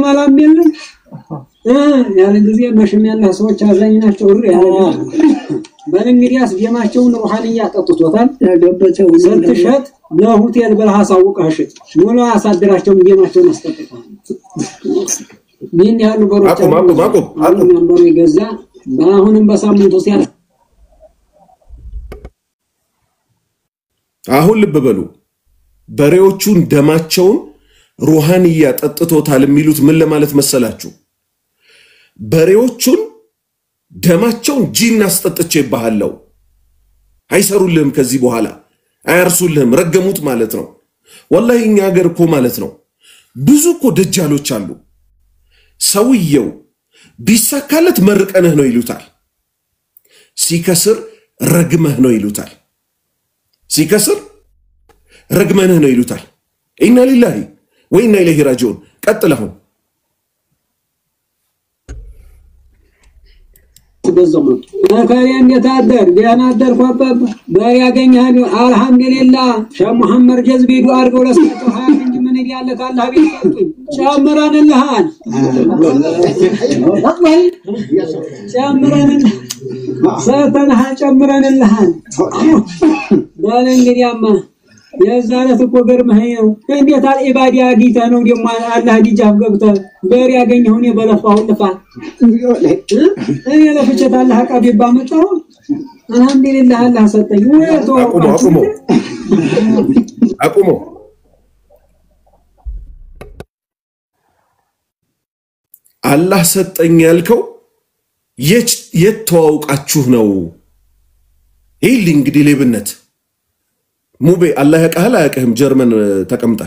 ማላም የለም ያለ ጊዜ መሽም ያለ ሰዎች አዛኝናቸው ሩር ያለ በእንግዲያስ ደማቸውን ሩሃንያ ጠጥቶታል ያገበቸው ሰልትሸት ለሆቴል በልሃሳው ቀሽት ሙሉ አሳድራቸው ደማቸውን አስጠጥቷል ምን ያሉ በሮች ነበር ይገዛ ባሁንም በሳምንቱ ሲያል አሁን ልብ በሉ በሬዎቹን ደማቸውን ሩሃንያ ጠጥቶታል የሚሉት ምን ለማለት መሰላችሁ በሬዎቹን ደማቸውን ጂን አስጠጥቼባለው አይሰሩልህም ከዚህ በኋላ አያርሱልህም ረገሙት ማለት ነው ወላሂ እኛ ሀገር እኮ ማለት ነው ብዙ እኮ ደጃሎች አሉ ሰውየው ቢሳካለት መርቀነህ ነው ይሉታል ሲከስር ረግመህ ነው ይሉታል ሲከስር ረግመነህ ነው ይሉታል ኢና ሊላሂ ወኢና ኢለይሂ ራጂዑን ቀጥለሁ ተበዘሙ አካሪያን የታደር ቢያናደር ቋባባ ባሪ ያገኛል አልহামዱሊላህ ሸህ መሐመድ ጀዝቢዱ አርገው ለሰጠው ሀያ እንጂ ምን ይያለ ካላህ ቢሰጡኝ ጨምረንልሃል ሰተንሃ ጨምረንልሃል ባለ እንግዲያማ የዛለት እኮ ገርመህ ነው እንዴት አልኢባዲያ ዲታ ነው ደሞ አላህ ዲጃፍ ገብተህ በሪ ያገኘው ነው በለፋው ልፋ እኔ ለፍቸት አላህ ቀቢባ መጣው አልহামዱሊላህ አላህ ሰጠኝ ወይቶ አቁሞ አላህ ሰጠኝ ያልከው የተዋውቃችሁ ነው ይል እንግዲህ ለብነት ሙቤ አላህ ያቀሃል አያቀህም ጀርመን ተቀምጣ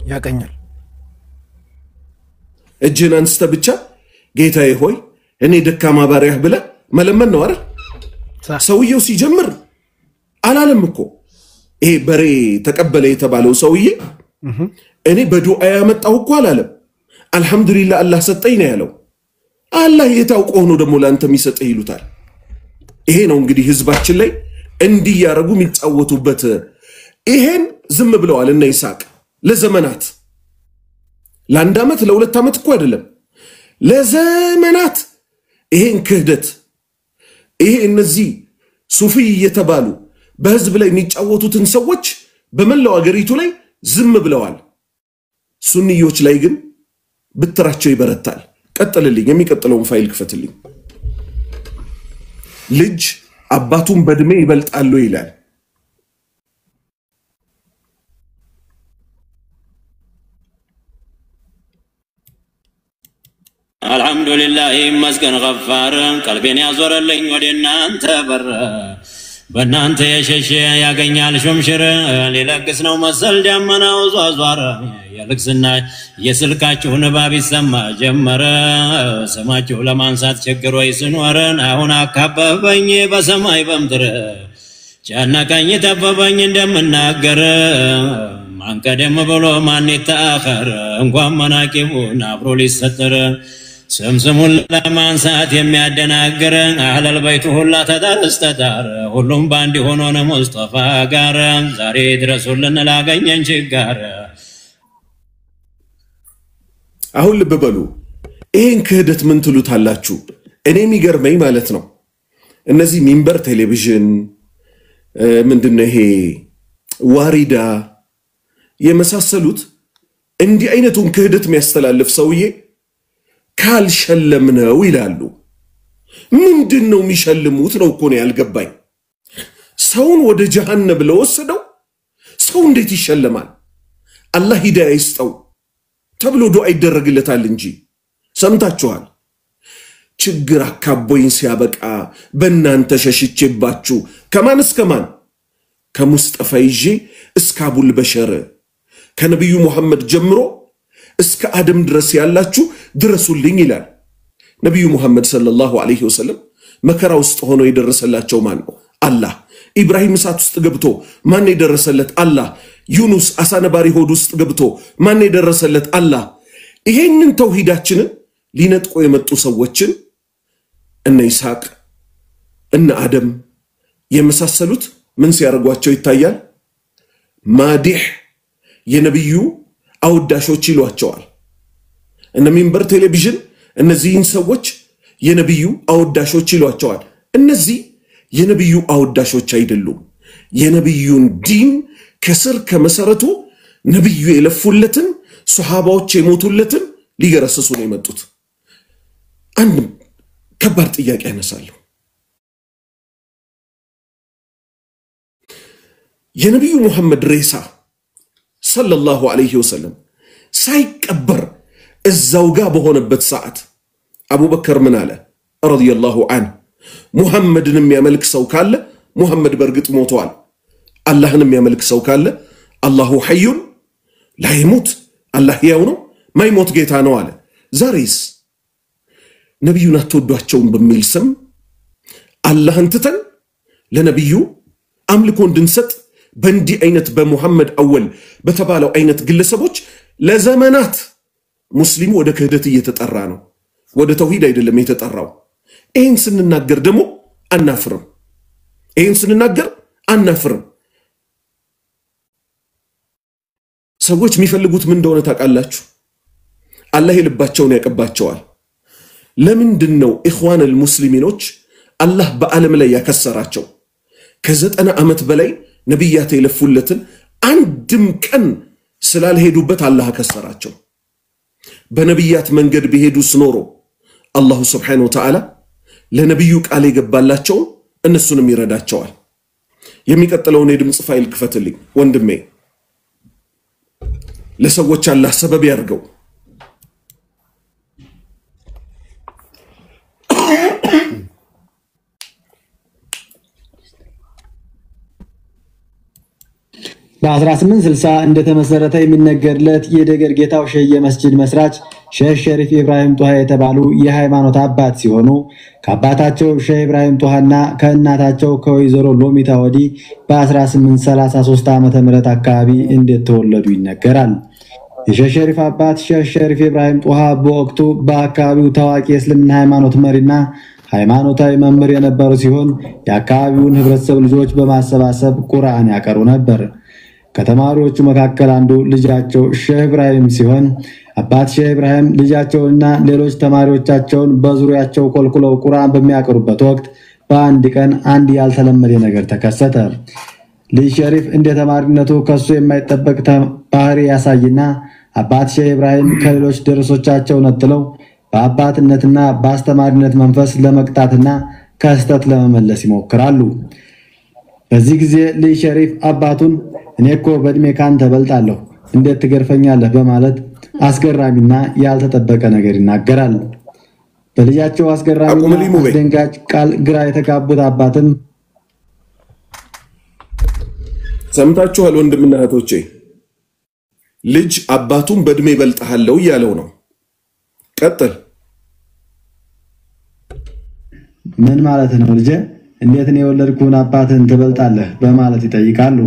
ያቀኛል እጅን አንስተ ብቻ ጌታዬ ሆይ እኔ ደካማ ባሪያህ ብለ መለመን ነው አይደል ሰውየው ሲጀምር አላለም እኮ ይሄ በሬ ተቀበለ የተባለው ሰውዬ እኔ በዱዓ ያመጣው እኮ አላለም አልহামዱሊላህ አላህ ሰጠኝ ነው ያለው አላህ የታውቀው ነው ደሞ ላንተ የሚሰጥህ ይሉታል ይሄ ነው እንግዲህ ህዝባችን ላይ እንዲያረጉ የሚጫወቱበት ይሄን ዝም ብለዋል እና ይሳቅ ለዘመናት ለአንድ አመት ለሁለት አመት እኮ አይደለም ለዘመናት ይሄን ክህደት ይሄ እነዚህ ሱፊ የተባሉ በህዝብ ላይ የሚጫወቱትን ሰዎች በመላው አገሪቱ ላይ ዝም ብለዋል ሱኒዮች ላይ ግን ብትራቸው ይበረታል ቀጥልልኝ የሚቀጥለውን ፋይል ክፈትልኝ ልጅ አባቱን በእድሜ ይበልጣሉ ይላል አልহামዱሊላህ መስገን ገፋር ቀልቤን ያዞረልኝ ወደናንተ በር በእናንተ የሸሸ ያገኛል ሹምሽር ሊለግስ ነው መሰል ደመናው ዟዟረ የልክስና የስልካችሁ ንባብ ይሰማ ጀመረ ሰማችሁ ለማንሳት ቸግሮይ ስኖረን አሁን አካበበኝ በሰማይ በምድር ጨነቀኝ ተበበኝ እንደምናገር ማን ቀደም ብሎ ማን ይተአኸር እንኳን መናቂቡን አብሮ ሊሰጥር ስምስሙን ለማንሳት የሚያደናግር አህለል በይቱ ሁላ ተዳርስተዳር ሁሉም ባንዲ ሆኖ ነው ሙስጠፋ ጋር ዛሬ ድረሱልን ላገኘን ችጋር አሁን ልብ በሉ ይሄን ክህደት ምን ትሉታላችሁ እኔ የሚገርመኝ ማለት ነው እነዚህ ሚንበር ቴሌቪዥን ምንድነው ይሄ ዋሪዳ የመሳሰሉት እንዲህ አይነቱን ክህደት የሚያስተላልፍ ሰውዬ ካልሸለምነው ይላሉ ምንድነው የሚሸልሙት ነው እኮ ነው ያልገባኝ ሰውን ወደ ጀሃነም ለወሰደው ሰው እንዴት ይሸለማል አላህ ሂዳያ ይስጠው ተብሎ ዱዓ ይደረግለታል እንጂ ሰምታችኋል ችግር አካቦኝ ሲያበቃ በእናንተ ሸሽቼባችሁ ከማን እስከ ማን ከሙስጠፋ ይዤ እስከ አቡል በሸር ከነብዩ መሐመድ ጀምሮ እስከ አደም ድረስ ያላችሁ ድረሱልኝ ይላል ነብዩ መሐመድ ሰለላሁ ዐለይሂ ወሰለም መከራ ውስጥ ሆኖ የደረሰላቸው ማን ነው አላህ ኢብራሂም እሳት ውስጥ ገብቶ ማን የደረሰለት አላህ ዩኑስ አሳነባሪ ሆድ ውስጥ ገብቶ ማን የደረሰለት አላህ ይሄንን ተውሂዳችንን ሊነጥቆ የመጡ ሰዎችን እነ ይስሐቅ እነ አደም የመሳሰሉት ምን ሲያርጓቸው ይታያል ማዲህ የነብዩ አውዳሾች ይሏቸዋል እነ ሚንበር ቴሌቪዥን እነዚህን ሰዎች የነብዩ አወዳሾች ይሏቸዋል። እነዚህ የነብዩ አወዳሾች አይደሉም። የነብዩን ዲን ከስር ከመሰረቱ ነብዩ የለፉለትን ሱሐባዎች የሞቱለትን ሊገረስሱ ነው የመጡት። አንድ ከባድ ጥያቄ ያነሳለሁ። የነብዩ ሙሐመድ ሬሳ ሰለላሁ ዐለይሂ ወሰለም ሳይቀበር እዛው ጋር በሆነበት ሰዓት አቡበከር ምን አለ ረዲየላሁ ዐንሁ? ሙሐመድን የሚያመልክ ሰው ካለ ሙሐመድ በርግጥ ሞቷል። አላህን የሚያመልክ ሰው ካለ አላሁ ሐዩን ላ ይሙት፣ አላህ ሕያው ነው ማይሞት ጌታ ነው አለ። ዛሬስ ነብዩን አትወዷቸውም በሚል ስም አላህን ትተን ለነብዩ አምልኮ እንድንሰጥ በእንዲህ አይነት በሙሐመድ አወል በተባለው አይነት ግለሰቦች ለዘመናት ሙስሊሙ ወደ ክህደት እየተጠራ ነው። ወደ ተውሂድ አይደለም የተጠራው። ይህን ስንናገር ደግሞ አናፍርም። ይህን ስንናገር አናፍርም። ሰዎች የሚፈልጉት ምን እንደሆነ ታውቃላችሁ? አላህ የልባቸውን ያቀባቸዋል። ለምንድን ነው ኢኽዋነል ሙስሊሚኖች አላህ በዓለም ላይ ያከሰራቸው? ከ90 ዓመት በላይ ነቢያት የለፉለትን አንድም ቀን ስላልሄዱበት አላህ አከሰራቸው። በነቢያት መንገድ ቢሄዱስ ኖሮ አላሁ ስብሓነሁ ወተዓላ ለነቢዩ ቃል የገባላቸው እነሱንም ይረዳቸዋል። የሚቀጥለውን የድምፅ ፋይል ክፈትልኝ ወንድሜ። ለሰዎች አላህ ሰበብ ያርገው። በ1860 እንደተመሰረተ የሚነገርለት የደገር ጌታው ሸየ መስጂድ መስራች ሼህ ሸሪፍ ኢብራሂም ጧሃ የተባሉ የሃይማኖት አባት ሲሆኑ ከአባታቸው ሼህ ኢብራሂም ጧሃና ከእናታቸው ከወይዘሮ ሎሚታ ወዲ በ1833 ዓመተ ምህረት አካባቢ እንደተወለዱ ይነገራል። የሼህ ሸሪፍ አባት ሼህ ሸሪፍ ኢብራሂም ጧሃ በወቅቱ በአካባቢው ታዋቂ የእስልምና ሃይማኖት መሪና ሃይማኖታዊ መምህር የነበሩ ሲሆን የአካባቢውን ህብረተሰብ ልጆች በማሰባሰብ ቁርአን ያቀሩ ነበር። ከተማሪዎቹ መካከል አንዱ ልጃቸው ሼህ ኢብራሂም ሲሆን አባት ሼህ ኢብራሂም ልጃቸውንና ሌሎች ተማሪዎቻቸውን በዙሪያቸው ኮልኩለው ቁርአን በሚያቀሩበት ወቅት በአንድ ቀን አንድ ያልተለመደ ነገር ተከሰተ። ልጅ ሸሪፍ እንደ ተማሪነቱ ከሱ የማይጠበቅ ባህሪ ያሳይና አባት ሼህ ኢብራሂም ከሌሎች ደረሶቻቸው ነጥለው በአባትነትና በአስተማሪነት መንፈስ ለመቅጣትና ከስተት ለመመለስ ይሞክራሉ። በዚህ ጊዜ ልጅ ሸሪፍ አባቱን እኔኮ በእድሜ ካንተ በልጣለሁ እንዴት ትገርፈኛለህ በማለት አስገራሚና ያልተጠበቀ ነገር ይናገራል። በልጃቸው አስገራሚና አስደንጋጭ ቃል ግራ የተጋቡት አባትም ሰምታችኋል ወንድምና እህቶቼ፣ ልጅ አባቱን በእድሜ በልጣለው እያለው ነው። ቀጥል። ምን ማለት ነው ልጄ? እንዴት ነው የወለድኩን አባትን ትበልጣለህ በማለት ይጠይቃሉ።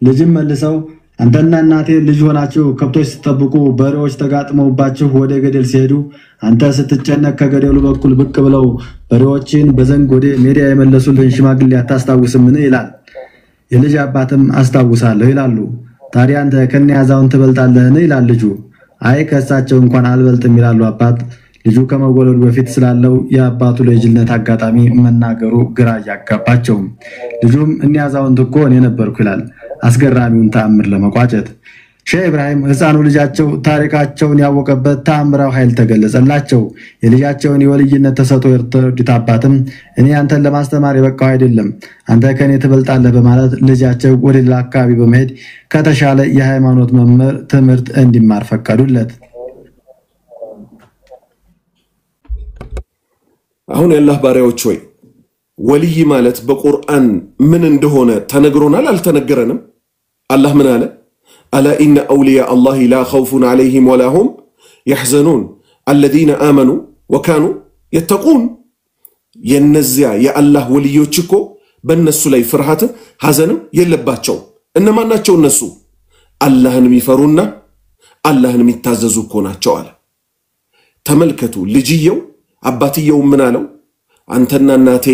ልጅም መልሰው አንተና እናቴ ልጅ ሆናችሁ ከብቶች ስትጠብቁ በሬዎች ተጋጥመውባችሁ ወደ ገደል ሲሄዱ አንተ ስትጨነቅ ከገደሉ በኩል ብቅ ብለው በሬዎችን በዘንግ ወደ ሜዳ የመለሱልን ሽማግሌ አታስታውስምን ይላል። የልጅ አባትም አስታውሳለሁ ይላሉ። ታዲያ አንተ ከነያዛውን ትበልጣለህን ይላል ልጁ። አይ ከሳቸው እንኳን አልበልጥም ይላሉ አባት። ልጁ ከመወለዱ በፊት ስላለው የአባቱ ልጅነት አጋጣሚ መናገሩ ግራ ያጋባቸው። ልጁም እንያዛውን እኮ እኔ ነበርኩ ይላል። አስገራሚውን ተአምር ለመቋጨት ሼህ ኢብራሂም ህፃኑ ልጃቸው ታሪካቸውን ያወቀበት ተአምራዊ ኃይል ተገለጸላቸው። የልጃቸውን የወልይነት ተሰጥኦ የተረዱት አባትም እኔ አንተን ለማስተማር የበቃው አይደለም አንተ ከኔ ትበልጣለህ በማለት ልጃቸው ወደ ሌላ አካባቢ በመሄድ ከተሻለ የሃይማኖት መምህር ትምህርት እንዲማር ፈቀዱለት። አሁን የአላህ ባሪያዎች ሆይ ወልይ ማለት በቁርአን ምን እንደሆነ ተነግሮናል አልተነገረንም? አላህ ምን አለ? አላ ኢነ አውሊያ አላህ ላ ኸውፉን ዐለይሂም ወላ ሁም የሕዘኑን አለዚነ አመኑ ወካኑ የተቁን። የነዚያ የአላህ ወልዮች እኮ በእነሱ ላይ ፍርሃት ሐዘንም የለባቸው። እነማን ናቸው እነሱ? አላህን የሚፈሩና አላህን የሚታዘዙ እኮ ናቸው አለ። ተመልከቱ፣ ልጅየው አባትየው ምን አለው? አንተና እናቴ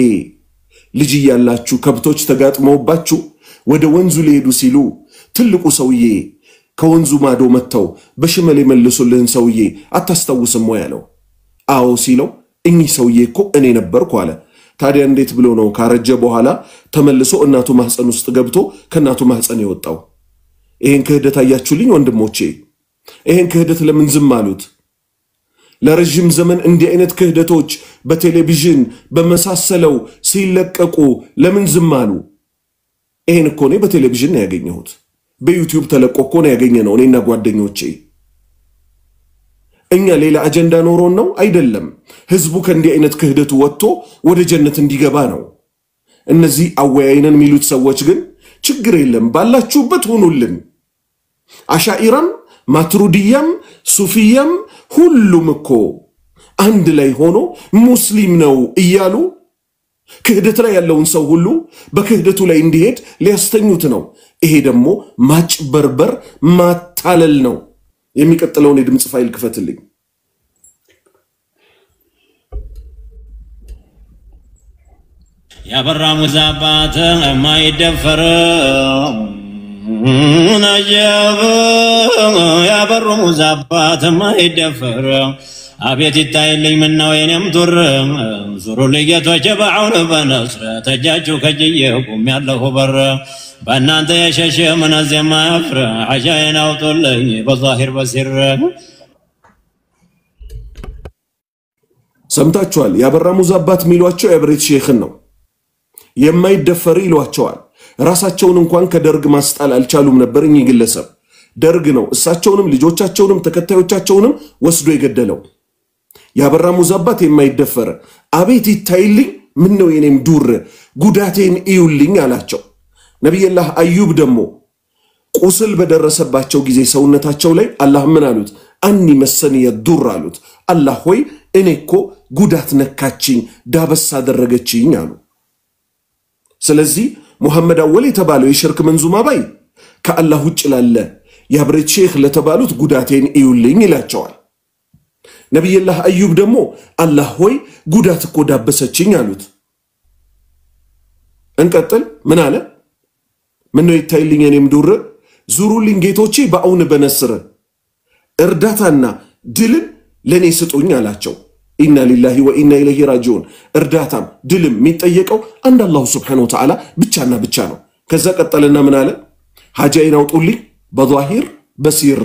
ልጅ ያላችሁ ከብቶች ተጋጥመውባችሁ ወደ ወንዙ ሊሄዱ ሲሉ ትልቁ ሰውዬ ከወንዙ ማዶ መተው በሽመል የመለሱልህን ሰውዬ አታስታውስም ወይ አለው። አዎ ሲለው እኚህ ሰውዬ እኮ እኔ ነበርኩ አለ። ታዲያ እንዴት ብሎ ነው ካረጀ በኋላ ተመልሶ እናቱ ማህፀን ውስጥ ገብቶ ከእናቱ ማህፀን የወጣው? ይሄን ክህደት አያችሁልኝ ወንድሞቼ? ይሄን ክህደት ለምን ዝም አሉት? ለረጅም ዘመን እንዲህ አይነት ክህደቶች በቴሌቪዥን በመሳሰለው ሲለቀቁ ለምን ዝም አሉ? ይሄን እኮ ነው በቴሌቪዥን ነው ያገኘሁት። በዩቲዩብ ተለቆ እኮ ነው ያገኘነው እኔና ጓደኞቼ። እኛ ሌላ አጀንዳ ኖሮን ነው አይደለም። ህዝቡ ከእንዲህ አይነት ክህደቱ ወጥቶ ወደ ጀነት እንዲገባ ነው። እነዚህ አወያይነን የሚሉት ሰዎች ግን ችግር የለም ባላችሁበት ሆኑልን። አሻኢራም ማትሩዲያም ሱፊያም ሁሉም እኮ አንድ ላይ ሆኖ ሙስሊም ነው እያሉ ክህደት ላይ ያለውን ሰው ሁሉ በክህደቱ ላይ እንዲሄድ ሊያስተኙት ነው። ይሄ ደግሞ ማጭበርበር ማታለል ነው። የሚቀጥለውን የድምጽ ፋይል ክፈትልኝ። ያበራ ሙዛባት ማይደፈር ነጀብ ያበሩ ሙዛባት ማይደፈር አቤት ይታይልኝ ምነው የኔም ዱር ዙሩ ልጌቶች በአሁን በነስር ተጃችሁ ከጅዬ ቁም ያለሁ በር በእናንተ የሸሸ ምነዝ የማያፍር አሻይን አውጡልኝ በዛሂር በሲር። ሰምታችኋል? ያበራ ሙዛባት ሚሏቸው የብሬት ሼኽን ነው። የማይደፈር ይሏቸዋል። ራሳቸውን እንኳን ከደርግ ማስጣል አልቻሉም ነበር። እኚህ ግለሰብ ደርግ ነው እሳቸውንም ልጆቻቸውንም ተከታዮቻቸውንም ወስዶ የገደለው። ያበራ ሙዛባት የማይደፈር አቤት ይታይልኝ ምነው የኔም ዱር ጉዳቴን እዩልኝ አላቸው። ነብዩላህ አዩብ ደግሞ ቁስል በደረሰባቸው ጊዜ ሰውነታቸው ላይ አላህ ምን አሉት? አኒ መሰኒ የዱር አሉት። አላህ ሆይ እኔ እኮ ጉዳት ነካችኝ ዳበስ አደረገችኝ አሉ። ስለዚህ ሙሐመድ አወል የተባለው የሽርክ መንዙማ ባይ ከአላህ ውጭ ላለ ያብሬት ሼኽ ለተባሉት ጉዳቴን እዩልኝ ይላቸዋል። ነብዩላህ አዩብ ደግሞ አላህ ሆይ ጉዳት እኮ ዳበሰችኝ አሉት። እንቀጥል ምን አለ? ምነው ይታይልኝ የኔም ዱር ዙሩልኝ ጌቶቼ በአውን በነስር እርዳታና ድልን ለኔ ስጡኝ አላቸው። ኢና ሊላሂ ወኢና ኢለይሂ ራጂዑን። እርዳታም ድልም የሚጠየቀው አንድ አላሁ ሱብሓነሁ ወተዓላ ብቻና ብቻ ነው። ከዛ ቀጠለና ምን አለ? ሐጃይን አውጡልኝ በዛሂር በሲር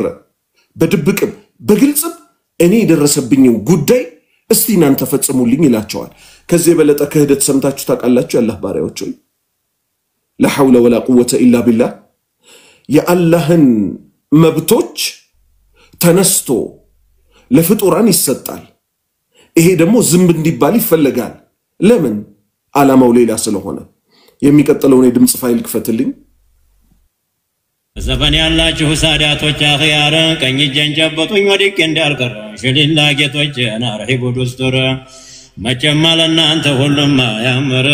በድብቅም በግልጽም እኔ የደረሰብኝን ጉዳይ እስቲ እናንተ ፈጽሙልኝ ይላቸዋል። ከዚህ የበለጠ ክህደት ሰምታችሁ ታውቃላችሁ? የአላህ ባሪያዎች ሆይ ላ ሐውለ ወላ ቁወተ ኢላ ቢላህ። የአላህን መብቶች ተነስቶ ለፍጡራን ይሰጣል። ይሄ ደግሞ ዝም እንዲባል ይፈልጋል። ለምን? ዓላማው ሌላ ስለሆነ። የሚቀጥለውን የድምጽ ፋይል ክፈትልኝ። ዘበን ያላችሁ ሳዳቶች አኺያር ቀኝ እጄን ጨበጡኝ ወድቄ እንዳልቀር ሽሊላ ጌቶች ናርሂቡ ዱስቱር መቼም ለእናንተ ሁሉም ያምር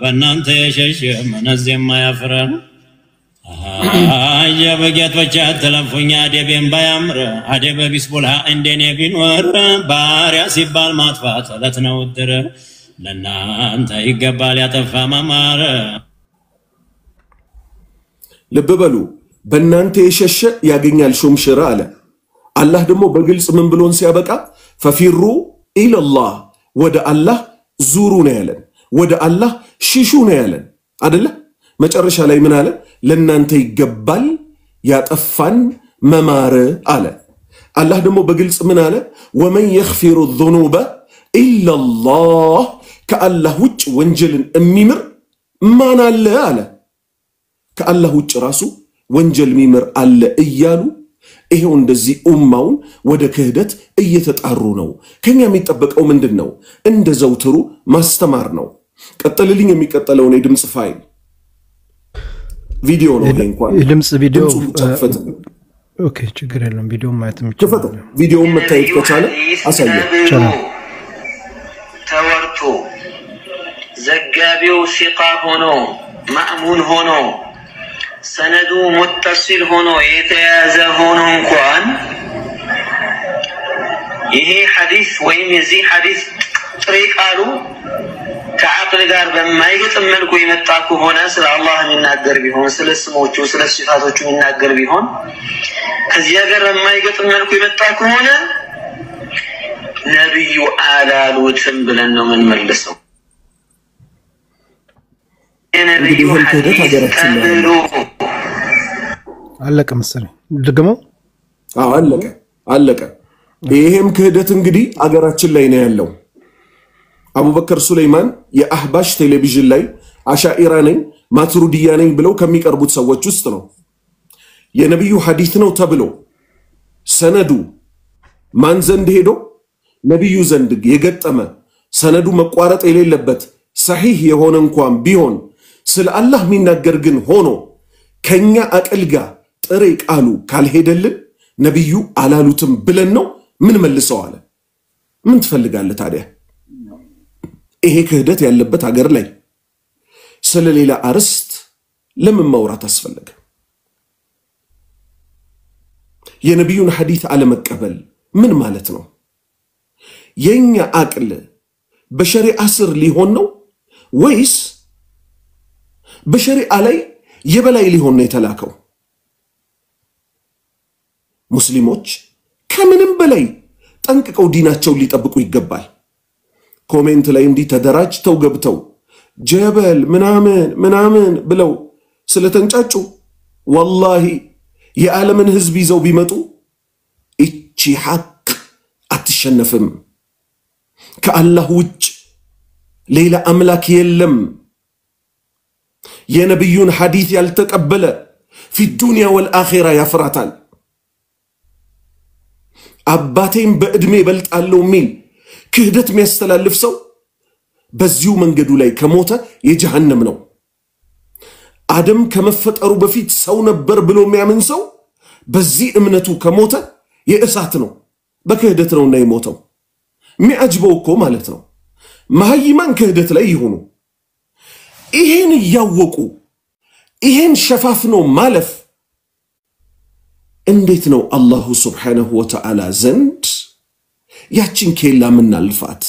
በእናንተ የሸሸ ምንዝ የማያፍር አጀብ ጌቶች አትለፉኝ አደቤን ባያምር አደበ ቢስቡልሃ እንደኔ ቢኖር ባሪያ ሲባል ማጥፋት ዕለት ነው ድር ለእናንተ ይገባል ያጠፋ መማር። ልብ በሉ በእናንተ የሸሸ ያገኛል ሹምሽር አለ። አላህ ደግሞ በግልጽ ምን ብሎን ሲያበቃ ፈፊሩ ኢለላህ ወደ አላህ ዙሩ ነው ያለን። ወደ አላህ ሽሹ ነው ያለን አይደለ? መጨረሻ ላይ ምን አለ? ለእናንተ ይገባል ያጠፋን መማር አለ። አላህ ደግሞ በግልጽ ምን አለ? ወመን የኽፊሩ ዙኑበ ኢለላህ ከአላህ ውጭ ወንጀልን የሚምር ማን አለ አለ። ከአላህ ውጭ ራሱ ወንጀል ሚምር አለ እያሉ ይሄው እንደዚህ ኡማውን ወደ ክህደት እየተጣሩ ነው። ከኛ የሚጠበቀው ምንድነው? እንደ ዘውትሩ ማስተማር ነው። ቀጥልልኝ የሚቀጥለውን የድምጽ ፋይል ቪዲዮ ነው። እንኳን የድምጽ ቪዲዮ ኦኬ ችግር የለም። ቪዲዮ ማየት ይችላል። ቪዲዮውን መታየት ከቻለ አሳየ ተወርቶ ዘጋቢው ሲቃ ሆኖ ማእሙን ሆኖ ሰነዱ ሙተሲል ሆኖ የተያዘ ሆኖ እንኳን ይሄ ሐዲስ ወይም የዚህ ሐዲስ ጥሬ ቃሉ ከዓቅል ጋር በማይገጥም መልኩ የመጣ ከሆነ ስለ አላህ የሚናገር ቢሆን ስለ ስሞቹ ስለ ሲፋቶቹ የሚናገር ቢሆን ከዚያ ጋር በማይገጥም መልኩ የመጣ ከሆነ ነብዩ አላሉትም ብለን ነው የምንመልሰው። የነብዩ ሐዲስ ተብሎ አለቀ መሰለኝ። ድግመው አለቀ። ይሄም ክህደት እንግዲህ አገራችን ላይ ነው ያለው። አቡበከር ሱለይማን የአህባሽ ቴሌቪዥን ላይ አሻኢራ ነኝ ማትሩዲያ ነኝ ብለው ከሚቀርቡት ሰዎች ውስጥ ነው። የነብዩ ሐዲስ ነው ተብሎ ሰነዱ ማን ዘንድ ሄዶ ነብዩ ዘንድ የገጠመ ሰነዱ መቋረጥ የሌለበት ሰሂህ የሆነ እንኳን ቢሆን ስለ አላህ የሚናገር ግን ሆኖ ከኛ አቅል ጋር ጥሬ ቃሉ ካልሄደልን ነብዩ አላሉትም ብለን ነው ምን መልሰው አለ። ምን ትፈልጋለህ ታዲያ? ይሄ ክህደት ያለበት ሀገር ላይ ስለሌላ አርስት ለምን ማውራት አስፈለገ? የነብዩን ሐዲስ አለመቀበል ምን ማለት ነው? የኛ አቅል በሸሪዓ ስር ሊሆን ነው ወይስ በሸሪዓ ላይ የበላይ ሊሆን ነው የተላከው? ሙስሊሞች ከምንም በላይ ጠንቅቀው ዲናቸውን ሊጠብቁ ይገባል። ኮሜንት ላይ እንዲህ ተደራጅተው ገብተው ጀበል ምናምን ብለው ስለተንጫጩ ወላሂ የዓለምን ህዝብ ይዘው ቢመጡ እቺ ሐቅ አትሸነፍም። ከአላህ ውጭ ሌላ አምላክ የለም። የነብዩን ሐዲስ ያልተቀበለ في الدنيا والآخرة ያፍራታል። አባቴን በእድሜ በልጣለው ሚል ክህደት የሚያስተላልፍ ሰው በዚሁ መንገዱ ላይ ከሞተ የጀሃነም ነው። አደም ከመፈጠሩ በፊት ሰው ነበር ብሎ የሚያምን ሰው በዚህ እምነቱ ከሞተ የእሳት ነው። በክህደት ነውና የሞተው። የሚያጅበው እኮ ማለት ነው መሃይማን ክህደት ላይ ይሆኑ። ይሄን ያወቁ ይሄን ሸፋፍኖ ማለፍ እንዴት ነው አላሁ ሱብሓነሁ ወተዓላ ዘንድ ያችን ኬላ ምናልፋት?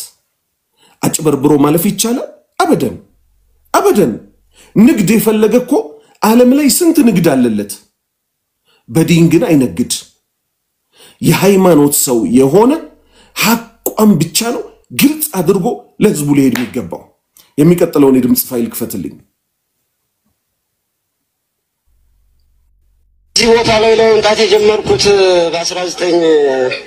አጭበርብሮ ማለፍ ይቻላል? አበደን። ንግድ የፈለገ እኮ ዓለም ላይ ስንት ንግድ አለለት። በዲን ግን አይነግድ። የሃይማኖት ሰው የሆነ ሐቋን ብቻ ነው ግልጽ አድርጎ ለህዝቡ ሊሄድ የሚገባው። የሚቀጥለውን የድምጽ ፋይል ክፈትልኝ። እዚህ ቦታ ላይ ለመምጣት የጀመርኩት በ1976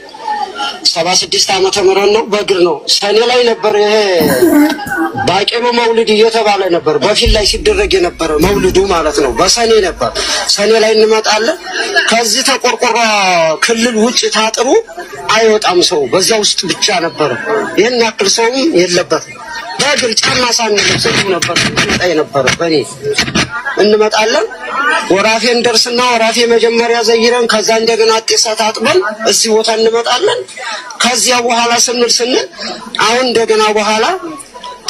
ዓመተ ምህረት ነው። በእግር ነው። ሰኔ ላይ ነበር። ይሄ ባቄሎ መውሊድ እየተባለ ነበር በፊት ላይ ሲደረግ የነበረ መውሊዱ ማለት ነው። በሰኔ ነበር። ሰኔ ላይ እንመጣለን። ከዚህ ተቆርቆሮ ክልል ውጭ ታጥሩ አይወጣም ሰው። በዛ ውስጥ ብቻ ነበር። ይሄን ያክል ሰውም የለበትም። በእግር ጫማ ሳንለብስ ነበር ነበር በኔ እንመጣለን። ወራፌን ደርስና ወራፌ መጀመሪያ ዘይረን ከዛ እንደገና አጥሰት አጥበን እዚህ ቦታ እንመጣለን። ከዚያ በኋላ ስንል አሁን እንደገና በኋላ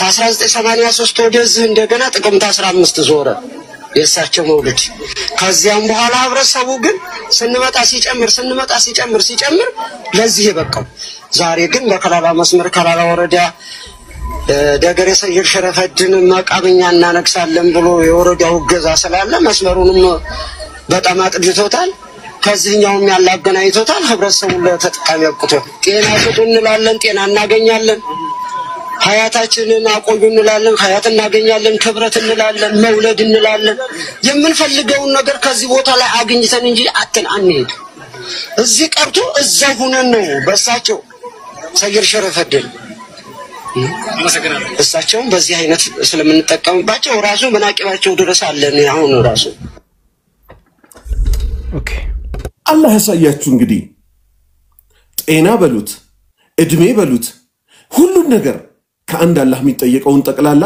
ከ1983 ወደዚህ እንደገና ጥቅምት 15 ዞረ የሳቸው መውሊድ። ከዚያም በኋላ ህብረተሰቡ ግን ስንመጣ ሲጨምር ለዚህ የበቃው ዛሬ ግን በከላላ መስመር ከላላ ወረዳ ደገሬ ሰይድ ሸረፈድን መቃብኛ እናነክሳለን ብሎ የወረዳው ገዛ ስላለ መስመሩንም በጣም አጥብቶታል። ከዚህኛውም ያላገናኝቶታል። ህብረተሰቡ ለተጠቃሚ ያቁቶ ጤና ስጡ እንላለን፣ ጤና እናገኛለን። ሀያታችንን አቆዩ እንላለን፣ ሀያት እናገኛለን። ክብረት እንላለን፣ መውለድ እንላለን። የምንፈልገውን ነገር ከዚህ ቦታ ላይ አግኝተን እንጂ አጥተን አንሄድ። እዚህ ቀርቶ እዛ ሆነን ነው በሳቸው ሰይድ ሸረፈድን እሳቸውም በዚህ አይነት ስለምንጠቀምባቸው ራሱ መናቂባቸው ድረስ አለን። አሁን ራሱ ኦኬ አላህ ያሳያችሁ። እንግዲህ ጤና በሉት እድሜ በሉት ሁሉን ነገር ከአንድ አላህ የሚጠየቀውን ጠቅላላ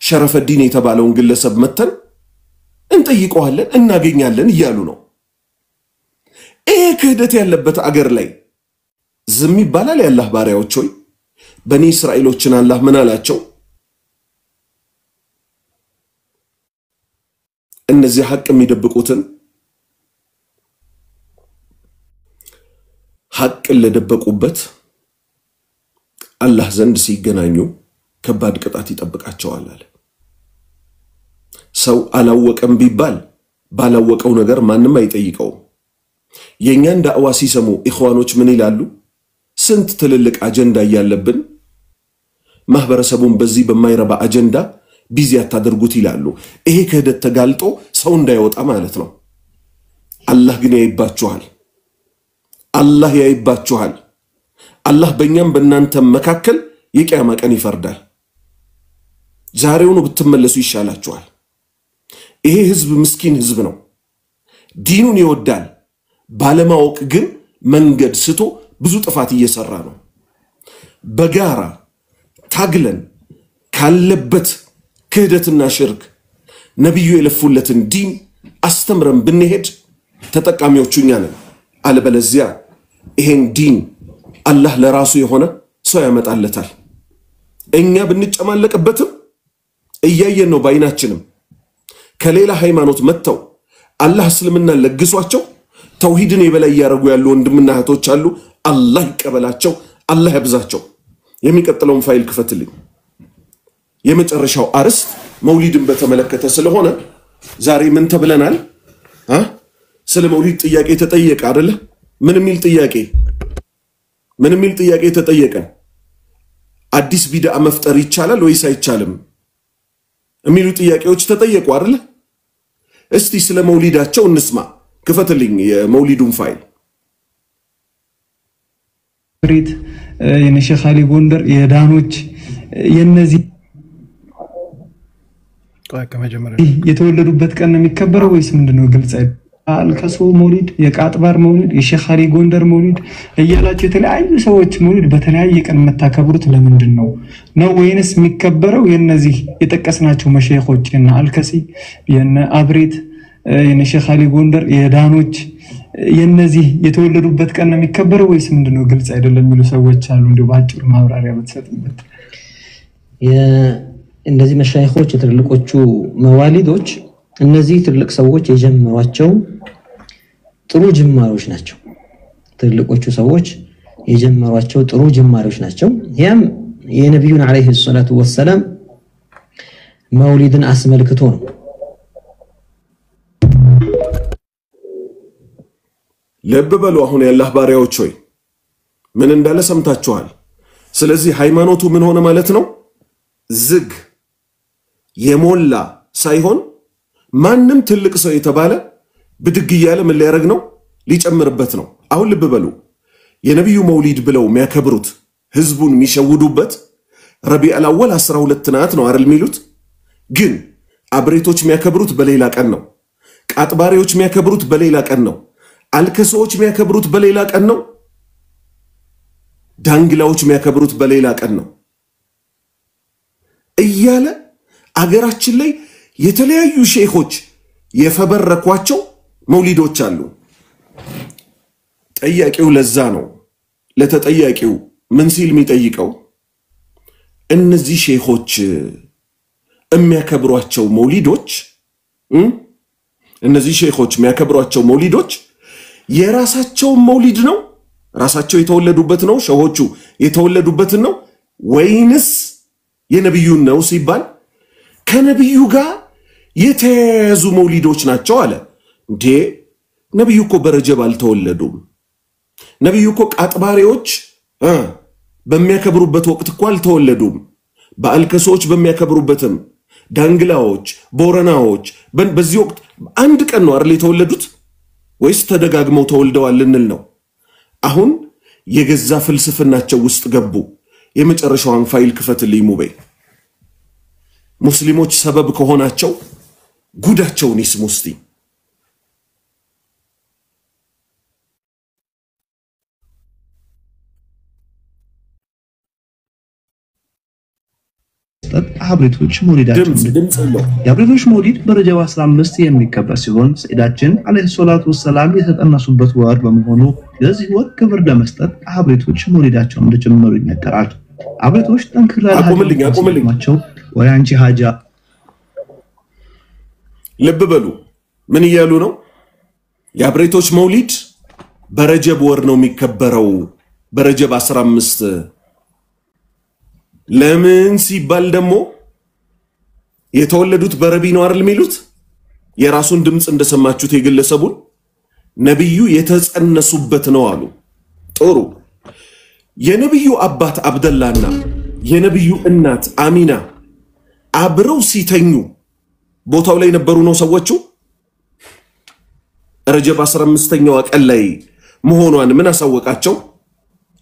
ሸረፈዲን የተባለውን ግለሰብ መተን እንጠይቀዋለን እናገኛለን እያሉ ነው። ይሄ ክህደት ያለበት አገር ላይ ዝም ይባላል? የአላህ ባሪያዎች ሆይ በኒ እስራኤሎችን አላህ ምን አላቸው? እነዚህ ሐቅ የሚደብቁትን ሐቅ ለደበቁበት አላህ ዘንድ ሲገናኙ ከባድ ቅጣት ይጠብቃቸዋል አለ። ሰው አላወቀም ቢባል ባላወቀው ነገር ማንም አይጠይቀው። የኛን ዳዕዋ ሲሰሙ ኢኽዋኖች ምን ይላሉ? ስንት ትልልቅ አጀንዳ ያለብን ማህበረሰቡን በዚህ በማይረባ አጀንዳ ቢዚ አታደርጉት ይላሉ። ይሄ ክህደት ተጋልጦ ሰው እንዳይወጣ ማለት ነው። አላህ ግን ያይባችኋል። አላህ ያይባችኋል። አላህ በእኛም በእናንተም መካከል የቂያማ ቀን ይፈርዳል። ዛሬውኑ ብትመለሱ ይሻላችኋል። ይሄ ህዝብ ምስኪን ህዝብ ነው። ዲኑን ይወዳል። ባለማወቅ ግን መንገድ ስቶ ብዙ ጥፋት እየሰራ ነው። በጋራ ታግለን ካለበት ክህደትና ሽርክ ነብዩ የለፉለትን ዲን አስተምረን ብንሄድ ተጠቃሚዎቹ እኛ ነን። አለበለዚያ ይሄን ዲን አላህ ለራሱ የሆነ ሰው ያመጣለታል። እኛ ብንጨማለቅበትም እያየን ነው ባይናችንም። ከሌላ ሃይማኖት መጥተው አላህ እስልምና ለግሷቸው ተውሂድን የበላይ ያረጉ ያሉ ወንድምና እህቶች አሉ። አላህ ይቀበላቸው፣ አላህ ያብዛቸው። የሚቀጥለውን ፋይል ክፈትልኝ። የመጨረሻው አርዕስት መውሊድን በተመለከተ ስለሆነ ዛሬ ምን ተብለናል? ስለ መውሊድ ጥያቄ ተጠየቀ አይደለ? ምን የሚል ጥያቄ ተጠየቀ? አዲስ ቢድዓ መፍጠር ይቻላል ወይስ አይቻልም የሚሉ ጥያቄዎች ተጠየቁ አይደለ? እስቲ ስለ መውሊዳቸው እንስማ። ክፈትልኝ የመውሊዱን ፋይል። ፍሪት የነሼህ አሊ ጎንደር የዳኖች የነዚህ የተወለዱበት ቀን ነው የሚከበረው ወይስ ምንድነው? ግልጽ አልከሶ መውሊድ፣ የቃጥባር መውሊድ፣ የሼህ አሊ ጎንደር መውሊድ እያላችሁ የተለያዩ ሰዎች መውሊድ በተለያየ ቀን መታከብሩት ለምንድን ነው ወይንስ የሚከበረው የነዚህ የጠቀስናቸው መሸይኾች የነ አልከሲ የነ አብሬት የነሼህ አሊ ጎንደር የዳኖች የነዚህ የተወለዱበት ቀን ነው የሚከበረው ወይስ ምንድነው? ግልጽ አይደለም የሚሉ ሰዎች አሉ። እንደው ባጭሩ ማብራሪያ ብትሰጡበት። እነዚህ መሻይኾች የትልልቆቹ መዋሊዶች እነዚህ ትልልቅ ሰዎች የጀመሯቸው ጥሩ ጅማሮች ናቸው። ትልልቆቹ ሰዎች የጀመሯቸው ጥሩ ጅማሮች ናቸው። ያም የነብዩን አለይሂ ሰላቱ ወሰለም መውሊድን አስመልክቶ ነው። ልብ በሉ። አሁን የአላህ ባሪያዎች ሆይ ምን እንዳለ ሰምታችኋል። ስለዚህ ሃይማኖቱ ምን ሆነ ማለት ነው? ዝግ የሞላ ሳይሆን ማንም ትልቅ ሰው የተባለ ብድግ እያለ ምን ሊያደርግ ነው? ሊጨምርበት ነው። አሁን ልብ በሉ። የነብዩ መውሊድ ብለው የሚያከብሩት ህዝቡን የሚሸውዱበት ረቢዑል አወል 12 ናት ነው አይደል የሚሉት? ግን አብሬቶች የሚያከብሩት በሌላ ቀን ነው። ቃጥባሪዎች የሚያከብሩት በሌላ ቀን ነው። አልከሶች የሚያከብሩት በሌላ ቀን ነው። ዳንግላዎች የሚያከብሩት በሌላ ቀን ነው እያለ አገራችን ላይ የተለያዩ ሼኾች የፈበረኳቸው መውሊዶች አሉ። ጠያቂው ለዛ ነው ለተጠያቂው ምን ሲል የሚጠይቀው እነዚህ ሼኾች የሚያከብሯቸው መውሊዶች የራሳቸው መውሊድ ነው? ራሳቸው የተወለዱበት ነው? ሼኾቹ የተወለዱበትን ነው ወይንስ የነብዩን ነው ሲባል ከነብዩ ጋር የተያያዙ መውሊዶች ናቸው አለ። እንዴ ነብዩ እኮ በረጀብ አልተወለዱም። ነብዩ እኮ ቃጥባሪዎች በሚያከብሩበት ወቅት እኮ አልተወለዱም። በአልከሶች በሚያከብሩበትም ዳንግላዎች፣ ቦረናዎች በዚህ ወቅት አንድ ቀን ነው አይደል የተወለዱት? ወይስ ተደጋግመው ተወልደዋል ልንል ነው? አሁን የገዛ ፍልስፍናቸው ውስጥ ገቡ። የመጨረሻውን ፋይል ክፈትልኝ ሙቤ። ሙስሊሞች ሰበብ ከሆናቸው ጉዳቸውን ይስሙ እስቲ። አብሬቶች መውሊዳቸው የአብሬቶች መውሊድ በረጀብ 15 የሚከበር ሲሆን ሰይዳችን አለይሂ ሰላቱ ወሰላም የተጠነሱበት ወር በመሆኑ ለዚህ ወር ክብር ለመስጠት አብሬቶች መውሊዳቸውን እንደጀመሩ ይነገራል። አብሬቶች ጠንክራ አቁምልኛቸው ወይ አንቺ ሀጃ ልብ በሉ። ምን እያሉ ነው? የአብሬቶች መውሊድ በረጀብ ወር ነው የሚከበረው። በረጀብ 15 ለምን ሲባል ደግሞ የተወለዱት በረቢ ነው አይደል የሚሉት የራሱን ድምጽ እንደሰማችሁት የግለሰቡን ነብዩ የተጸነሱበት ነው አሉ ጥሩ የነብዩ አባት አብደላና የነብዩ እናት አሚና አብረው ሲተኙ ቦታው ላይ ነበሩ ነው ሰዎቹ ረጀብ 15ኛው ቀን ላይ መሆኗን ምን አሳወቃቸው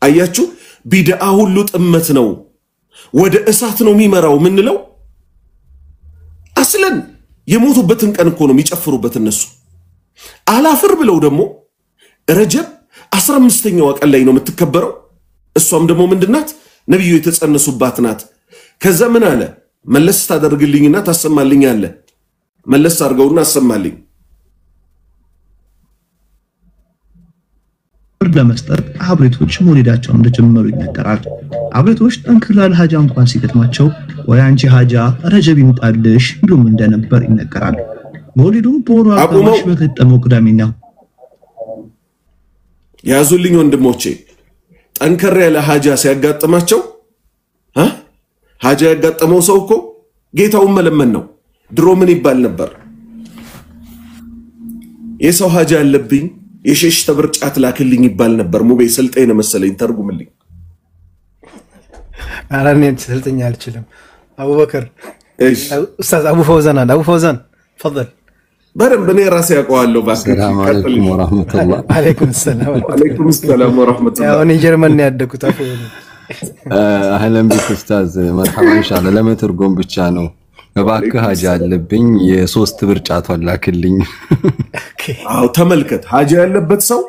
አያችሁ ቢድአ ሁሉ ጥመት ነው ወደ እሳት ነው የሚመራው ምንለው አስለን የሞቱበትን ቀን እኮ ነው የሚጨፍሩበት እነሱ አላፍር ብለው ደግሞ ረጀብ 15ኛው ቀን ላይ ነው የምትከበረው እሷም ደግሞ ምንድናት ነብዩ የተጸነሱባት ናት ከዛ ምን አለ መለስ ታደርግልኝና ታሰማልኝ አለ መለስ አርገውና አሰማልኝ ለመስጠት አብሬቶች ሞሊዳቸውን እንደጀመሩ ይነገራል አብሬቶች ጠንክላል ሀጃ እንኳን ሲገጥማቸው ወይ አንቺ ሀጃ ረጀብ ይምጣልሽ ይሉም እንደነበር ይነገራል ሞሊዱ ቦሮ አባሽ በገጠመው ቅዳሜና ያዙልኝ ወንድሞቼ ጠንከር ያለ ሀጃ ሲያጋጥማቸው ሀጃ ያጋጠመው ሰው እኮ ጌታውን መለመን ነው ድሮ ምን ይባል ነበር የሰው ሀጃ ያለብኝ የሸሽ ተብርጫት ላክልኝ ይባል ነበር ሙቤ ስልጤነ መሰለኝ ተርጉምልኝ አራኔ ስልጤኛ አልችልም አቡበከር እሺ ኡስታዝ አቡ ፈውዛን تفضل برم بني راسي اقوالو بس السلام عليكم ورحمه الله عليكم السلام وعليكم السلام ورحمه الله انا جرمني ያደኩት አፉ اهلا بك استاذ مرحبا ان شاء الله لما ترجم ብቻ ነው እባክህ ሀጃ አለብኝ የሶስት ብርጫት ወላክልኝ አው ተመልከት ሀጃ ያለበት ሰው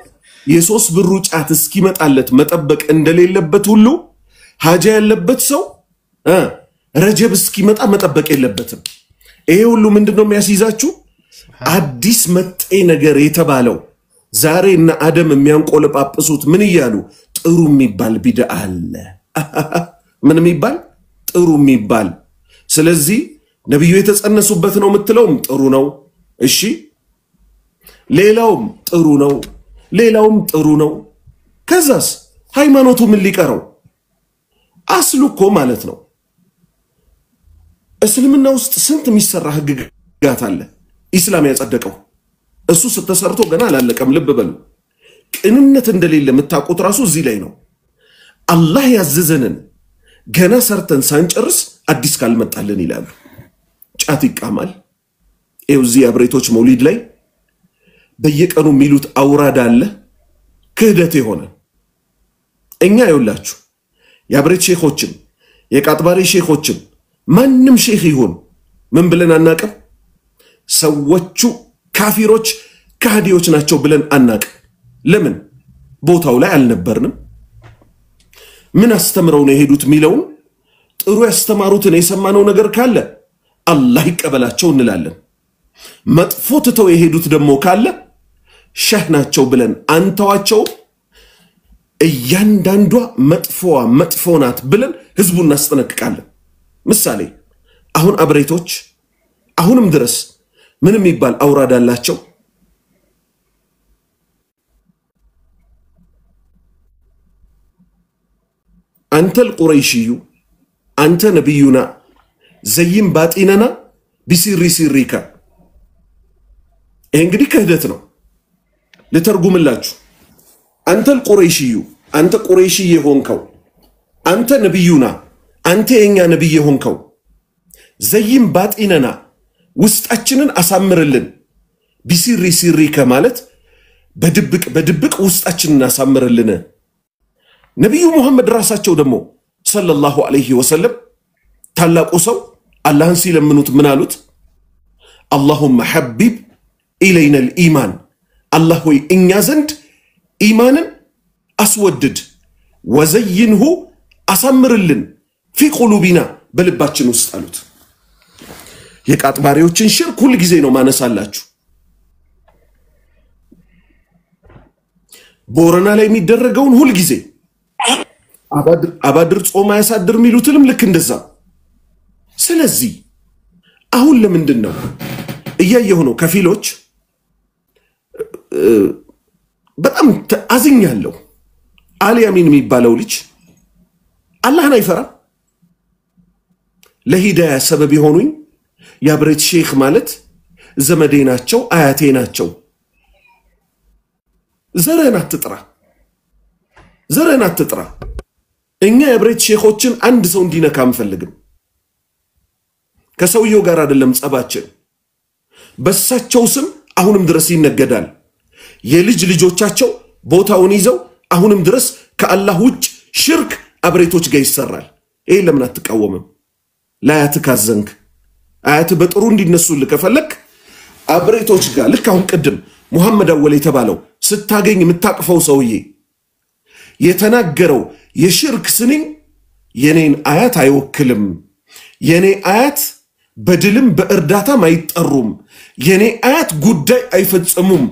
የሶስት ብሩ ጫት እስኪመጣለት መጠበቅ እንደሌለበት ሁሉ ሀጃ ያለበት ሰው ረጀብ እስኪመጣ መጠበቅ የለበትም ይሄ ሁሉ ምንድነው የሚያስይዛችሁ አዲስ መጤ ነገር የተባለው ዛሬና አደም የሚያንቆለጳጵሱት ምን ይያሉ ጥሩ የሚባል ቢድዓ አለ ምን የሚባል ጥሩ የሚባል ስለዚህ ነብዩ የተጸነሱበት ነው የምትለውም ጥሩ ነው እሺ ሌላውም ጥሩ ነው ከዛስ ሃይማኖቱ ምን ሊቀረው አስሉኮ ማለት ነው እስልምና ውስጥ ስንት የሚሰራ ህግጋት አለ ኢስላም ያጸደቀው እሱ ተሰርቶ ገና አላለቀም ልብ በሉ ቅንነት እንደሌለ መታቆት ራሱ እዚህ ላይ ነው አላህ ያዘዘንን ገና ሰርተን ሳንጨርስ አዲስ ካልመጣልን ይላሉ ጫት ይቃማል እዚህ አብሬቶች መውሊድ ላይ በየቀኑ ሚሉት አውራዳ አለ ክህደት የሆነ እኛ ይውላችሁ ያብሬት ሼኾችን የቃጥባሪ ሼኾችን ማንንም ሼኽ ይሁን ምን ብለን አናቀም ሰዎቹ ካፊሮች ካህዲዎች ናቸው ብለን አናቅ ለምን ቦታው ላይ አልነበርንም ምን አስተምረው ነው የሄዱት ሚለውን ጥሩ ያስተማሩትን የሰማነው ነገር ካለ አላህ ይቀበላቸው እንላለን መጥፎ ተተው የሄዱት ደግሞ ካለ ሸህ ናቸው ብለን አንተዋቸው እያንዳንዷ መጥፎ ናት ብለን ህዝቡን እናስጠነቅቃለን ምሳሌ አሁን አብሬቶች አሁንም ድረስ ምንም ይባል አውራዳላቸው አንተ القريشيو አንተ ነብዩና ዘይም ባጢነና ቢሲሪካ ይሄ እንግዲህ ክህደት ነው ለተርጉምላችሁ አንተ القريشيو አንተ ቁረይሺ የሆንከው አንተ ነብዩና አንተ የኛ ነብይ የሆንከው ዘይም ባጢነና ውስጣችንን አሳምርልን ቢሲሪካ ማለት በድብቅ ውስጣችንን አሳምርልን ነብዩ መሐመድ ራሳቸው ደግሞ ሰለላሁ ዐለይሂ ወሰለም ታላቁ ሰው አላህን ሲለምኑት ምን አሉት اللهم حبب الينا الايمان الله ሆይ እኛ ዘንድ ኢማንን አስወድድ ወዘይንሁ አሳምርልን في قلوبنا በልባችን ውስጥ አሉት የቃጥባሪዎችን ሽርክ ሁሉ ጊዜ ነው ማነሳላችሁ ቦረና ላይ የሚደረገውን ሁሉ ጊዜ አባድር ጾም ያሳድር ሚሉትንም ልክ እንደዛ ስለዚህ አሁን ለምንድን ነው እያየሁ ነው ከፊሎች በጣም አዝኛለሁ አሊ አሚን የሚባለው ልጅ አላህን አይፈራም ለሂዳያ ሰበብ የሆኑኝ የአብሬት ሼክ ማለት ዘመዴ ናቸው፣ አያቴ ናቸው። ዘረን አትጥራ። እኛ የአብሬት ሼኾችን አንድ ሰው እንዲነካ አንፈልግም። ከሰውየው ጋር አይደለም ጸባችን። በሳቸው ስም አሁንም ድረስ ይነገዳል። የልጅ ልጆቻቸው ቦታውን ይዘው አሁንም ድረስ ከአላህ ውጭ ሽርክ አብሬቶች ጋር ይሰራል። ይሄ ለምን አትቃወምም? ለአያት ካዘንክ አያት በጥሩ እንዲነሱልህ ከፈለክ አብሬቶች ጋር ልክ አሁን ቅድም ሙሐመድ አወል የተባለው ስታገኝ የምታቅፈው ሰውዬ የተናገረው የሽርክ ስንኝ የኔን አያት አይወክልም። የኔ አያት በድልም በእርዳታም አይጠሩም። የኔ አያት ጉዳይ አይፈጽሙም።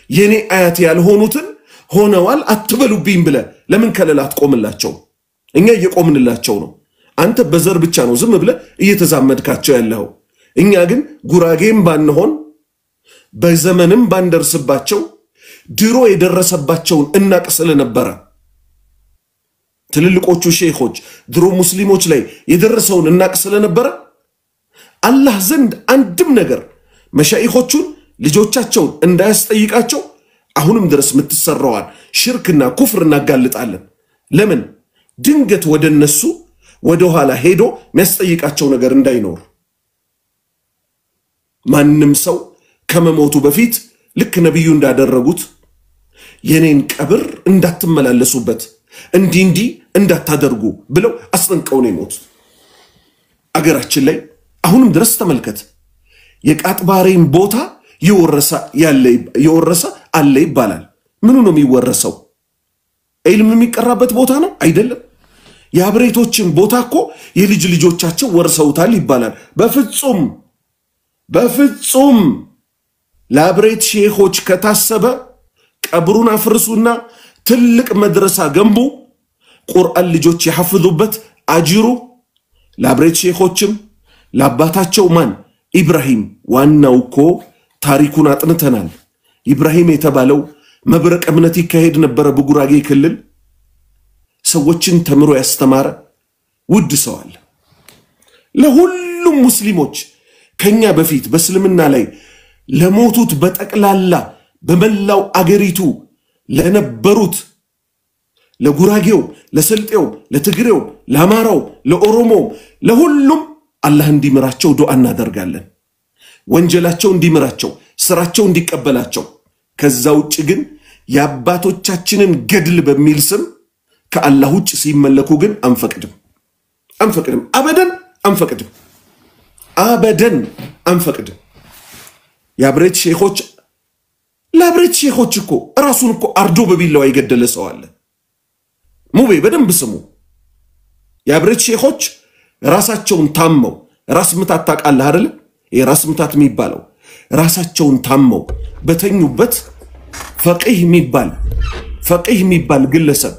የኔ አያት ያልሆኑትን ሆነዋል አትበሉብኝ ብለ ለምን ከለላ አትቆምላቸው? እኛ እየቆምንላቸው ነው። አንተ በዘር ብቻ ነው ዝም ብለ እየተዛመድካቸው ያለው። እኛ ግን ጉራጌም ባንሆን በዘመንም ባንደርስባቸው ድሮ የደረሰባቸውን እናቅ ስለነበረ ትልልቆቹ ሼኾች ድሮ ሙስሊሞች ላይ የደረሰውን እናቅ ስለነበረ አላህ ዘንድ አንድም ነገር መሻይኾቹን ልጆቻቸውን እንዳያስጠይቃቸው አሁንም ድረስ ምትሰራዋል ሽርክና ኩፍር እናጋልጣለን። ለምን ድንገት ወደነሱ ወደ ኋላ ሄዶ የሚያስጠይቃቸው ነገር እንዳይኖር ማንንም ሰው ከመሞቱ በፊት ልክ ነብዩ እንዳደረጉት የኔን ቀብር እንዳትመላለሱበት እንዲ እንዳታደርጉ ብለው አስጠንቀው ነው የሞቱት። አገራችን ላይ አሁንም ድረስ ተመልከት የቃጥባሬን ቦታ የወረሰ አለ ይባላል። ምኑ ነው የሚወረሰው? ዒልም የሚቀራበት ቦታ ነው አይደለም። የአብሬቶችን ቦታ እኮ የልጅ ልጆቻቸው ወርሰውታል ይባላል። በፍጹም ለአብሬት ሼኾች ከታሰበ ቀብሩን አፍርሱና ትልቅ መድረሳ ገንቡ፣ ቁርአን ልጆች ያሐፍዙበት አጅሩ። ለአብሬት ሼኾችም ለአባታቸው ማን ኢብራሂም ዋናው እኮ ታሪኩን አጥንተናል። ኢብራሂም የተባለው መብረቅ እምነት ይካሄድ ነበረ በጉራጌ ክልል። ሰዎችን ተምሮ ያስተማረ ውድ ሰው አለ። ለሁሉም ሙስሊሞች ከኛ በፊት በእስልምና ላይ ለሞቱት በጠቅላላ በመላው አገሪቱ ለነበሩት ለጉራጌው፣ ለስልጤው፣ ለትግሬው፣ ለአማራው፣ ለኦሮሞው ለሁሉም አላህ እንዲምራቸው ዱዓ እናደርጋለን። ወንጀላቸው እንዲምራቸው፣ ስራቸው እንዲቀበላቸው። ከዛ ውጭ ግን የአባቶቻችንን ገድል በሚል ስም ከአላህ ውጭ ሲመለኩ ግን አንፈቅድም። አበደን አንፈቅድም። የአብሬት ሼኾች ለአብሬት ሼኾች እኮ ራሱን እኮ አርዶ በቢላዋ የገደለ ሰው አለ። ሙቤ በደንብ ስሙ። የአብሬት ሼኾች ራሳቸውን ታመው ራስ ምታት ታውቃለህ አይደል? የራስ ምታት የሚባለው ራሳቸውን ታመው በተኙበት ፈቂህ የሚባል ግለሰብ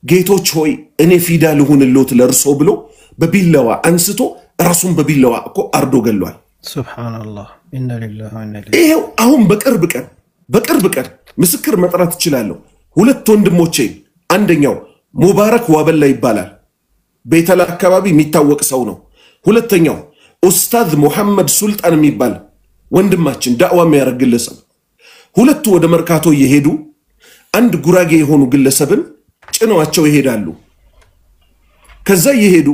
ጌቶች ሆይ እኔ ፊዳ ልሁንልዎት ለእርሶ ብሎ በቢላዋ አንስቶ ራሱን በቢላዋ እኮ አርዶ ገሏል። ሱብሃንአላህ ኢነ ሊላሂ ወኢነ ኢለይሂ። ይሄው አሁን በቅርብ ቀን ምስክር መጥራት እችላለሁ። ሁለት ወንድሞቼ፣ አንደኛው ሙባረክ ዋበላ ይባላል፣ ቤተላ አካባቢ የሚታወቅ ሰው ነው። ሁለተኛው ኡስታዝ ሙሐመድ ሱልጣን የሚባል ወንድማችን ዳዕዋ የሚያደርግ ግለሰብ። ሁለቱ ወደ መርካቶ እየሄዱ አንድ ጉራጌ የሆኑ ግለሰብን ጭነዋቸው ይሄዳሉ። ከዛ እየሄዱ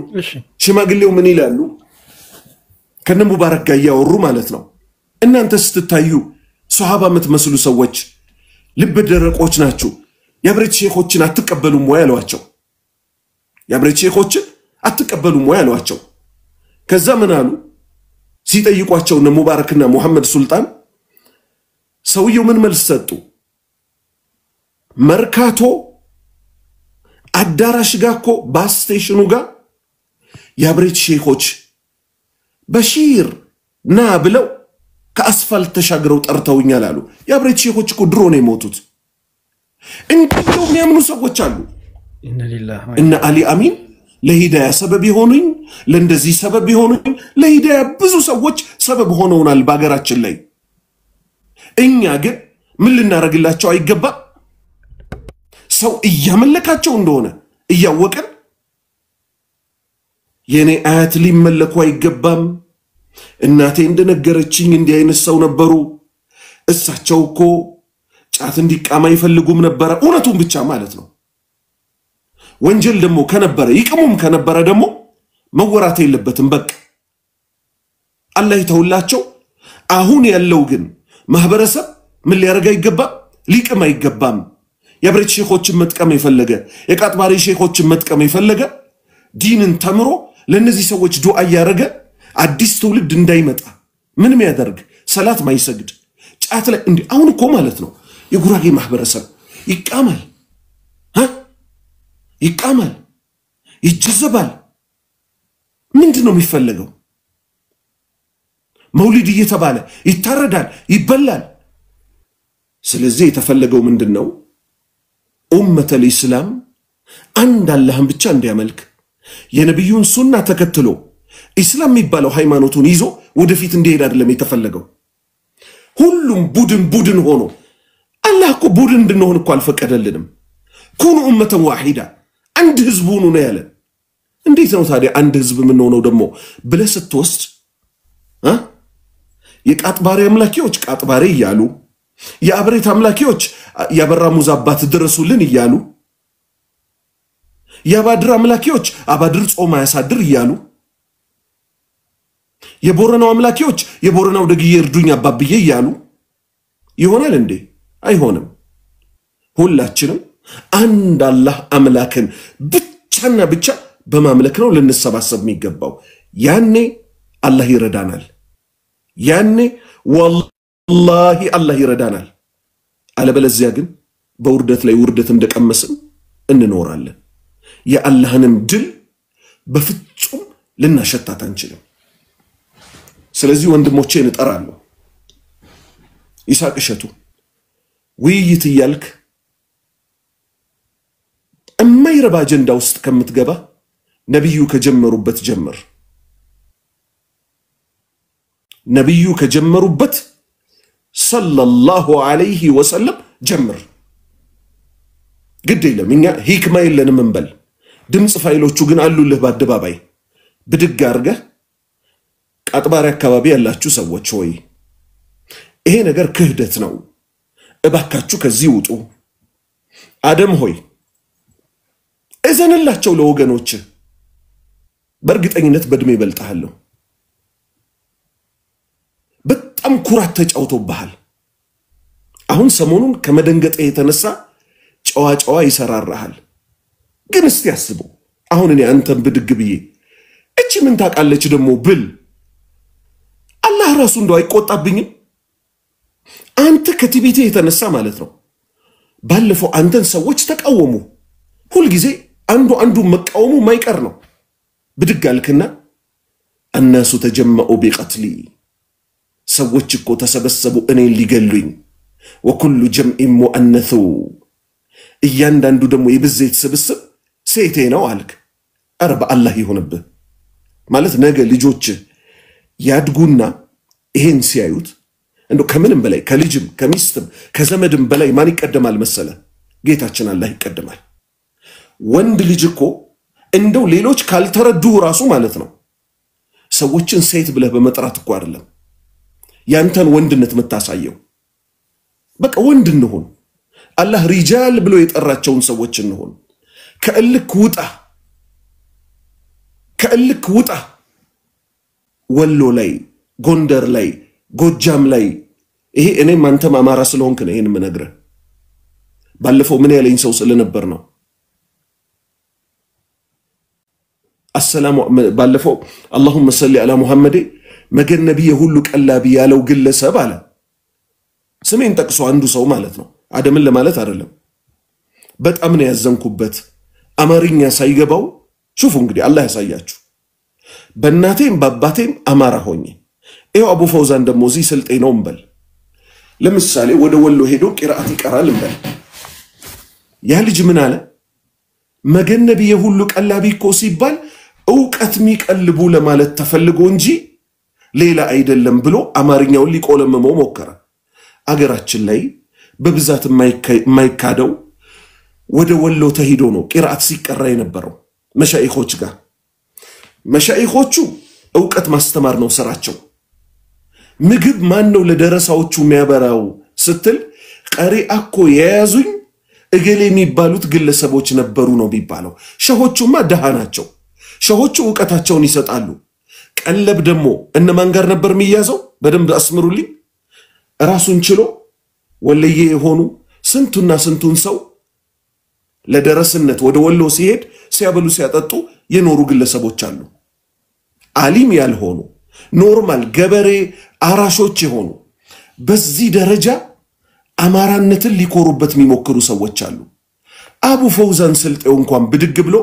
ሽማግሌው ምን ይላሉ? ከነ ሙባረክ ጋር እያወሩ ማለት ነው። እናንተ ስትታዩ ሷሃባ የምትመስሉ ሰዎች ልብ ደረቆች ናችሁ፣ የአብሬት ሼኾችን አትቀበሉም ወይ አሏቸው። የአብሬት ሼኾችን አትቀበሉም ወይ አሏቸው። ከዛ ምን አሉ ሲጠይቋቸው እነ ሙባረክና ሙሐመድ ሱልጣን ሰውየው ምን መልስ ሰጡ? መርካቶ አዳራሽ ጋር እኮ ባስ ስቴሽኑ ጋር የአብሬት ሼኾች በሺር ና ብለው ከአስፋልት ተሻግረው ጠርተውኛል አሉ። የአብሬት ሼኾች እኮ ድሮ ነው የሞቱት። እንዲሁ የሚያምኑ ሰዎች አሉ። እነ አሊ አሚን ለሂዳያ ሰበብ የሆኑኝ፣ ለእንደዚህ ሰበብ የሆኑኝ፣ ለሂዳያ ብዙ ሰዎች ሰበብ ሆነውናል በአገራችን ላይ። እኛ ግን ምን ልናረግላቸው አይገባ? ሰው እያመለካቸው እንደሆነ እያወቀን የኔ አያት ሊመለኩ አይገባም እናቴ እንደነገረችኝ እንዲህ አይነት ሰው ነበሩ እሳቸው እኮ ጫት እንዲቃማ ይፈልጉም ነበር እውነቱን ብቻ ማለት ነው ወንጀል ደግሞ ከነበረ ይቅሙም ከነበረ ደግሞ መወራት የለበትም በቃ አላህ ይተውላቸው አሁን ያለው ግን ማህበረሰብ ምን ሊያረጋ ይገባ ሊቅም አይገባም የብሬት ሼኾችን መጥቀም ይፈልገ የቃጥባሪ ሼኾችን መጥቀም ይፈልገ ዲንን ተምሮ ለነዚህ ሰዎች ዱዓ ያረገ አዲስ ትውልድ እንዳይመጣ ምንም ያደርግ ሰላት ማይሰግድ ጫት ላይ እንዴ አሁን እኮ ማለት ነው የጉራጌ ማህበረሰብ ይቃማል ይጀዘባል ምንድነው የሚፈልገው መውሊድ እየተባለ ይታረዳል ይበላል ስለዚህ የተፈለገው ምንድነው ኡመተል ኢስላም አንድ አላህን ብቻ እንዲያመልክ የነብዩን ሱና ተከትሎ ኢስላም የሚባለው ሃይማኖቱን ይዞ ወደፊት እንዲሄድ አይደለም የተፈለገው ሁሉም ቡድን ሆኖ አላህ እኮ ቡድን እንድንሆን እኮ አልፈቀደልንም ኩኑ ኡመተን ዋሂዳ አንድ ህዝብ ሆኑ ነው ያለ እንዴት ነው ታዲያ አንድ ህዝብ ምን ሆነው ደግሞ ብለህ ስትወስድ የቃጥባሪ አምላኪዎች ቃጥባሪ ይያሉ የአብሬት አምላኪዎች ያበራ ሙዛባት ድረሱልን ይያሉ ያባድር አምላኪዎች አባድር ጾም ያሳድር ይያሉ የቦረናው አምላኪዎች የቦረናው ደግዬ እርዱኝ አባብዬ ይያሉ ይሆናል እንዴ አይሆንም ሁላችንም አንድ አላህ አምላክን ብቻና ብቻ በማምለክ ነው ልንሰባሰብ የሚገባው ያኔ አላህ ይረዳናል ያኔ ወላሂ አላህ ይረዳናል አለበለዚያ ግን በውርደት ላይ ውርደት እንደቀመስን እንኖራለን የአላህንም ድል በፍጹም ልናሸታት አንችልም ስለዚህ ወንድሞቼን እጠራለሁ ይሳቅ እሸቱ ውይይት ይያልክ የማይረባ አጀንዳ ውስጥ ከምትገባ ነብዩ ከጀመሩበት ጀምር ነብዩ ከጀመሩበት ሰለላሁ ዐለይሂ ወሰለም ጀምር ግድ የለም እኛ ሂክማ የለንም እንበል ድምጽ ፋይሎቹ ግን አሉልህ በአደባባይ ብድግ አድርገህ ቃጥባሪ አካባቢ ያላችሁ ሰዎች ሆይ ይሄ ነገር ክህደት ነው እባካችሁ ከዚህ ውጡ አደም ሆይ እዘንላቸው ለወገኖች በእርግጠኝነት በእድሜ ይበልጣሉ በጣም ኩራት ተጫውቶብሃል አሁን ሰሞኑን ከመደንገጥ የተነሳ ጨዋ ይሰራራሃል ግን እስቲ ያስቡ አሁን እኔ አንተን ብድግ ብዬ እቺ ምን ታቃለች ደሞ ብል አላህ ራሱ እንደው አይቆጣብኝም አንተ ከቲቢቴ የተነሳ ማለት ነው ባለፈው አንተን ሰዎች ተቃወሙ ሁሉ ጊዜ አንዱ መቃወሙ ማይቀር ነው ብድግ አልክና الناس تجمعوا بقتلي ሰዎች እኮ ተሰበሰቡ እኔን ሊገሉኝ وكل جمع مؤنث እያንዳንዱ ደግሞ የብዜት ስብስብ ሴቴ ነው አልክ አረ በአላህ ይሁንብህ ማለት ነገ ልጆች ያድጉና ይሄን ሲያዩት እንደው ከምንም በላይ ከልጅም ከሚስትም ከዘመድም በላይ ማን ይቀደማል መሰለ ጌታችን አላህ ይቀደማል ወንድ ልጅ እኮ እንደው ሌሎች ካልተረዱ ራሱ ማለት ነው ሰዎችን ሴት ብለህ በመጥራት እኮ አይደለም ያንተን ወንድነት መታሳየው በቃ ወንድ እንሆን አላህ ሪጃል ብሎ የጠራቸውን ሰዎች እንሆን ከእልክ ውጣ ወሎ ላይ ጎንደር ላይ ጎጃም ላይ ይሄ እኔም አንተም አማራ ስለሆንክ ነው ይሄን ምነግርህ ባለፈው ምን ያለኝ ሰው ስለነበር ነው السلام ባለፈው اللهم صل على محمد መገን ነብይ ሁሉ ቀላቢ ያለው ግለሰብ አለ ስሜን ጠቅሶ አንዱ ሰው ማለት ነው አደምን ለማለት አይደለም በጣም ነው ያዘንኩበት አማርኛ ሳይገባው ሹፉ እንግዲህ አላህ ያሳያችሁ በእናቴም በአባቴም አማራ ሆኜ ይሄው አቡ ፈውዛን ደሞ እዚህ ስልጤ ነው እንበል ለምሳሌ ወደ ወሎ ሄዶ ቂራአት ይቀራል እንበል ያ ልጅ ምን አለ መገን ነብይ ሁሉ ቀላቢ እኮ ሲባል ዕውቀት የሚቀልቡ ለማለት ተፈልጎ እንጂ ሌላ አይደለም ብሎ አማርኛውን ሊቆለመመው ሞከረ አገራችን ላይ በብዛት የማይካደው ወደ ወሎ ተሄዶ ነው ቂራአት ሲቀራ የነበረው መሻይኾች ጋር መሻይኾቹ ዕውቀት ማስተማር ነው ስራቸው። ምግብ ማን ነው ለደረሳዎቹ የሚያበራው ስትል ቀሪአ እኮ የያዙኝ እገሌ የሚባሉት ግለሰቦች ነበሩ ነው የሚባለው። ሸሆቹማ ደሃ ናቸው። ሸሆቹ ዕውቀታቸውን ይሰጣሉ። ቀለብ ደግሞ እነማን ጋር ነበር የሚያዘው? በደንብ አስምሩልኝ። ራሱን ችሎ ወለየ የሆኑ ስንቱና ስንቱን ሰው ለደረስነት ወደ ወሎ ሲሄድ ሲያበሉ ሲያጠጡ የኖሩ ግለሰቦች አሉ። ዓሊም ያልሆኑ ኖርማል ገበሬ አራሾች የሆኑ በዚህ ደረጃ አማራነትን ሊኮሩበት የሚሞክሩ ሰዎች አሉ። አቡ ፈውዛን ስልጤው እንኳን ብድግ ብሎ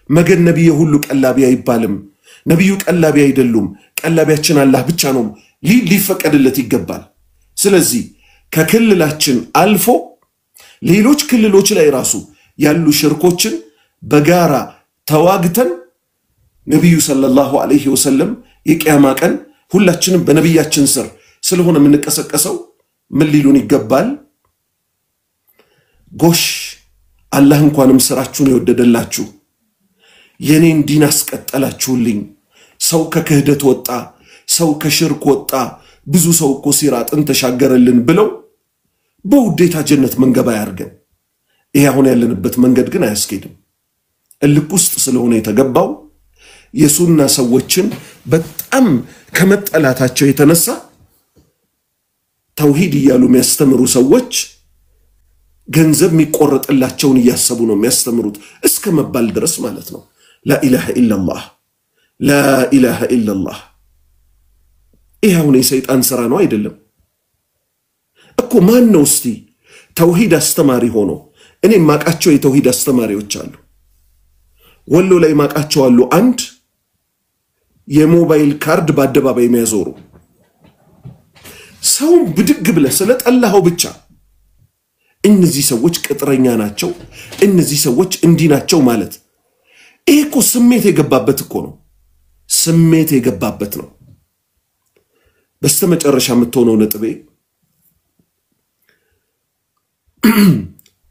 መገን ነብዩ ሁሉ ቀላቢ አይባልም፣ ነብዩ ቀላቢ አይደሉም፣ ቀላቢያችን አላህ ብቻ ነው ሊፈቀድለት ይገባል። ስለዚህ ከክልላችን አልፎ ሌሎች ክልሎች ላይ ራሱ ያሉ ሽርኮችን በጋራ ተዋግተን ነብዩ ሰለላሁ ዐለይሂ ወሰለም የቂያማ ቀን ሁላችንም በነብያችን ስር ስለሆነ የምንቀሰቀሰው ምን ሊሉን ይገባል? ጎሽ አላህ እንኳንም ስራችሁን ይወደደላችሁ፣ የኔን ዲን አስቀጠላችሁልኝ። ሰው ከክህደት ወጣ፣ ሰው ከሽርክ ወጣ፣ ብዙ ሰው እኮ ሲራጥን ተሻገረልን ብለው በውዴታ ጀነት መንገባ ያርገን። ይሄ አሁን ያለንበት መንገድ ግን አያስኬድም። እልክ ውስጥ ስለሆነ የተገባው የሱና ሰዎችን በጣም ከመጠላታቸው የተነሳ ተውሂድ እያሉ የሚያስተምሩ ሰዎች ገንዘብ የሚቆረጥላቸውን እያሰቡ ነው የሚያስተምሩት እስከ መባል ድረስ ማለት ነው። ላኢላሃ ኢላላህ ላኢላሃ ኢላላህ። ይህ አሁን የሰይጣን ስራ ነው አይደለም እኮ። ማን ነው እስቲ ተውሂድ አስተማሪ ሆኖ? እኔ ማቃቸው የተውሂድ አስተማሪዎች አሉ፣ ወሎ ላይ ማቃቸው አሉ። አንድ የሞባይል ካርድ በአደባባይ የሚያዞሩ ሰው ብድግ ብለህ ስለጠላኸው ብቻ እነዚህ ሰዎች ቅጥረኛ ናቸው፣ እነዚህ ሰዎች እንዲህ ናቸው ማለት ይሄ እኮ ስሜት የገባበት እኮ ነው። ስሜት የገባበት ነው። በስተመጨረሻ የምትሆነው ነጥቤ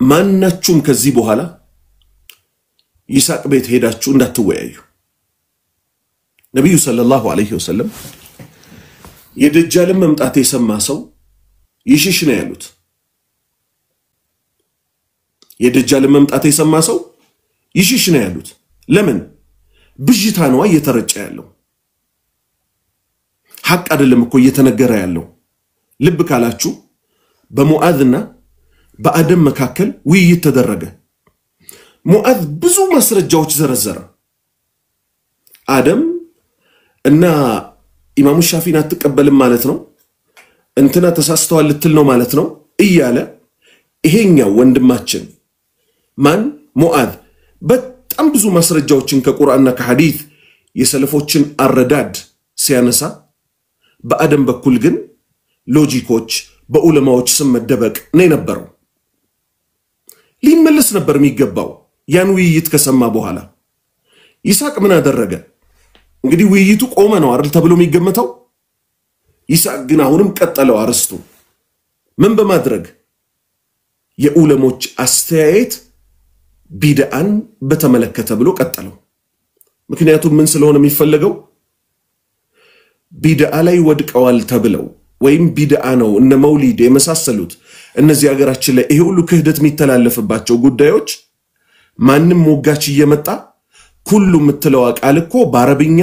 ማናችሁም ከዚህ በኋላ ይስሐቅ ቤት ሄዳችሁ እንዳትወያዩ። ነብዩ ሰለላሁ ዐለይሂ ወሰለም የደጃልን መምጣት የሰማ ሰው ይሽሽ ነው ያሉት። የደጃልን መምጣት የሰማ ሰው ይሽሽ ነው ያሉት። ለምን? ብዥታ ነው እየተረጨ ያለው፣ ሐቅ አይደለም እኮ እየተነገረ ያለው። ልብ ካላችሁ በሙዓዝና በአደም መካከል ውይይት ተደረገ። ሙዓዝ ብዙ ማስረጃዎች ዘረዘረ። አደም እና ኢማሙ ሻፊን አትቀበልም ማለት ነው፣ እንትና ተሳስተዋል ልትል ነው ማለት ነው እያለ ይሄኛው ወንድማችን ማን ሙዓዝ በጣም ብዙ ማስረጃዎችን ከቁርአንና ከሐዲስ የሰለፎችን አረዳድ ሲያነሳ፣ በአደም በኩል ግን ሎጂኮች በዑለማዎች ስም መደበቅ ነው የነበረው። ሊመለስ ነበር የሚገባው ያን ውይይት ከሰማ በኋላ። ይስሐቅ ምን አደረገ? እንግዲህ ውይይቱ ቆመ ነው አይደል ተብሎ የሚገመተው። ይስሐቅ ግን አሁንም ቀጠለው አርስቱ ምን በማድረግ የዑለሞች አስተያየት ቢድአን በተመለከተ ብሎ ቀጠለው። ምክንያቱም ምን ስለሆነ የሚፈልገው ቢድአ ላይ ወድቀዋል ተብለው ወይም ቢድአ ነው እነ መውሊድ የመሳሰሉት እነዚህ ሀገራችን ላይ ይሄ ሁሉ ክህደት የሚተላለፍባቸው ጉዳዮች ማንም ሞጋች እየመጣ ኩሉ የምትለው ቃል እኮ በአረብኛ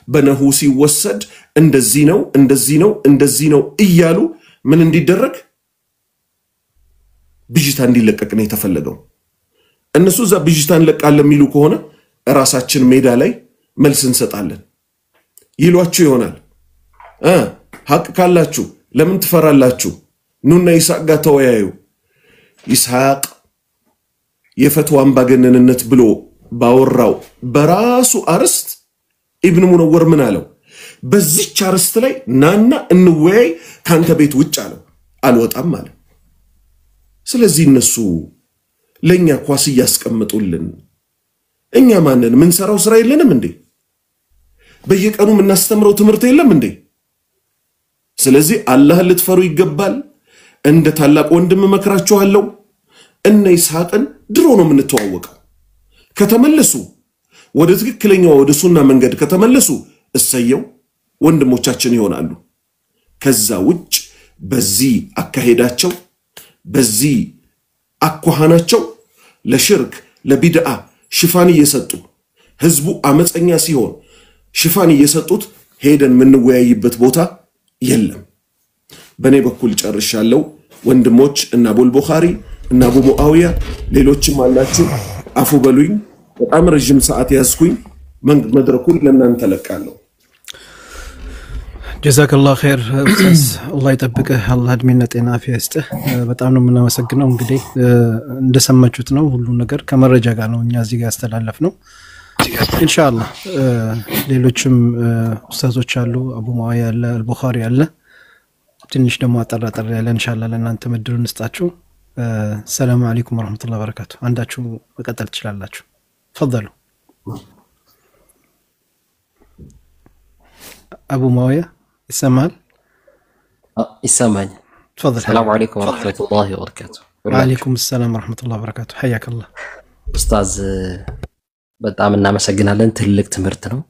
በነሁ ሲወሰድ እንደዚህ ነው እንደዚህ ነው እንደዚህ ነው እያሉ ምን እንዲደረግ ብጅታ እንዲለቀቅ ነው የተፈለገው። እነሱ ዛ ብጅታ እንለቃለን የሚሉ ከሆነ ራሳችን ሜዳ ላይ መልስ እንሰጣለን ይሏችሁ ይሆናል። ሐቅ ካላችሁ ለምን ትፈራላችሁ? ኑና ይስሐቅ ጋር ተወያዩ። ይስሐቅ የፈትዋ አምባገነንነት ብሎ ባወራው በራሱ አርስት ኢብኑ ሙነወር ምን አለው? በዚች አርስት ላይ ናና እንወያይ ካንተ ቤት ውጭ አለው። አልወጣም አለ። ስለዚህ እነሱ ለኛ ኳስ ያስቀምጡልን፣ እኛ ማንን ምን ሰራው ስራ የለንም እንዴ? በየቀኑ የምናስተምረው ትምህርት የለም እንዴ? ስለዚህ አላህ ልትፈሩ ይገባል። እንደ ታላቅ ወንድም መከራችኋለሁ። እነ ይስሐቅን ድሮ ነው የምንተዋወቀው። ከተመለሱ ወደ ትክክለኛው ወደ ሱና መንገድ ከተመለሱ እሰየው ወንድሞቻችን ይሆናሉ። ከዛ ውጭ በዚህ አካሄዳቸው በዚህ አኳሃናቸው ለሽርክ ለቢድዓ ሽፋን እየሰጡ ህዝቡ አመፀኛ ሲሆን ሽፋን እየሰጡት ሄደን ምንወያይበት ቦታ የለም። በኔ በኩል ጨርሻለሁ። ወንድሞች እና አቡል ቡኻሪ እና አቡ ሙአዊያ ሌሎችም አላችሁ አፉ በሉኝ። በጣም ረጅም ሰዓት ያስኩኝ መድረኩን ለእናንተ ለቃለሁ። ጀዛከላሁ ኸይር ኡስታዝ አላህ ይጠብቅህ አላህ እድሜና ጤና አፍያ ይስጥህ። በጣም ነው የምናመሰግነው። እንግዲህ እንደሰማችሁት ነው ሁሉ ነገር ከመረጃ ጋር ነው እኛ እዚህ ጋር ያስተላለፍነው። ኢንሻአላህ ሌሎችም ኡስታዞች አሉ አቡ ሙአዊያ አለ አልቡኻሪ አለ ትንሽ ደግሞ አጠራጠር ያለ ኢንሻአላህ ለእናንተ መድሩን እንስጣችሁ። ሰላም አለይኩም ወራህመቱላሂ ወበረካቱ። አንዳችሁ መቀጠል ትችላላችሁ። ተፈضሉ አቡ ሙአዊያ ይሰማል? ይሰማኝ። تفضل. السلام عليكم ورحمة الله وبركاته. وعليكم السلام ورحمة الله وبركاته. حياك الله. ኡስታዝ በጣም እናመሰግናለን። ትልቅ ትምህርት ነው።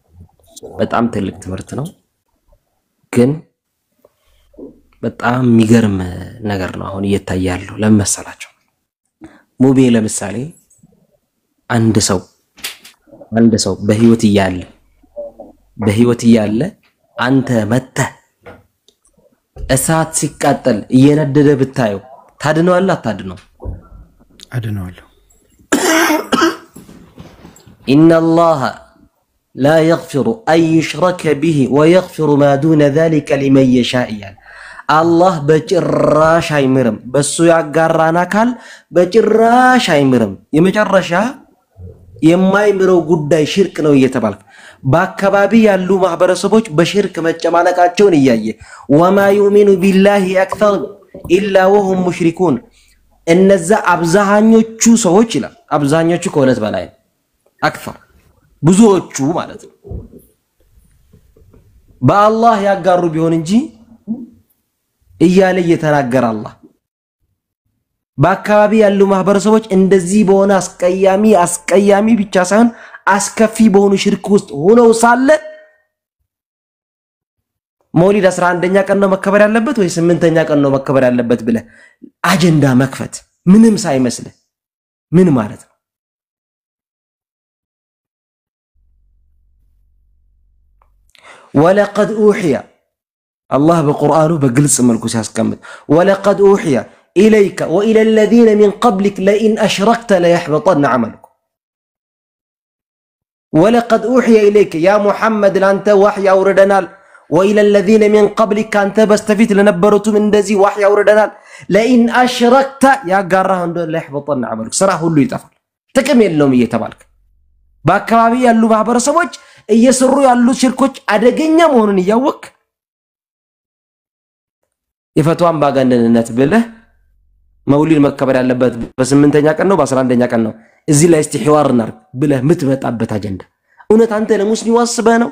በጣም ትልቅ ትምህርት ነው። ግን በጣም የሚገርም ነገር ነው አሁን እየታያለው። ለምሳላችሁ ሙቤ ለምሳሌ አንድ ሰው በህይወት እያለ አንተ መተህ እሳት ሲቃጠል እየነደደ ብታየው ታድነዋለህ አታድነው? አድነዋለሁ። إن الله لا يغفر أن يشرك به ويغفر ما دون ذلك لمن يشاء. الله بجراش አይምርም በሱ ያጋራና ካል በጅራሽ አይምርም። የመጨረሻ የማይምረው ጉዳይ ሽርክ ነው እየተባልክ በአካባቢ ያሉ ማህበረሰቦች በሽርክ መጨማለቃቸውን እያየ ወማ يؤمن بالله اكثر الا وهم مشركون እነዛ አብዛኞቹ ሰዎች ይላል አብዛኞቹ ከሁለት በላይ አክثر ብዙዎቹ ማለት ነው በአላህ ያጋሩ ቢሆን እንጂ እያለ እየተናገረ አላህ በአካባቢ ያሉ ማህበረሰቦች እንደዚህ በሆነ አስቀያሚ ብቻ ሳይሆን አስከፊ በሆኑ ሽርክ ውስጥ ሆነው ሳለ መውሊድ 11ኛ ቀን ነው መከበር ያለበት ወይ 8ኛ ቀን ነው መከበር ያለበት ብለ አጀንዳ መክፈት ምንም ሳይመስል ምን ማለት ነው? ولقد أوحي الله بقرآنه بقلص ملكو سياسكمل ولقد أوحي إليك وإلى الذين من قبلك لئن أشركت ليحبطن عملك ولقد أوحي إليك يا محمد لأنت وحي أوردنا وإلى الذين من قبلك أنت بستفيد لنبرت من دزي وحي أوردنا لئن أشركت يا قرهن ليحبطن عملك صراحة اللي يتفعل تكمل لهم يتبالك በአካባቢ ያሉ ማህበረሰቦች እየሰሩ ያሉ ሽርኮች አደገኛ መሆኑን ያወቅ የፈቷን ባጋንደነት ብለህ መውሊድ መከበር ያለበት በ8ኛ ቀን ነው በ11ኛ ቀን ነው እዚህ ላይ ኢስቲህዋር እናርግ ብለህ ምትመጣበት አጀንዳ እውነት አንተ ለሙስሊሙ አስበህ ነው?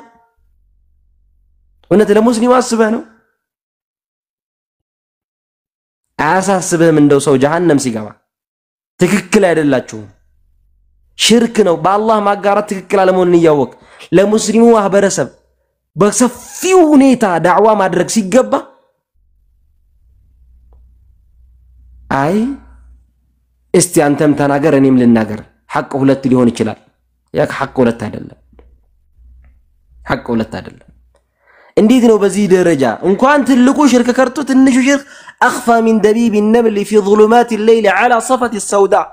እውነት ለሙስሊሙ አስበህ ነው? አያሳስብህም? እንደው ሰው ጀሃነም ሲገባ ትክክል አይደላችሁም ሽርክ ነው በአላህ ማጋራት ትክክል አለመሆኑን ያወቅ ለሙስሊሙ ማህበረሰብ በሰፊው ሁኔታ ዳዕዋ ማድረግ ሲገባ አይ እስቲ አንተም ተናገር እኔም ልናገር ሐቅ ሁለት ሊሆን ይችላል ያ ሐቅ ሁለት አይደለም ሐቅ ሁለት አይደለም እንዴት ነው በዚህ ደረጃ እንኳን ትልቁ ሽርክ ከርቶ ትንሹ ሽርክ اخفى من دبيب النمل في ظلمات الليل على صفة السوداء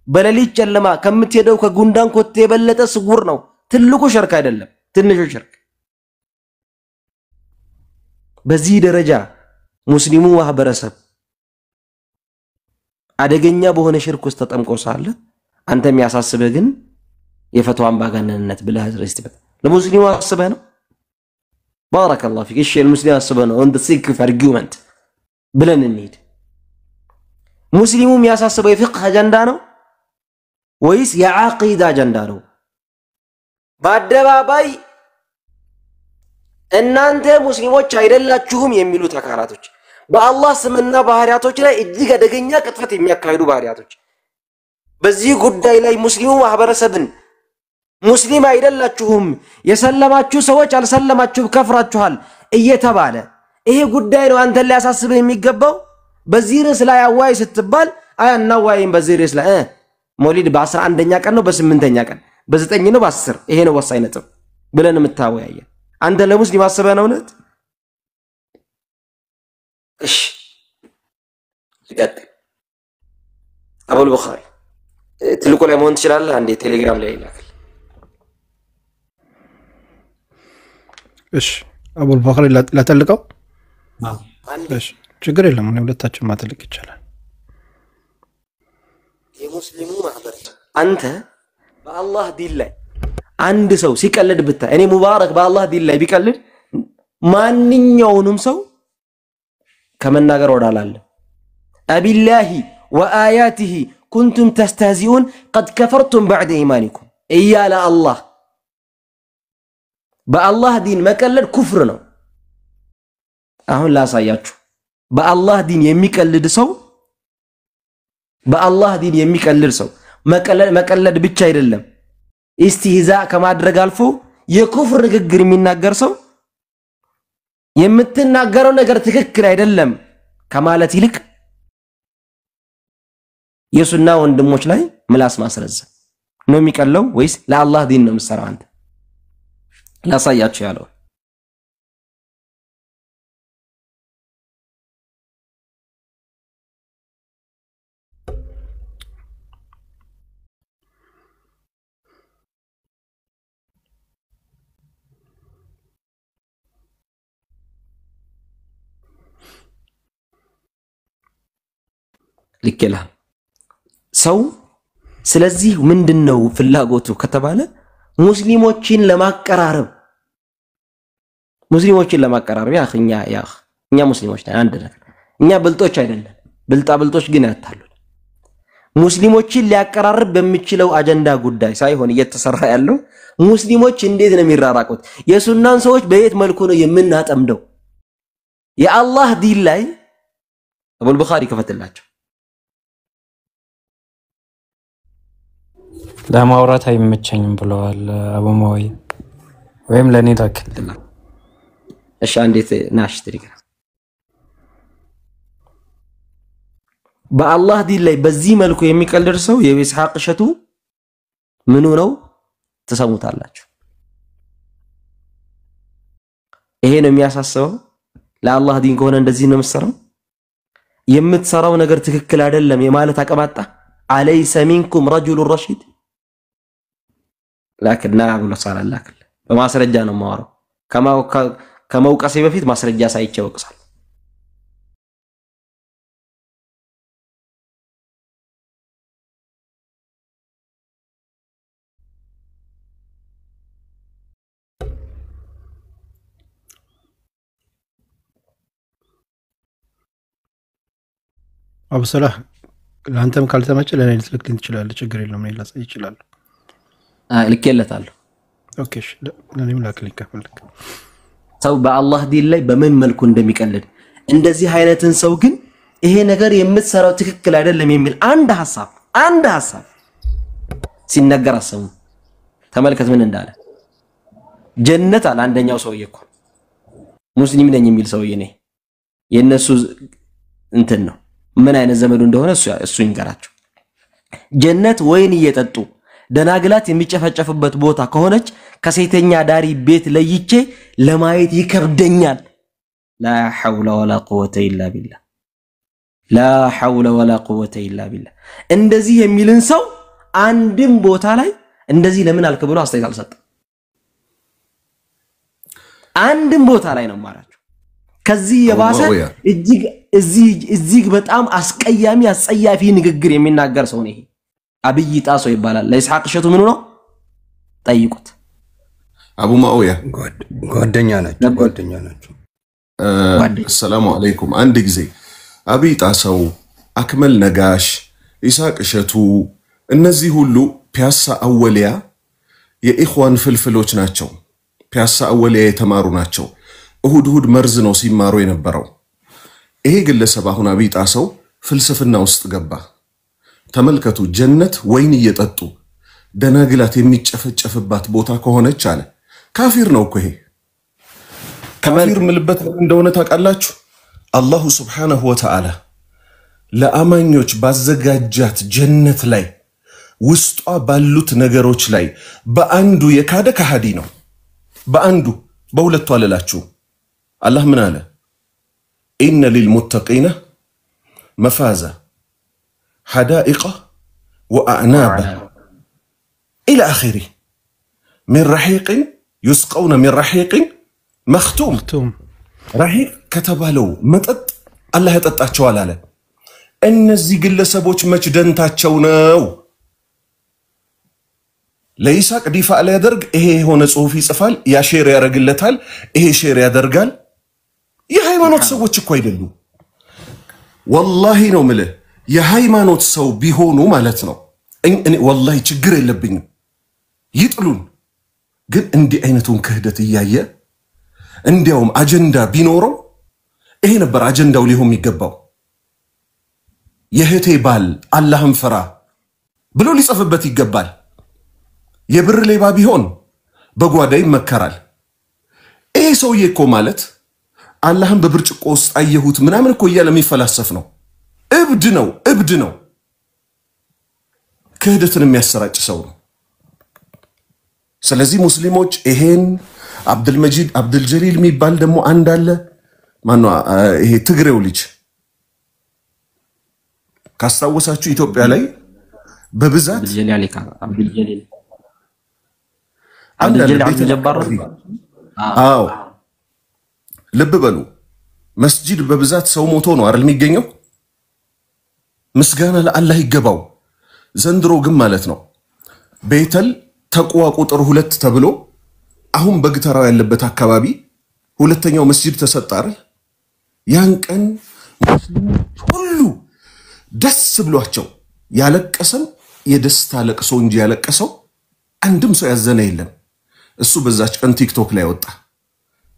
በሌሊት ጨለማ ከምትሄደው ከጉንዳን ኮቴ የበለጠ ስጉር ነው ትልቁ ሽርክ አይደለም ትንሹ ሽርክ በዚህ ደረጃ ሙስሊሙ ማህበረሰብ አደገኛ በሆነ ሽርክ ውስጥ ተጠምቆ ሳለ አንተ የሚያሳስበህ ግን የፈቷን ባጋነንነት ብለህ አዝረስት ለሙስሊሙ አስበህ ነው ባረከላሁ ፊክ እሺ ለሙስሊሙ አስበህ ነው on the sake of argument ብለን እንሂድ ሙስሊሙ የሚያሳስበው የፍቅህ አጀንዳ ነው ወይስ የዓቂዳ አጀንዳ ነው? በአደባባይ እናንተ ሙስሊሞች አይደላችሁም የሚሉት አካላቶች በአላህ ስምና ባህሪያቶች ላይ እጅግ አደገኛ ቅጥፈት የሚያካሂዱ ባህሪያቶች በዚህ ጉዳይ ላይ ሙስሊሙ ማህበረሰብን ሙስሊም አይደላችሁም የሰለማችሁ ሰዎች አልሰለማችሁም ከፍራችኋል እየተባለ ይሄ ጉዳይ ነው አንተ ሊያሳስብህ የሚገባው በዚህ ርዕስ ላይ አዋይ ስትባል አያናዋይም በዚህ ርዕስ ላይ ሞሊድ በ11ኛ ቀን ነው በ8ኛ ቀን በ9 ነው በ10 ይሄ ነው ወሳኝ ነጥብ ብለን የምታወያየ አንተ ለሙስሊም አስበህ ነው ነት እሺ ይቀጥል አቡል ቡኻሪ ትልቁ ላይ መሆን ትችላለህ አንዴ ቴሌግራም ላይ ይላክል እሺ አቡል ቡኻሪ ላተልቀው እሺ ችግር የለም ነው ሁለታችን ማተልቅ ይችላል የሙስሊሙ ማህበር አንተ በአላህ ዲን ላይ አንድ ሰው ሲቀልድ ብታይ እኔ ሙባረክ በአላህ ዲን ላይ ቢቀልድ ማንኛውንም ሰው ከመናገር ወዳላለ አቢላሂ ወአያቲሂ ኩንቱም ተስተህዚኡን قد كفرتم بعد ايمانكم እያለ አላህ በአላህ ዲን መቀለድ ኩፍር ነው አሁን ላሳያችሁ በአላህ ዲን የሚቀልድ ሰው በአላህ ዲን የሚቀልድ ሰው መቀለድ ብቻ አይደለም ኢስቲህዛእ ከማድረግ አልፎ የኩፍር ንግግር የሚናገር ሰው የምትናገረው ነገር ትክክል አይደለም ከማለት ይልቅ የሱና ወንድሞች ላይ ምላስ ማስረዘ ነው የሚቀለው ወይስ ለአላህ ዲን ነው የምትሰራው አንተ ላሳያችሁ ያለው ልከላ ሰው ስለዚህ ምንድነው ፍላጎቱ ከተባለ ሙስሊሞችን ለማቀራረብ እኛ ሙስሊሞች ነን አንድ ነገር እኛ ብልጦች አይደለም ብልጣ ግን ያታሉ ሙስሊሞችን ሊያቀራርብ በሚችለው አጀንዳ ጉዳይ ሳይሆን እየተሰራ ያለው ሙስሊሞች እንዴት ነው የሚራራቁት የሱናን ሰዎች በየት መልኩ ነው የምናጠምደው የአላህ ዲን ላይ አቡል ቡኻሪ ከፈተላቸው ለማውራት አይመቸኝም ብለዋል አቡ ማዊ ወይም ለኔ ታከልና እሺ እንዴት ናሽ ትሪገር በአላህ ዲን ላይ በዚህ መልኩ የሚቀልድ ሰው የኢስሐቅ እሸቱ ምኑ ነው ተሰሙታላችሁ ይሄ ነው የሚያሳስበው ለአላህ ዲን ከሆነ እንደዚህ ነው የምትሰራው የምትሰራው ነገር ትክክል አይደለም የማለት አቀባጣ አለይሰ ሚንኩም ረጁል ረሺድ لكن نعم صار لكن በማስረጃ ነው ማወራው ከመውቀሴ በፊት ማስረጃ ሳይቼ ወቅሳል አቡ ሰላህ ለአንተም ካልተመቸ ለኔ ልትልክልኝ ትችላለህ ችግር የለውም እኔ ላሳይ ይችላል ልከለታለሁ ኦኬ ለኔም ላክልኝ ከፈልክ ሰው በአላህ ዲን ላይ በምን መልኩ እንደሚቀልድ እንደዚህ አይነትን ሰው ግን ይሄ ነገር የምትሰራው ትክክል አይደለም የሚል አንድ ሐሳብ ሲነገር አሰሙ ተመልከት ምን እንዳለ ጀነት አለ አንደኛው ሰውዬ እኮ ሙስሊም ነኝ የሚል ሰውዬ ነው የነሱ እንትን ነው ምን አይነት ዘመዱ እንደሆነ እሱ ይንገራቸው ጀነት ወይን እየጠጡ ደናግላት የሚጨፈጨፍበት ቦታ ከሆነች ከሴተኛ ዳሪ ቤት ለይቼ ለማየት ይከብደኛል لا حول ولا قوة إلا بالله لا حول ولا قوة إلا بالله እንደዚህ የሚልን ሰው አንድም ቦታ ላይ እንደዚህ ለምን አልክ ብሎ አስተያየት አልሰጠም አንድም ቦታ ላይ ነው ማራችሁ ከዚህ የባሰ እጅግ በጣም አስቀያሚ አጸያፊ ንግግር የሚናገር ሰው ነው ይሄ አብይ ጣሶ ይባላል ለኢስሐቅ እሸቱ ምን ነው ጠይቁት አቡ ማውያ ጓደኛ ናቸው ሰላም አለይኩም አንድ ጊዜ አብይ ጣሰው አክመል ነጋሽ ኢስሐቅ እሸቱ እነዚህ ሁሉ ፒያሳ አወሊያ የኢኽዋን ፍልፍሎች ናቸው ፒያሳ አወሊያ የተማሩ ናቸው እሁድ መርዝ ነው ሲማሩ የነበረው ይሄ ግለሰብ አሁን አብይ ጣሰው ፍልስፍና ውስጥ ገባ ተመልከቱ ጀነት ወይን እየጠጡ ደናግላት የሚጨፈጨፍባት ቦታ ከሆነች አለ ካፊር ነው እኮ ይሄ። ካፊር ምልበት እንደሆነ ታውቃላችሁ? አላሁ ሱብሓነሁ ወተዓላ ለአማኞች ባዘጋጃት ጀነት ላይ ውስጧ ባሉት ነገሮች ላይ በአንዱ የካደ ከሃዲ ነው። በአንዱ በሁለቱ አለላችሁ። አላህ ምን አለ? ኢነ ሊልሙተቂነ መፋዛ ሐዳኢቀ ወአዕናባ ኢላ አኺሪ ሚን ረሒቅን ዩስቀውነ ሚን ረሒቅን መኽቱም። ረሒቅ ከተባለው መጠጥ አላህ ያጠጣቸዋል አለ። እነዚህ ግለሰቦች መች ደንታቸው ነው? ለይስሐቅ ዲፋ ሊያደርግ ይሄ የሆነ ጽሑፍ ይጽፋል፣ ያ ሼር ያደርግለታል፣ ይሄ ሼር ያደርጋል። የሃይማኖት ሰዎች እኮ አይደሉም። ወላሂ ነው ምልህ፣ የሃይማኖት ሰው ቢሆኑ ማለት ነው እኔ ወላሂ ችግር የለብኝም ይጥሉን። ግን እንዲህ አይነቱን ክህደት እያየ እንዲያውም አጀንዳ ቢኖረው ይሄ ነበር አጀንዳው ሊሆን የሚገባው። የህቴ ባል አላህን ፍራ ብሎ ሊጽፍበት ይገባል። የብር ሌባ ቢሆን በጓዳ ይመከራል። ይሄ ሰውዬ እኮ ማለት አላህን በብርጭቆ ውስጥ አየሁት ምናምን እኮ እያለ የሚፈላሰፍ ነው። እብድ ነው፣ እብድ ነው። ክህደትን የሚያሰራጭ ሰው ነው። ስለዚህ ሙስሊሞች ይሄን አብዱልመጂድ አብዱልጀሊል የሚባል ደግሞ አንድ አለ። ማነው ይሄ ትግሬው ልጅ ካስታወሳችሁ ኢትዮጵያ ላይ በብዛት አዎ ልብ በሉ መስጂድ በብዛት ሰው ሞቶ ነው አይደል የሚገኘው። ምስጋና ለአላህ ይገባው። ዘንድሮ ግን ማለት ነው ቤተል ተቅዋ ቁጥር 2 ተብሎ አሁን በግተራው ያለበት አካባቢ ሁለተኛው መስጂድ ተሰጠ አይደል። ያን ቀን ሙስሊሞች ሁሉ ደስ ብሏቸው ያለቀሰም የደስታ ለቅሶ እንጂ ያለቀሰው አንድም ሰው ያዘነ የለም። እሱ በዛች ቀን ቲክቶክ ላይ ወጣ።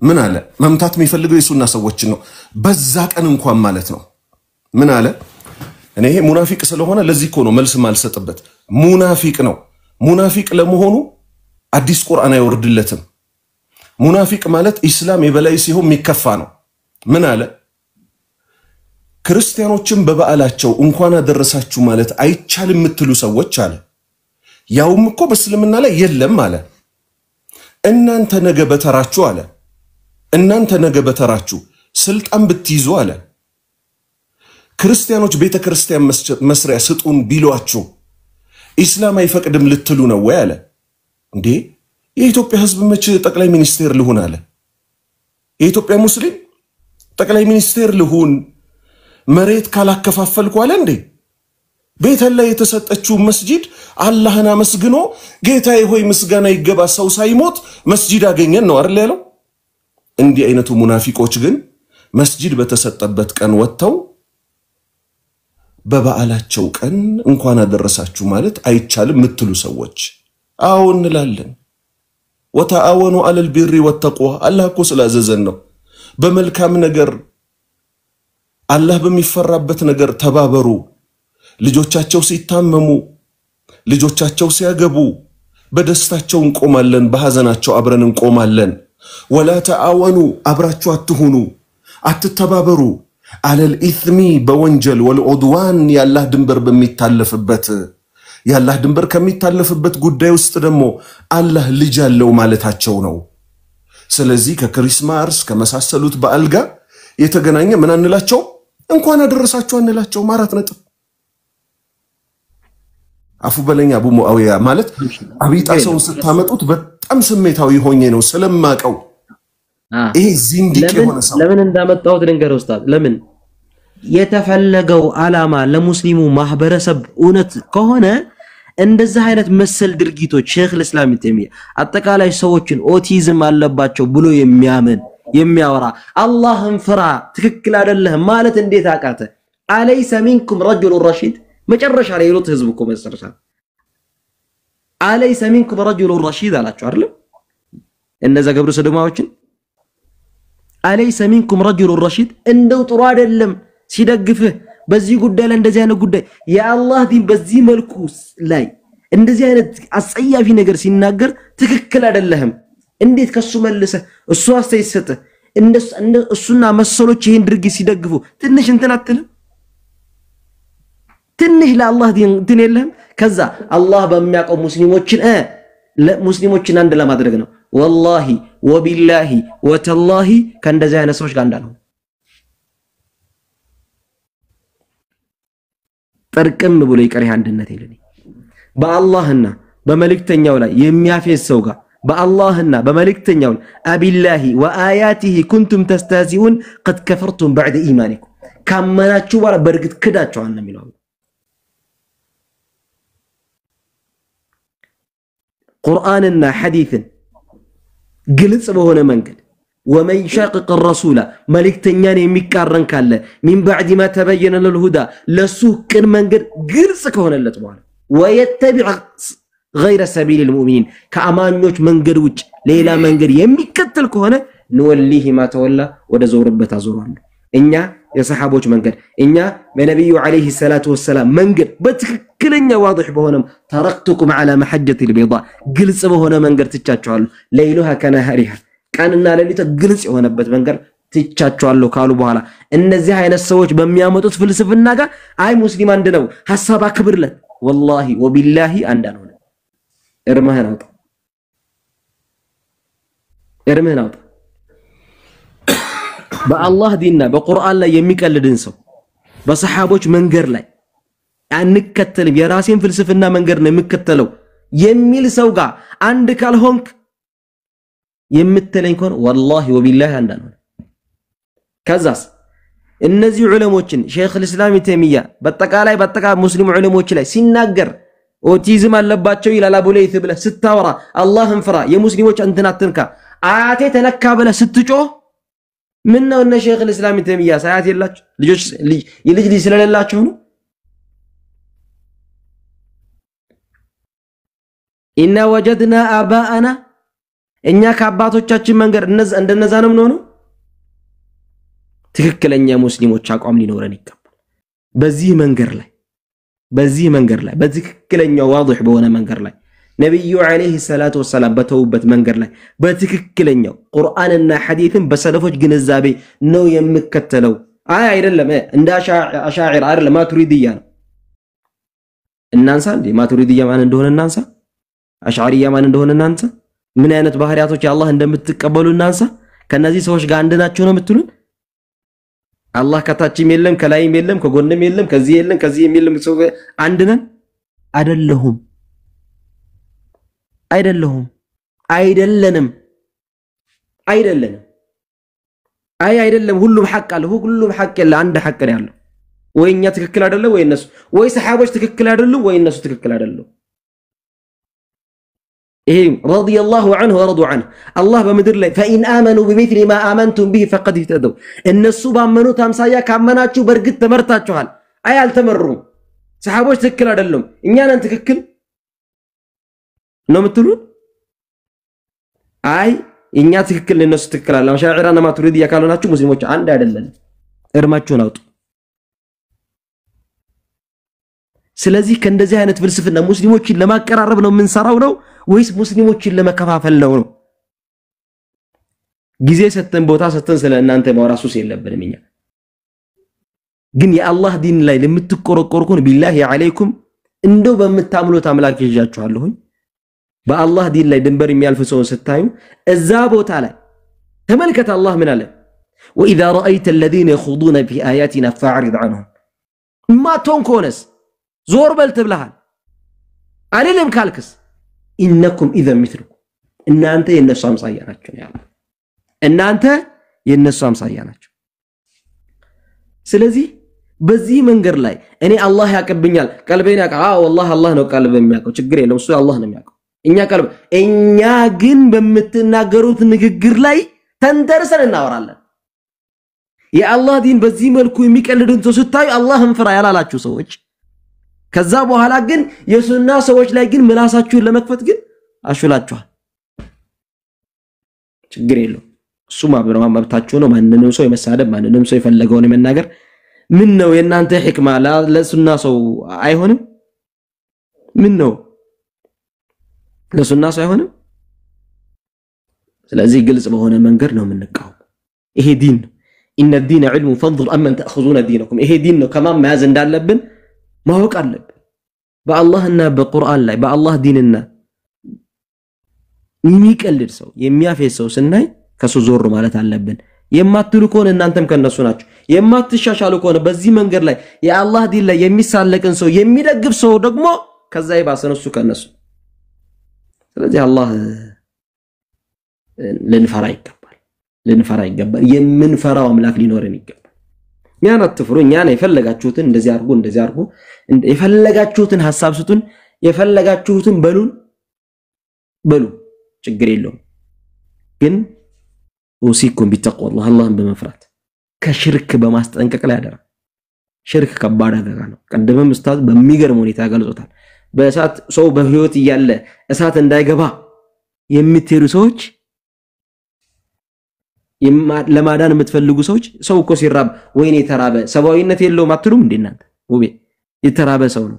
ምን አለ? መምታት የሚፈልገው የሱና ሰዎችን ነው። በዛ ቀን እንኳን ማለት ነው ምን አለ? እኔ ይሄ ሙናፊቅ ስለሆነ ለዚህ እኮ ነው መልስ ማልሰጥበት። ሙናፊቅ ነው። ሙናፊቅ ለመሆኑ አዲስ ቁርአን አይወርድለትም። ሙናፊቅ ማለት ኢስላም የበላይ ሲሆን የሚከፋ ነው። ምን አለ? ክርስቲያኖችን በበዓላቸው እንኳን አደረሳችሁ ማለት አይቻልም የምትሉ ሰዎች አለ። ያውም እኮ በእስልምና ላይ የለም አለ። እናንተ ነገ በተራችሁ አለ። እናንተ ነገ በተራችሁ ስልጣን ብትይዙ አለ ክርስቲያኖች ቤተ ክርስቲያን መስሪያ ስጡን ቢሏችሁ ኢስላም አይፈቅድም ልትሉ ነው ወይ አለ። እንዴ የኢትዮጵያ ሕዝብ መቼ ጠቅላይ ሚኒስቴር ልሁን አለ? የኢትዮጵያ ሙስሊም ጠቅላይ ሚኒስቴር ልሁን መሬት ካላከፋፈልኩ አለ እንዴ? ቤተል ላይ የተሰጠችው መስጂድ አላህን አመስግኖ ጌታዬ ሆይ ምስጋና ይገባ ሰው ሳይሞት መስጂድ አገኘን ነው አይደል ያለው። እንዲህ አይነቱ ሙናፊቆች ግን መስጂድ በተሰጠበት ቀን ወጥተው በበዓላቸው ቀን እንኳን አደረሳችሁ ማለት አይቻልም የምትሉ ሰዎች አዎ እንላለን። ወተአወኑ አለል ቢሪ ወተቅዋ አላህ እኮ ስላዘዘን ነው። በመልካም ነገር አላህ በሚፈራበት ነገር ተባበሩ። ልጆቻቸው ሲታመሙ፣ ልጆቻቸው ሲያገቡ በደስታቸው እንቆማለን፣ በሐዘናቸው አብረን እንቆማለን። ወላ ተአወኑ አብራችሁ አትሁኑ፣ አትተባበሩ አለል ኢስሚ በወንጀል ወልዑድዋን ያላህ ድንበር በሚታለፍበት ያላህ ድንበር ከሚታለፍበት ጉዳይ ውስጥ ደግሞ አላህ ልጅ አለው ማለታቸው ነው። ስለዚህ ከክሪስማስ ከመሳሰሉት በዓል ጋር የተገናኘ ምን አንላቸው? እንኳን አደረሳችሁ አንላቸው። 4 ነጥብ። አፉ በለኛ አቡ ሙአዊያ ማለት አቢጣ ሰውን ስታመጡት በጣም ስሜታዊ ሆኜ ነው ስለማቀው። ይሄ ዚንዲቅ የሆነ ሰው ለምን እንዳመጣሁት ልንገር ኡስታዝ። ለምን የተፈለገው ዓላማ ለሙስሊሙ ማህበረሰብ እውነት ከሆነ እንደዚህ አይነት መሰል ድርጊቶች ሼክ الاسلام ተሚያ አጠቃላይ ሰዎችን ኦቲዝም አለባቸው ብሎ የሚያወራ አላህን ፍራ ትክክል አይደለም ማለት እንዴት አቃተ? አለይሰ ሚንኩም ረጁል ረሺድ መጨረሻ ላይ ይሉት ህዝብ እኮ መጨረሻ አለይሰ ሚንኩም ረጁል ረሺድ አላችሁ አይደል? እነዛ ገብሩ ሰደማዎችን አለይሰ ሚንኩም ረጁል ረሺድ እንደው ጥሩ አይደለም ሲደግፍህ በዚህ ጉዳይ ላይ እንደዚህ አይነት ጉዳይ የአላህ ዲን በዚህ መልኩ ላይ እንደዚህ አይነት አስጸያፊ ነገር ሲናገር ትክክል አይደለም እንዴት ከሱ መልሰ እሱ አስተይሰጠ እሱና መሰሎች ይሄን ድርጊት ሲደግፉ ትንሽ እንትን አትልም ትንሽ ለአላህ እንትን የለም ከዛ አላህ በሚያቀው ሙስሊሞችን አንድ ለማድረግ ነው ወላሂ ወቢላሂ ወተላሂ ከእንደዚህ አይነት ሰዎች ጋር እንዳለው ጥርቅም ብሎ ይቀር አንድነት የለኝ በአላህና በመልእክተኛው ላይ የሚያፌዝ ሰው ጋር በአላህና በመልእክተኛው አቢላሂ ወአያቲሂ ኩንቱም ተስተህዚኡን قد كفرتم بعد ايمانكم ካመናችሁ በኋላ በርግጥ ክዳችኋል ነው የሚለው ቁርአንና ሐዲስን ግልጽ በሆነ መንገድ ومن يشاقق الرسول ملكتنيان የሚቃረን ካለ من بعد ما تبين له الهدى ለሱቅን መንገድ ግልጽ ከሆነለት በኋላ ويتبع غير سبيل المؤمنين ከአማኞች መንገድ ውጭ ሌላ መንገድ የሚከተል ከሆነ نوليه ما تولى ወደ ዞርበት አዞራሉ እኛ የሰሃቦች መንገድ እኛ በነብዩ አለይሂ ሰላቱ ወሰለም መንገድ በትክክለኛ ዋضح በሆነም ተረክቱኩም على محجة البيضاء ግልጽ በሆነ መንገድ ትቻቸዋለሁ ليلها كنهارها ቀንና ሌሊት ግልጽ የሆነበት መንገድ ትቻቸዋለሁ ካሉ በኋላ እነዚህ አይነት ሰዎች በሚያመጡት ፍልስፍና ጋር አይ ሙስሊም አንድ ነው ሐሳብ አክብርለት والله وبالله አንዳነው እርምህን አውጣ በአላህ ዲንና በቁርአን ላይ የሚቀልድን ሰው በሰሃቦች መንገድ ላይ አንከተልም የራሴን ፍልስፍና መንገድ ነው የምከተለው የሚል ሰው ጋር አንድ ካልሆንክ የምትለኝ ከሆነ والله وبالله አንዳነው ከዛስ እነዚህ ዑለሞችን ሼኽ الاسلام ተይሚያ በተቃላይ ሙስሊም ዑለሞች ላይ ሲናገር ኦቲዝም አለባቸው ይላል አቡ ለይት ብለ ስታወራ አላህን ፍራ የሙስሊሞች እንትናትንካ አያቴ ተነካ ብለ ስትጮህ ምን ነው እነ ሼኽ الاسلام ተይሚያ ሳያት የላችሁ ልጆች የልጅ ስለሌላችሁ ነው ኢና ወጀድና አባአና እኛ ከአባቶቻችን መንገድ እንደነዛ ነው ነው ትክክለኛ ሙስሊሞች አቋም ሊኖረን ይገባል በዚህ መንገድ ላይ በትክክለኛው ዋضح በሆነ መንገድ ላይ ነብዩ አለይሂ ሰላቱ ወሰለም በተውበት መንገድ ላይ በትክክለኛው ቁርአንና ሐዲስን በሰለፎች ግንዛቤ ነው የምከተለው አይደለም እንደ አሻዒር አይደለም ማቱሪዲያ ነው እናንሳ እንዴ ማቱሪዲያ ማን እንደሆነ እናንሳ አሻዒሪያ ማን እንደሆነ እናንሳ ምን አይነት ባህሪያቶች አላህ እንደምትቀበሉ እናንሳ ከነዚህ ሰዎች ጋር አንድ ናቸው ነው የምትሉን አላህ ከታችም የለም ከላይም የለም ከጎንም የለም ከዚህ የለም ከዚህ የለም ሰው አንድ ነን አይደለንም አይደለም ሁሉም ሐቅ አለ ሁሉም ሐቅ ያለ አንድ ሐቅ ነው ያለው ወይኛ ትክክል አይደለም ወይ እነሱ ወይ ሰሃቦች ትክክል አይደሉም ወይ እነሱ ትክክል አይደሉም إيه رضي الله عنه ورضوا عنه الله بمدر لي فإن آمنوا بمثل ما آمنتم به فقد اهتدوا الناس بامنوا تمسايا كامناتشو برقد تمرتاتشو هال أي التمروا صحابوش تككل أدلهم إننا نتككل نوم تلون أي إننا تككل للناس تككل لما شاعرنا ما تريد يكالوا ناتشو مسلموش عند أدلن إرماتشو ناوت ስለዚህ ከእንደዚህ አይነት ፍልስፍና ሙስሊሞችን ለማቀራረብ ነው የምንሰራው ነው ወይስ ሙስሊሞችን ለመከፋፈል ነው ጊዜ ሰተን ቦታ ሰተን ስለ እናንተ ማውራሱስ የለብንም እኛ ግን የአላህ ዲን ላይ ለምትቆረቆሩን ቢላሂ አለይኩም እንደው በመታምሉት አምላክ ይጃችኋለሁ በአላህ ዲን ላይ ድንበር የሚያልፍ ሰው ስታዩ እዛ ቦታ ላይ ተመልከተ አላህ ምን አለ واذا رايت الذين يخوضون في اياتنا فاعرض عنهم ما تنكونس زور بلت بلሃል አለለም ካልክስ ኢነኩም ኢዘን ሚስሉ እናንተ የነሱ አምሳያ ናችሁ ያለ እናንተ የነሱ አምሳያ ናችሁ ስለዚህ በዚህ መንገር ላይ እኔ አላህ ያቀብኛል ቀልቤን ያቀአ والله አላህ ነው ቀልብ የሚያቀው ችግር የለም እሱ አላህ ነው የሚያቀው እኛ ግን በመተናገሩት ንግግር ላይ ተንተርሰን እናወራለን የአላህ ዲን በዚህ መልኩ የሚቀልዱን ተስታዩ አላህን ፍራ ያላላችሁ ሰዎች ከዛ በኋላ ግን የሱና ሰዎች ላይ ግን ምላሳችሁን ለመክፈት ግን አሽላችኋል ችግር የለው እሱ ማብረማ መብታችሁ ነው ማንንም ሰው የመሳደብ ማንንም ሰው የፈለገውን መናገር ምን ነው የናንተ ህክማ ለሱና ሰው አይሆንም ምን ነው ለሱና ሳይሆንም ስለዚህ ግልጽ በሆነ መንገድ ነው የምንቃወም ይሄ ዲን ኢነ ዲን ዒልሙ ፈንظر አመን ተأخذون ዲነኩም ይሄ ዲን ነው ከማን መያዝ እንዳለብን ማወቅ አለብን በአላህና በቁርአን ላይ በአላህ ዲንና የሚቀልድ ሰው የሚያፌዝ ሰው ስናይ ከሱ ዞር ማለት አለብን የማትሉ ከሆነ እናንተም ከነሱ ናችሁ የማትሻሻሉ ከሆነ በዚህ መንገድ ላይ የአላህ ዲን ላይ የሚሳለቅን ሰው የሚደግፍ ሰው ደግሞ ከዛ ይባሰነሱ ከነሱ ስለዚህ አላህ ልንፈራ ይገባል የምንፈራው አምላክ ሊኖርን ይገባል ያን አትፍሩ እኛን የፈለጋችሁትን እንደዚህ አርጉ የፈለጋችሁትን ሐሳብ ስጡን የፈለጋችሁትን በሉ ችግር የለውም ግን ወሲኩም ቢተቅዋላህ አላህን በመፍራት ከሽርክ በማስጠንቀቅ ላይ አደራ ሽርክ ከባድ አደጋ ነው ቀደም ኡስታዝ በሚገርም ሁኔታ ገልጾታል በእሳት ሰው በህይወት እያለ እሳት እንዳይገባ የምትሄዱ ሰዎች ለማዳን የምትፈልጉ ሰዎች ሰው እኮ ሲራብ ወይኔ ተራበ ሰባዊነት የለውም አትሉም እንዴ እናንተ ውቤ የተራበ ሰው ነው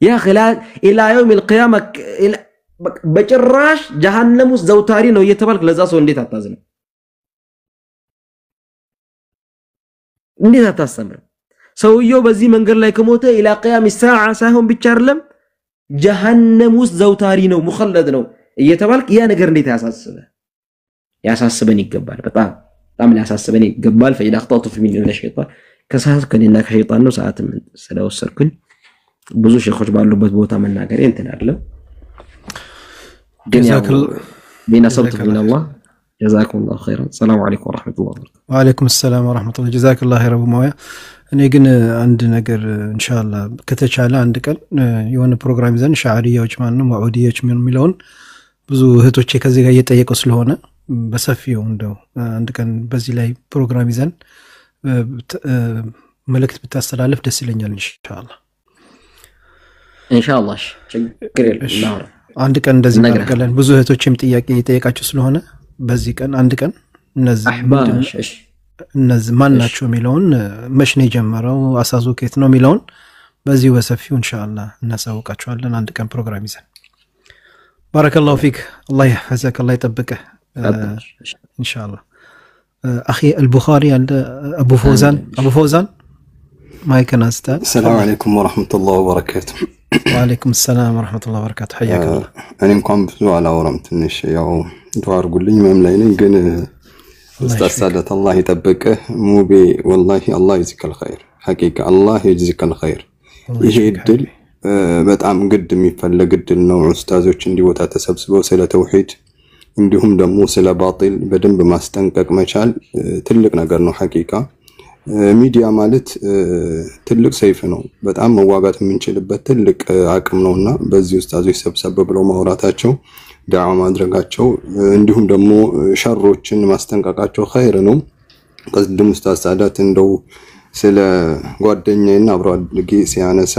ያ خلال الى يوم القيامه በጭራሽ ጀሃነም ውስጥ ዘውታሪ ነው እየተባልክ ለዛ ሰው እንዴት አታዝነ እንዴት አታስተምር ሰውየው በዚህ መንገድ ላይ ከሞተ الى قيام الساعه ሳይሆን ብቻ አይደለም ጀሃነም ውስጥ ዘውታሪ ነው ሙخلد ነው እየተባልክ ያ ነገር እንዴት ያሳስበን ይገባል በጣም ያሳስበን ይገባል فإذا أخطأت في من الشيطان ከሳት ከኔና ከሸይጣን ነው ሰዓት ስለወሰርኩኝ ብዙ ሸኾች ባሉበት ቦታ መናገር እንትን አይደለም بين صوت من الله جزاكم الله خيرا السلام عليكم ورحمة الله وبركاته وعليكم السلام ورحمة الله جزاك الله خير أبو مويا እኔ ግን አንድ ነገር ኢንሻአላህ ከተቻለ አንድ ቀን የሆነ ፕሮግራም ይዘን ሻዕሪያዎች ማለት ነው ማዑዲያዎች ምን የሚለውን ብዙ እህቶቼ ከዚህ ጋር እየጠየቁ ስለሆነ በሰፊው እንደው አንድ ቀን በዚህ ላይ ፕሮግራም ይዘን መልእክት ብታስተላልፍ ደስ ይለኛል ኢንሻአላህ ችግር የለም አንድ ቀን እንደዚህ እናደርጋለን ብዙ እህቶችም ጥያቄ እየጠየቃችሁ ስለሆነ በዚህ ቀን አንድ ቀን እነዚህ ማን ናቸው የሚለውን መች ነው የጀመረው አሳዙ ከየት ነው የሚለውን በዚህ በሰፊው ኢንሻአላህ እናሳውቃችኋለን አንድ ቀን ፕሮግራም ይዘን ባረከላሁ ፊክ الله يحفظك الله يطبقك ان شاء الله اخي البخاري عند ابو فوزان ما يكن استاذ السلام عليكم ورحمه الله وبركاته وعليكم السلام ورحمه الله وبركاته حياك الله انا እንኳን ብዙ አላወራም ትንሽ ያው ዱዓ አድርጉልኝ መምላይ ነኝ ግን استاذ سادات الله يطبقه ሙቤ والله الله يجزيك الخير حقيقه الله يجزيك الخير ይሄ ድል በጣም ግድ የሚፈልግ ድል ነው ኡስታዞች እንዲወጣ ተሰብስበው ስለ ተውሂድ እንዲሁም ደግሞ ስለ ባጢል በደንብ ማስጠንቀቅ መቻል ትልቅ ነገር ነው ሐቂቃ ሚዲያ ማለት ትልቅ ሰይፍ ነው በጣም መዋጋት የምንችልበት ትልቅ አቅም ነውና በዚህ ኡስታዞች ሰብሰብ ብለው ማውራታቸው ዳዓ ማድረጋቸው እንዲሁም ደግሞ ሸሮችን ማስጠንቀቃቸው ኸይር ነው ቀድም ኡስታዝ ሳዳት እንደው ስለ ጓደኛዬና አብሮ አድርጌ ሲያነሳ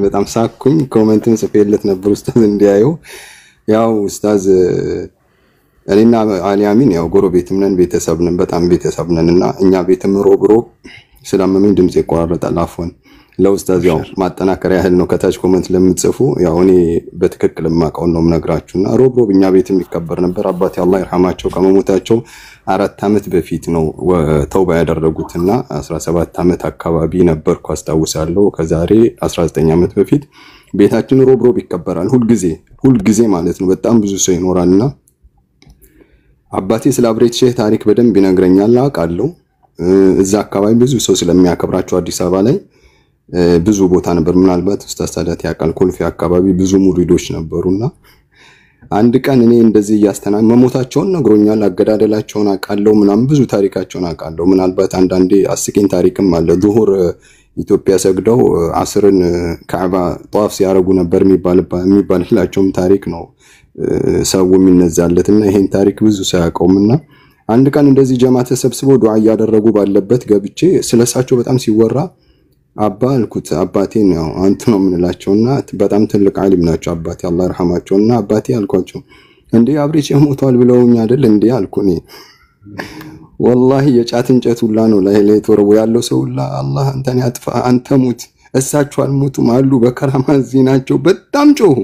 በጣም ሳኩኝ ኮሜንትን ጽፌለት ነበር ኡስታዝ እንዲያዩ ያው ኡስታዝ እኔና አሊያሚን ያው ጎረቤትም ነን ቤተሰብ ነን በጣም ቤተሰብ ነንና እኛ ቤትም ሮብሮ ስለማመን ድምጽ ይቆራረጣል አፎን ለኡስታዝ ያው ማጠናከሪያ ያህል ነው ከታች ኮሜንት ለምትጽፉ ያው እኔ በትክክል ማቀው ነው ምነግራችሁና ሮብሮ እኛ ቤትም ይከበር ነበር አባቴ አላህ ይርሐማቸው ከመሞታቸው 4 አመት በፊት ነው ተውባ ያደረጉትና 17 አመት አካባቢ ነበርኩ አስተዋውሳለሁ ከዛሬ 19 አመት በፊት ቤታችን ሮብሮ ይከበራል ሁሉ ጊዜ ማለት ነው በጣም ብዙ ሰው ይኖራልና አባቴ ስለ አብሬት ሼህ ታሪክ በደንብ ይነግረኛል አውቃለሁ እዛ አካባቢ ብዙ ሰው ስለሚያከብራቸው አዲስ አበባ ላይ ብዙ ቦታ ነበር ምናልባት ኡስታዝ ሳዳት ያቃል ኮልፌ አካባቢ ብዙ ሙሪዶች ነበሩና አንድ ቀን እኔ እንደዚህ ያስተናን መሞታቸውን ነግሮኛል አገዳደላቸውን አቃለው ምናምን ብዙ ታሪካቸውን አቃለው ምናልባት አንዳንዴ አስቂኝ ታሪክም አለ ዙሁር ኢትዮጵያ ሰግደው አስርን ካዕባ ጧፍ ሲያረጉ ነበር የሚባልላቸውም ታሪክ ነው ሰው የሚነዛለትና ይሄን ታሪክ ብዙ ሳያቀውምና አንድ ቀን እንደዚህ ጀማዓ ተሰብስበው ዱዓ ያደረጉ ባለበት ገብቼ ስለሳቸው በጣም ሲወራ አባ አልኩት አባቴ ነው አንተ ነው ምንላቸውና በጣም ትልቅ ዓሊም ናቸው አባቴ አላህ ይርሐማቸውና አባቴ አልኳቸው እንዴ አብሬች ሞቷል ብለውኝ አይደል እንዴ አልኩኝ والله የጫት እንጨት ሁላ ነው ላይ ተወርቦ ያለው ሰው ሁላ አላህ አንተን ያጥፋ አንተ ሙት እሳቸው አልሞቱም አሉ በከራማ ዚናቸው በጣም ጮሁ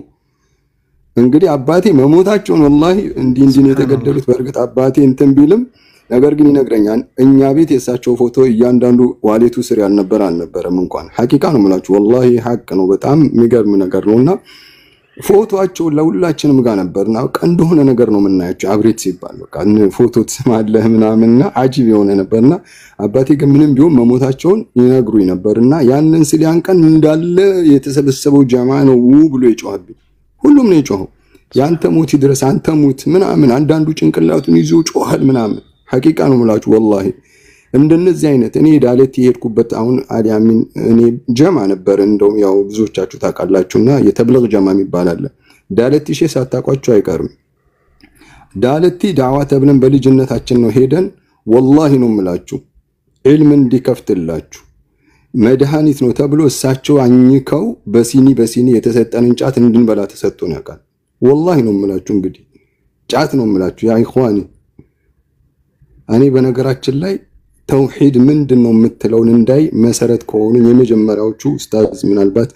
እንግዲህ አባቴ መሞታቸውን ወላሂ እንዲህ ነው የተገደሉት። በእርግጥ አባቴ እንትን ቢልም ነገር ግን ይነግረኛል እኛ ቤት የሳቸው ፎቶ እያንዳንዱ ዋሌቱ ስር አልነበረም እንኳን ሐቂቃ ነው የምላችሁ ወላሂ ሐቅ ነው። በጣም የሚገርም ነገር ነውና ፎቶአቸው ለሁላችንም ጋር ነበርና በቃ እንደሆነ ነገር ነው የምናያቸው። አብሬት ሲባል በቃ ፎቶ ትስማለህ ምናምንና አጂብ የሆነ ነበርና አባቴ ግን ምንም ቢሆን መሞታቸውን ይነግሩኝ ነበርና ያንን ስል ያን ቀን እንዳለ የተሰበሰበው ጀማ ነው ብሎ ይጮህብኝ። ሁሉም ነው የጮኸው ያንተ ሞት ይድረስ አንተ ሞት ምናምን። አንዳንዱ ጭንቅላቱን ይዞ ጮሃል ምናምን። ሐቂቃ ነው የምላችሁ ወላሂ እንደነዚህ አይነት እኔ ዳለቲ የሄድኩበት አሁን አሊያሚን እኔ ጀማ ነበር። እንደውም ያው ብዙዎቻችሁ ታውቃላችሁና የተብለግ ጀማ የሚባል አለ። ዳለቲ ሼህ ሳታውቋቸው አይቀርም። ዳለቲ ዳዕዋ ተብለን በልጅነታችን ነው ሄደን ወላሂ ነው የምላችሁ ዒልም እንዲከፍትላችሁ መድኃኒት ነው ተብሎ እሳቸው አኝከው በሲኒ የተሰጠንን ጫት እንድንበላ ተሰጥቶን ያውቃል። ወላሂ ነው የምላችሁ እንግዲህ ጫት ነው የምላችሁ ያ ኢኽዋኒ። እኔ በነገራችን ላይ ተውሂድ ምንድነው የምትለውን እንዳይ መሰረት ከሆኑ የመጀመሪያዎቹ ኡስታዝ ምናልባት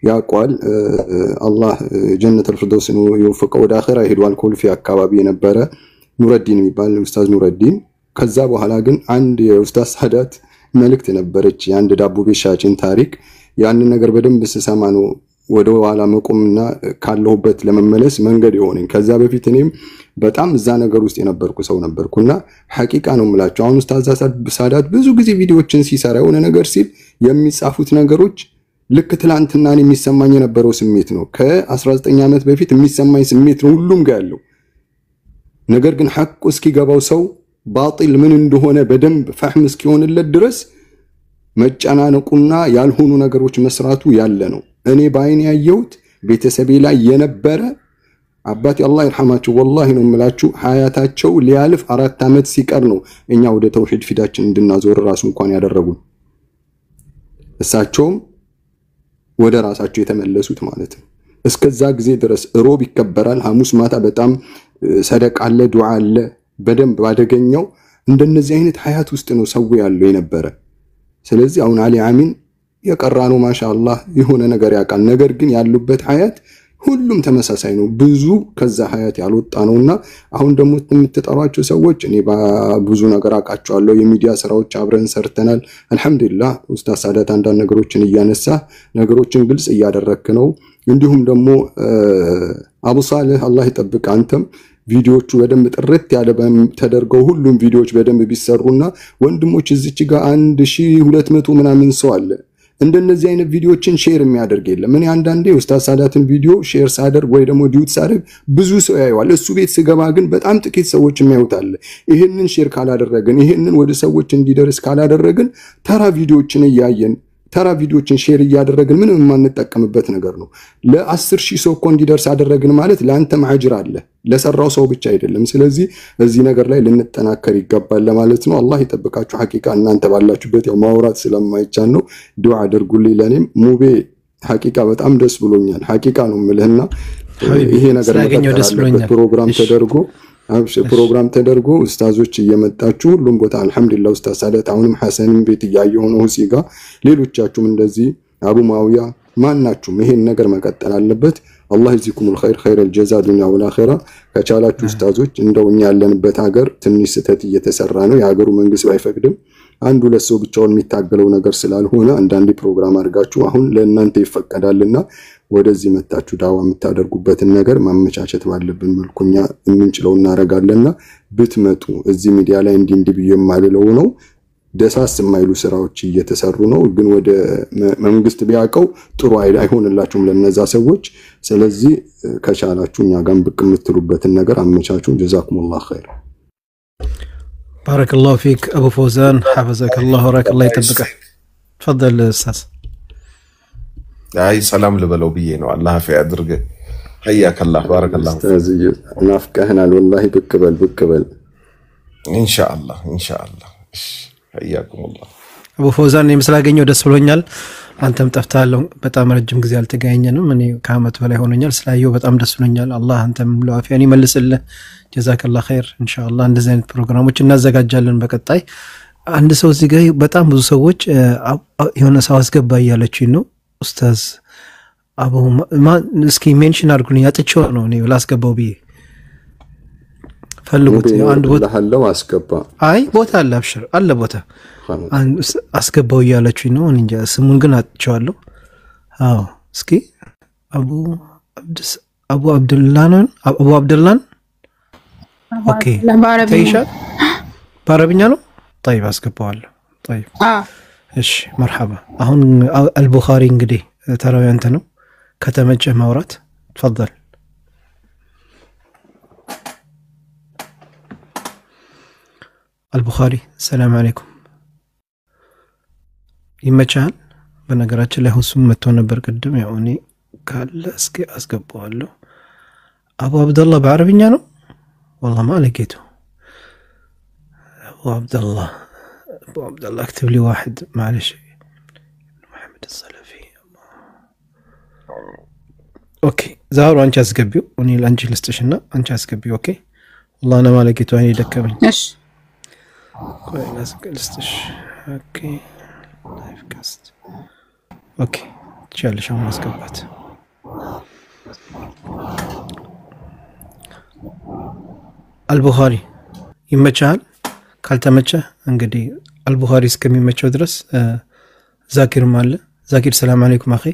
ያቋል አላህ ጀነቱል ፊርደውስ ነው ይወፍቀው ወደ አኺራ ሄዷል። ኮልፌ አካባቢ የነበረ ኑረዲን የሚባል ኡስታዝ ኑረዲን። ከዛ በኋላ ግን አንድ የኡስታዝ ሳዳት መልእክት ነበረች የአንድ ዳቦ ቤት ሻጭን ታሪክ። ያንን ነገር በደንብ ስሰማ ነው ወደ ኋላ መቆምና ካለሁበት ለመመለስ መንገድ የሆነኝ። ከዛ በፊት እኔም በጣም እዛ ነገር ውስጥ የነበርኩ ሰው ነበርኩና ሐቂቃ ነው የምላችሁ አሁን ኡስታዝ ሳዳት ብዙ ጊዜ ቪዲዮዎችን ሲሰራ የሆነ ነገር ሲል የሚጻፉት ነገሮች ልክ ትላንትና የሚሰማኝ የነበረው ስሜት ነው። ከ19 ዓመት በፊት የሚሰማኝ ስሜት ነው ሁሉም ጋር ያለው ነገር። ግን ሐቁ እስኪገባው ሰው ባጢል ምን እንደሆነ በደንብ ፈህም እስኪሆንለት ድረስ መጨናነቁና ያልሆኑ ነገሮች መስራቱ ያለ ነው። እኔ ባይኔ ያየሁት ቤተሰቤ ላይ የነበረ አባቴ አላህ ይርሐማቸው ወላሂ ነው የምላችሁ ሐያታቸው ሊያልፍ 4 ዓመት ሲቀር ነው እኛ ወደ ተውሂድ ፊታችን እንድናዞር ራሱ እንኳን ያደረጉን። እሳቸውም ወደ ራሳቸው የተመለሱት ማለት ነው። እስከዛ ጊዜ ድረስ ሮብ ይከበራል፣ ሐሙስ ማታ በጣም ሰደቃ አለ፣ ዱዓ አለ በደንብ ባደገኘው። እንደነዚህ አይነት ሐያት ውስጥ ነው ሰው ያለው የነበረ። ስለዚህ አሁን አሊ አሚን የቀራነው ማሻአላህ የሆነ ነገር ያውቃል። ነገር ግን ያሉበት ሐያት ሁሉም ተመሳሳይ ነው። ብዙ ከዛ ሐያት ያልወጣ ነውና አሁን ደግሞ የምትጠሯቸው ሰዎች እኔ ብዙ ነገር አውቃቸዋለሁ። የሚዲያ ስራዎች አብረን ሰርተናል። አልহামዱሊላህ ኡስታዝ ሳዳት አንዳንድ ነገሮችን እያነሳ ነገሮችን ግልጽ እያደረክ ነው። እንዲሁም ደግሞ አቡ ሳልህ አላህ ይጠብቅ አንተም ቪዲዮቹ በደንብ ጥርት ያለ ተደርገው ሁሉም ቪዲዮዎች በደንብ ቢሰሩና ወንድሞች እዚች ጋር 1200 ምናምን ሰው አለ እንደነዚህ አይነት ቪዲዮዎችን ሼር የሚያደርግ የለም። እኔ አንዳንዴ ኡስታዝ ሳዳትን ቪዲዮ ሼር ሳደርግ ወይ ደግሞ ዲዩት ሳደርግ ብዙ ሰው ያየዋል። እሱ ቤት ስገባ ግን በጣም ጥቂት ሰዎች የሚያዩታል። ይሄንን ሼር ካላደረግን ይሄንን ወደ ሰዎች እንዲደርስ ካላደረግን ተራ ቪዲዮዎችን እያየን ተራ ቪዲዮዎችን ሼር እያደረግን ምንም የማንጠቀምበት ነገር ነው። ለ10,000 ሰው እኮ እንዲደርስ አደረግን ማለት ለአንተም አጅር አለ ለሰራው ሰው ብቻ አይደለም። ስለዚህ እዚህ ነገር ላይ ልንጠናከር ይገባል ለማለት ነው። አላህ ይጠብቃችሁ። ሐቂቃ እናንተ ባላችሁበት ያው ማውራት ስለማይቻል ነው ዱዓ አድርጉልኝ። ለኔም ሙቤ ሐቂቃ በጣም ደስ ብሎኛል። ሐቂቃ ነው የምልህና ይሄ ነገር ፕሮግራም ተደርጎ ፕሮግራም ተደርጎ ኡስታዞች እየመጣችሁ ሁሉም ቦታ አልহামዱሊላህ ኡስታዝ ሳዳት አሁንም ሐሰንም ቤት ያየው ነው ሲጋ ሌሎቻችሁም እንደዚህ አቡ ማውያ ማናችሁም ይሄን ነገር መቀጠል አለበት። አላህ ይዚኩሙል ኸይር ኸይረል ጀዛ ዱንያ ወል አኺራ። ከቻላችሁ ኡስታዞች እንደውኛ ያለንበት ሀገር ትንሽ ስህተት እየተሰራ ነው። የሀገሩ መንግስት ባይፈቅድም አንዱ ለሰው ብቻውን የሚታገለው ነገር ስላልሆነ አንዳንዴ ፕሮግራም አድርጋችሁ አሁን ለእናንተ ይፈቀዳልና ወደዚህ መጣችሁ ዳዋ የምታደርጉበትን ነገር ማመቻቸት ባለብን መልኩኛ እንንችለው እናረጋለንና ብትመጡ እዚህ ሚዲያ ላይ እንዲህ ብዬ የማልለው ነው። ደሳስ የማይሉ ስራዎች እየተሰሩ ነው። ግን ወደ መንግስት ቢያቀው ጥሩ አይሆንላችሁም ለነዛ ሰዎች። ስለዚህ ከቻላችሁ እኛ ጋር ብቅ የምትሉበትን ነገር አመቻቹ። ጀዛኩሙላህ ኸይር። ባረከላሁ ፊክ አቡ ፈውዛን حفظك ወራክ الله ይጠብቅህ። تفضل استاذ። አይ ሰላም ልበለው ብዬ ነው። አላህ አፍ ያድርግ። حياك الله بارك الله استاذ ናፍቀህናል ወላሂ ብቅ በል ኢንሻአላህ حياكم الله አቡ ፈውዛን ስላገኘው ደስ ብሎኛል። አንተም ጠፍታለህ በጣም ረጅም ጊዜ አልተገናኘንም። እኔ ከአመት በላይ ሆኖኛል። ስላየው በጣም ደስ ብሎኛል። አላህ አንተም ለአፊያን ይመልስልህ። ጀዛከላህ ኸይር። ኢንሻአላህ እንደዚህ አይነት ፕሮግራሞች እናዘጋጃለን በቀጣይ። አንድ ሰው እዚህ ጋር በጣም ብዙ ሰዎች የሆነ ሰው አስገባ እያለችኝ ነው። ኡስታዝ አቡ እስኪ ሜንሽን አድርጉልኝ አጥቼው ነው እኔ ላስገባው ብዬ ፈልጉት አንድ ቦታ አለው አስገባ አይ ቦታ አለ አብሽር አለ ቦታ አስገባው እያላችሁኝ ነው እንጃ ስሙን ግን አጥቼዋለሁ አዎ እስኪ አቡ አብደላን ኦኬ ታይሻ በአረብኛ ነው طيب አስገባዋለሁ طيب እሺ مرحبا አሁን አልቡኻሪ እንግዲህ ተራው ያንተ ነው ከተመቸ ማውራት تفضل البخاري السلام عليكم ይመቻል በነገራችን ላይ ሁሱም መጥቶ ነበር ቀደም ያውኒ ካለ እስኪ አስገባዋለሁ አቡ አብደላህ በአረብኛ ነው والله ما لقيته ابو عبد الله اكتب لي واحد معلش محمد السلفي اوكي ዛሬ አንቺ አስገቢው እኔ ላንቺ ልስጥሽና አንቺ አስገቢው ኦኬ والله انا ما لقيته እኔ ደከመኝ እሺ ቆይ ልስጥሽ ኦኬ ላይፍ ካስት ኦኬ ቻለሽ አሁን አስገባት البخاري ይመቻል ካልተመቸ እንግዲህ البخاري እስከሚመቸው ድረስ ዛኪር ማለ ዛኪር ሰላም አለይኩም اخي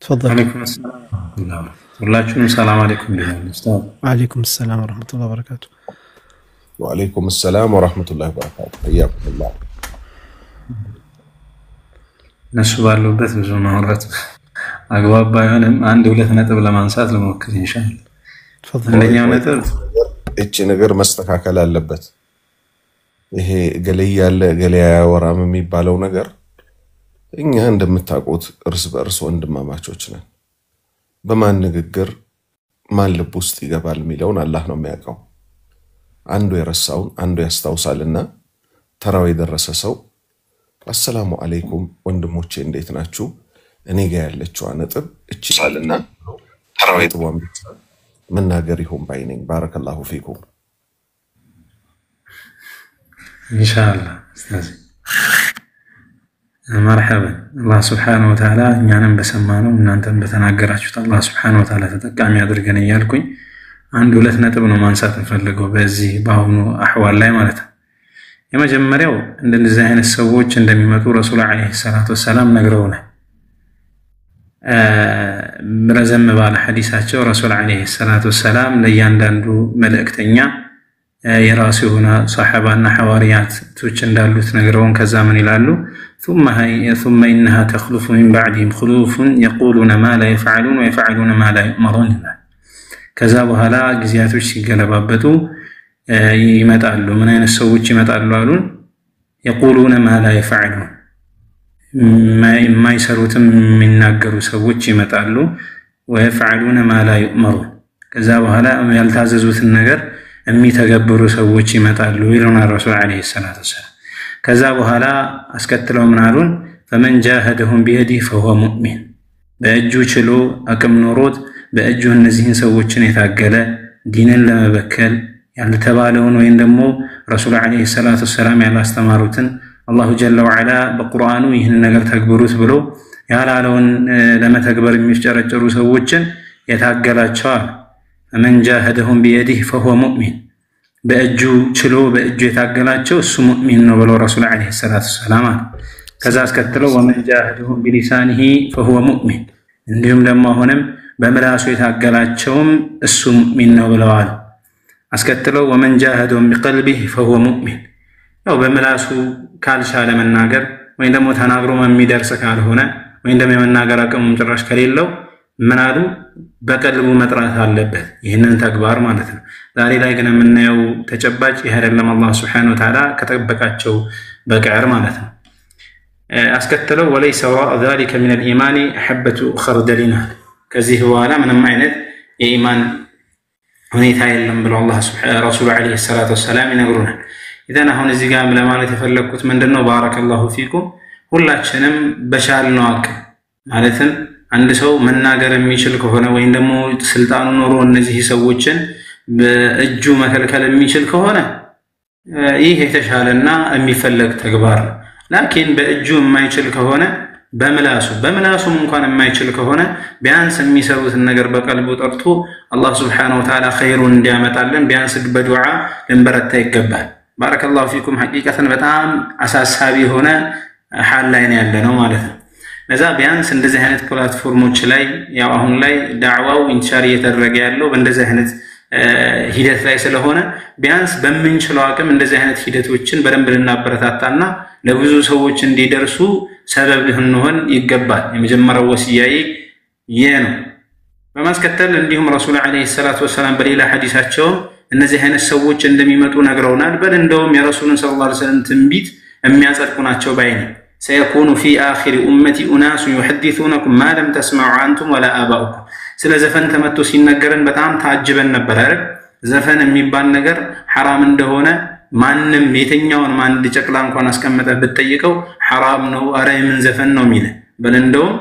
تفضل عليكم السلام ሁላችሁም ሰላም አለይኩም ቢላል ኡስታዝ عليكم السلام ورحمه الله وبركاته وعليكم السلام ورحمه الله وبركاته حياكم الله ነስባሉበት ብዙ ማውራት አግባብ ባይሆንም አንድ ሁለት ነጥብ ለማንሳት ለሞክር ኢንሻአላህ አንደኛው ነጥብ እቺ ነገር መስተካከል አለበት ይሄ ገሌ ያለ ገሌ ያወራም የሚባለው ነገር እኛ እንደምታውቁት እርስ በእርስ ወንድማማቾች ነን በማን ንግግር ማን ልብ ውስጥ ይገባል የሚለውን አላህ ነው የሚያውቀው አንዱ የረሳውን አንዱ ያስታውሳልና ተራው የደረሰ ሰው አሰላሙ አለይኩም ወንድሞቼ እንዴት ናችሁ እኔ ጋር ያለችው ነጥብ እቺ ሳልና ተራው የጥዋም መናገር ይሁን ባይነኝ ባረከላሁ ፊኩም ኢንሻአላህ ኡስታዝ مرحبا الله سبحانه وتعالى እኛንም በሰማነው እናንተም በተናገራችሁት አላህ Subhanahu Wa Ta'ala ተጠቃሚ ያድርገን እያልኩኝ አንድ ሁለት ነጥብ ነው ማንሳት እንፈልገው በዚህ ባሁኑ አህዋል ላይ ማለት ነው የመጀመሪያው እንደዚህ አይነት ሰዎች እንደሚመጡ ረሱል አለይሂ ሰላቱ ወሰለም ነግረውናል ረዘም ባለ ሐዲሳቸው ረሱል አለይሂ ሰላቱ ወሰለም ለእያንዳንዱ መልእክተኛ የራሱ የሆነ ሷሐባና ሐዋሪያቶች እንዳሉት ነግረውን ከዛ ምን ይላሉ ثم انها تخلف من بعدهم خلوف يقولون ما لا يفعلون ويفعلون ما لا يؤمرون ከዛ በኋላ ግዚያቶች ሲገለባበጡ ይመጣሉ ምን አይነት ሰዎች ይመጣሉ አሉን يقولون ما لا يفعلون ما يسሩትም የሚናገሩ ሰዎች ይመጣሉ ويفعلون ما لا يؤمرون ከዛ በኋላ ያልታዘዙትን ነገር የሚተገብሩ ሰዎች ይመጣሉ ይሉና ረሱል አለይሂ ሰላቱ ወሰለም ከዛ በኋላ አስከትለው ምን አሉን فمن جاهدهم بيده فهو مؤمن በእጁ ችሎ አቅም ኖሮት በእጁ እነዚህን ሰዎችን የታገለ ዲንን ለመበከል ያልተባለውን ወይም ደግሞ ረሱል አለይሂ ሰላቱ ወሰለም ያላስተማሩትን አላሁ ጀለ ወዐላ በቁርአኑ ይህን ነገር ተግብሩት ብሎ ያላለውን ለመተግበር የሚጨረጨሩ ሰዎችን የታገላቸዋል من جاهدهم بيده فهو مؤمن በእጁ ችሎ በእጁ የታገላቸው እሱ ሙእሚን ነው ብሎ ረሱል አለይሂ ሰላቱ ወሰለም ከዛ አስከትለው ومن جاهدهم بلسانه فهو مؤمن እንዲሁም ደግሞ አሁንም በመላሱ የታገላቸውም እሱ ሙእሚን ነው ብለዋል አስከትለው ومن جاهدهم بقلبه فهو مؤمن ያው በመላሱ ካልቻለ መናገር ወይ ደግሞ ተናግሮ የሚደርስ ካልሆነ ወይ ደግሞ የመናገር አቅም ጭራሽ ከሌለው ምናሉ በቀልቡ መጥራት አለበት ይሄንን ተግባር ማለት ነው ዛሬ ላይ ግን የምናየው ተጨባጭ ይሄ አይደለም አላህ Subhanahu Wa Ta'ala ከተጠበቃቸው በቀር ማለት ነው አስከተለው وليس وراء ذلك من الايمان حبه خردل ከዚህ በኋላ ምንም አይነት የኢማን ሁኔታ የለም ብሎ አላህ ረሱል አለይሂ ሰላቱ ወሰለም ይነግሩናል ኢዘን አሁን እዚህ ጋር ለማለት የፈለኩት ምንድነው ባረከላሁ ፊኩም ሁላችንም በቻልነው አቅም ማለትም አንድ ሰው መናገር የሚችል ከሆነ ወይ ደግሞ ስልጣኑ ኖሮ እነዚህ ሰዎችን በእጁ መከልከል የሚችል ከሆነ ይሄ የተሻለና የሚፈለግ ተግባር ላኪን በእጁ የማይችል ከሆነ በምላሱም እንኳን የማይችል ከሆነ ቢያንስ የሚሰሩትን ነገር በቀልቡ ጠርቶ አላህ Subhanahu Wa Ta'ala ኸይሩን እንዲያመጣልን ቢያንስ በዱዓ ልንበረታ ይገባል። ባረከላሁ ፊኩም ሐቂቀተን በጣም አሳሳቢ ሆነ ሐል ላይ ነው ያለነው ማለት ነው። ለዛ ቢያንስ እንደዚህ አይነት ፕላትፎርሞች ላይ ያው አሁን ላይ ዳዕዋው ኢንሻር እየተደረገ ያለው በእንደዚህ አይነት ሂደት ላይ ስለሆነ ቢያንስ በመንችለው አቅም እንደዚህ አይነት ሂደቶችን በደንብ ልናበረታታና ለብዙ ሰዎች እንዲደርሱ ሰበብ ልንሆን ይገባል። የመጀመሪያው ወሲያዬ ይሄ ነው። በማስከተል እንዲሁም ረሱል አለይሂ ሰላቱ ወሰለም በሌላ ሐዲሳቸው እነዚህ አይነት ሰዎች እንደሚመጡ ነግረውናል። በል እንደውም የረሱልን ሰለላሁ ዐለይሂ ወሰለም ትንቢት የሚያጸድቁ ናቸው ባይኔ سيكون في آخر أمتي أناس يحدثونكم ما لم تسمعوا أنتم ولا آباؤكم ስለ ዘፈን ተመቶ ሲነገረን በጣም ታጅበን ነበር አይደል? ዘፈን የሚባል ነገር حرام እንደሆነ ማንንም የተኛውን ማን ጨቅላ እንኳን አስቀመጠ ብትጠይቀው حرام ነው አረ ምን ዘፈን ነው የሚል በል እንደውም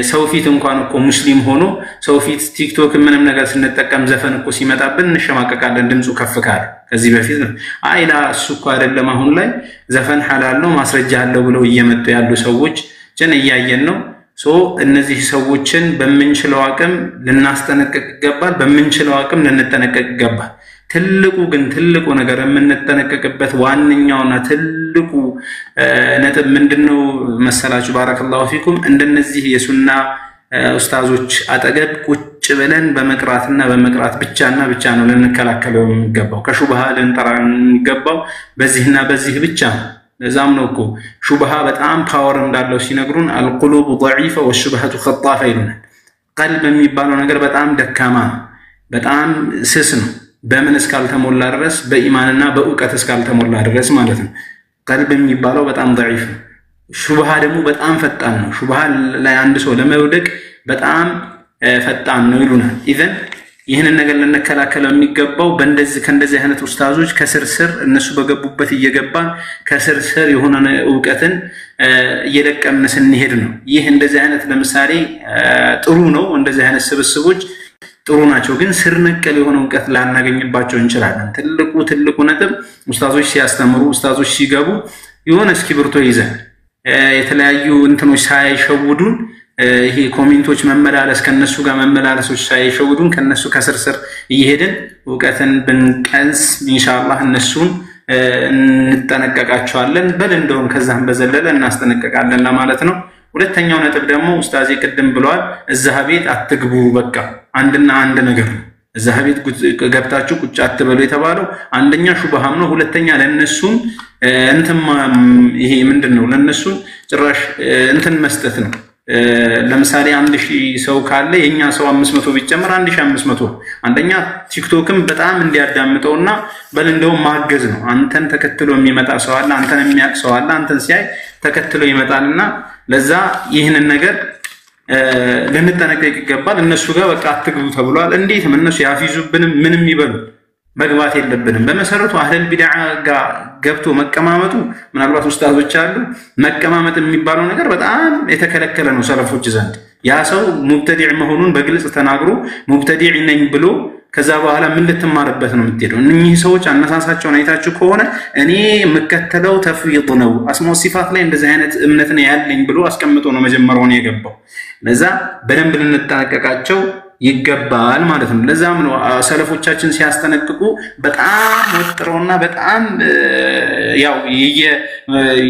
ሰው ፊት እንኳን እኮ ሙስሊም ሆኖ ሰው ፊት ቲክቶክ ምንም ነገር ስንጠቀም ዘፈን እኮ ሲመጣብን እንሸማቀቃለን ድምጹ ከፍ ካለ ከዚህ በፊት አይላ እሱ እኮ አይደለም አሁን ላይ ዘፈን ሐላል ነው ማስረጃ አለው ብለው እየመጡ ያሉ ሰዎች ጀን እያየን ነው። እነዚህ ሰዎችን በመንችለው አቅም ልናስጠነቅቅ ይገባል። በመንችለው አቅም ልንጠነቀቅ ይገባል። ትልቁ ነገር የምንጠነቀቅበት ዋንኛውና ትልቁ ነጥብ ምንድነው መሰላችሁ? ባረከላሁ ፊኩም እንደነዚህ የሱና ኡስታዞች አጠገብ ቁጭ ብለን በመቅራትና በመቅራት ብቻ ነው ልንከላከለው የሚገባው። ከሹብሃ ልንጠራ የሚገባው በዚህና በዚህ ብቻ ነው። ለዛም ነው እኮ ሹብሃ በጣም ፓወር እንዳለው ሲነግሩን አልቁሉቡ ضعيفة والشبهة خطافة ይሉናል። ቀልብ የሚባለው ነገር በጣም ደካማ ነው፣ በጣም ስስ ነው። በምን እስካልተሞላ ድረስ በኢማንና በእውቀት እስካልተሞላ ድረስ ማለት ነው። ቀልብ የሚባለው በጣም ضعيف ነው። ሹብሃ ደግሞ በጣም ፈጣን ነው። ሹብሃ ላይ አንድ ሰው ለመውደቅ በጣም ፈጣን ነው ይሉናል። ኢዘን ይህንን ነገር ልንከላከለው የሚገባው ከእንደዚህ አይነት ኡስታዞች ከስርስር እነሱ በገቡበት እየገባን ከስርስር የሆነ ዕውቀትን እየለቀምን ስንሄድ ነው። ይህ እንደዚህ አይነት ለምሳሌ ጥሩ ነው። እንደዚህ አይነት ስብስቦች ጥሩ ናቸው፣ ግን ስር ነቀል የሆነ ዕውቀት ላናገኝባቸው እንችላለን። ትልቁ ነጥብ ኡስታዞች ሲያስተምሩ ኡስታዞች ሲገቡ የሆነ እስኪብርቶ ይዘን የተለያዩ እንትኖች ሳይሸውዱን ይሄ ኮሜንቶች መመላለስ ከነሱ ጋር መመላለሶች ሳይሸውዱን ከነሱ ከስርስር እየሄድን ዕውቀትን ብንቀንስ ኢንሻአላህ እነሱን እንጠነቀቃቸዋለን። በል እንደውም ከዛም በዘለለ እናስጠነቀቃለን ለማለት ነው። ሁለተኛው ነጥብ ደግሞ ኡስታዝ ይቀድም ብለዋል፣ እዛ ቤት አትግቡ። በቃ አንድና አንድ ነገር ነው። እዛ ቤት ገብታችሁ ቁጭ አትበሉ የተባለው አንደኛ ሹብሃም ነው፣ ሁለተኛ ለነሱን ይሄ ምንድነው ለነሱን ጭራሽ እንትን መስጠት ነው። ለምሳሌ 1000 ሰው ካለ የኛ ሰው 500 ቢጨምር 1500 አንደኛ ቲክቶክም በጣም እንዲያዳምጠውና በል እንደው ማገዝ ነው። አንተን ተከትሎ የሚመጣ ሰው አለ፣ አንተን የሚያቅ ሰው አለ። አንተን ሲያይ ተከትሎ ይመጣልና ለዛ ይህንን ነገር ልንጠነቀቅ ይገባል። እነሱ ጋር በቃ አትግቡ ተብሏል። እንዴትም እነሱ ያፊዙብንም ምንም ይበሉ መግባት የለብንም። በመሰረቱ አህለል ቢድዓ ጋር ገብቶ መቀማመጡ ምናልባት ኡስታዞች አሉ መቀማመጥ የሚባለው ነገር በጣም የተከለከለ ነው ሰለፎች ዘንድ። ያ ሰው ሙብተዲዕ መሆኑን በግልጽ ተናግሮ ሙብተዲዕ ነኝ ብሎ ከዛ በኋላ ምን ልትማርበት ነው የምትሄደው? እነኚህ ሰዎች አነሳሳቸውን አይታችሁ ከሆነ እኔ የምከተለው ተፍዊድ ነው አስማው ሲፋት ላይ እንደዚህ አይነት እምነት ነው ያለኝ ብሎ አስቀምጦ ነው መጀመሪያውን የገባው። ለዛ በደንብ ልንጠነቀቃቸው ይገባል ማለት ነው። ለዛም ነው ሰለፎቻችን ሲያስተነቅቁ በጣም ወጥረውና በጣም ያው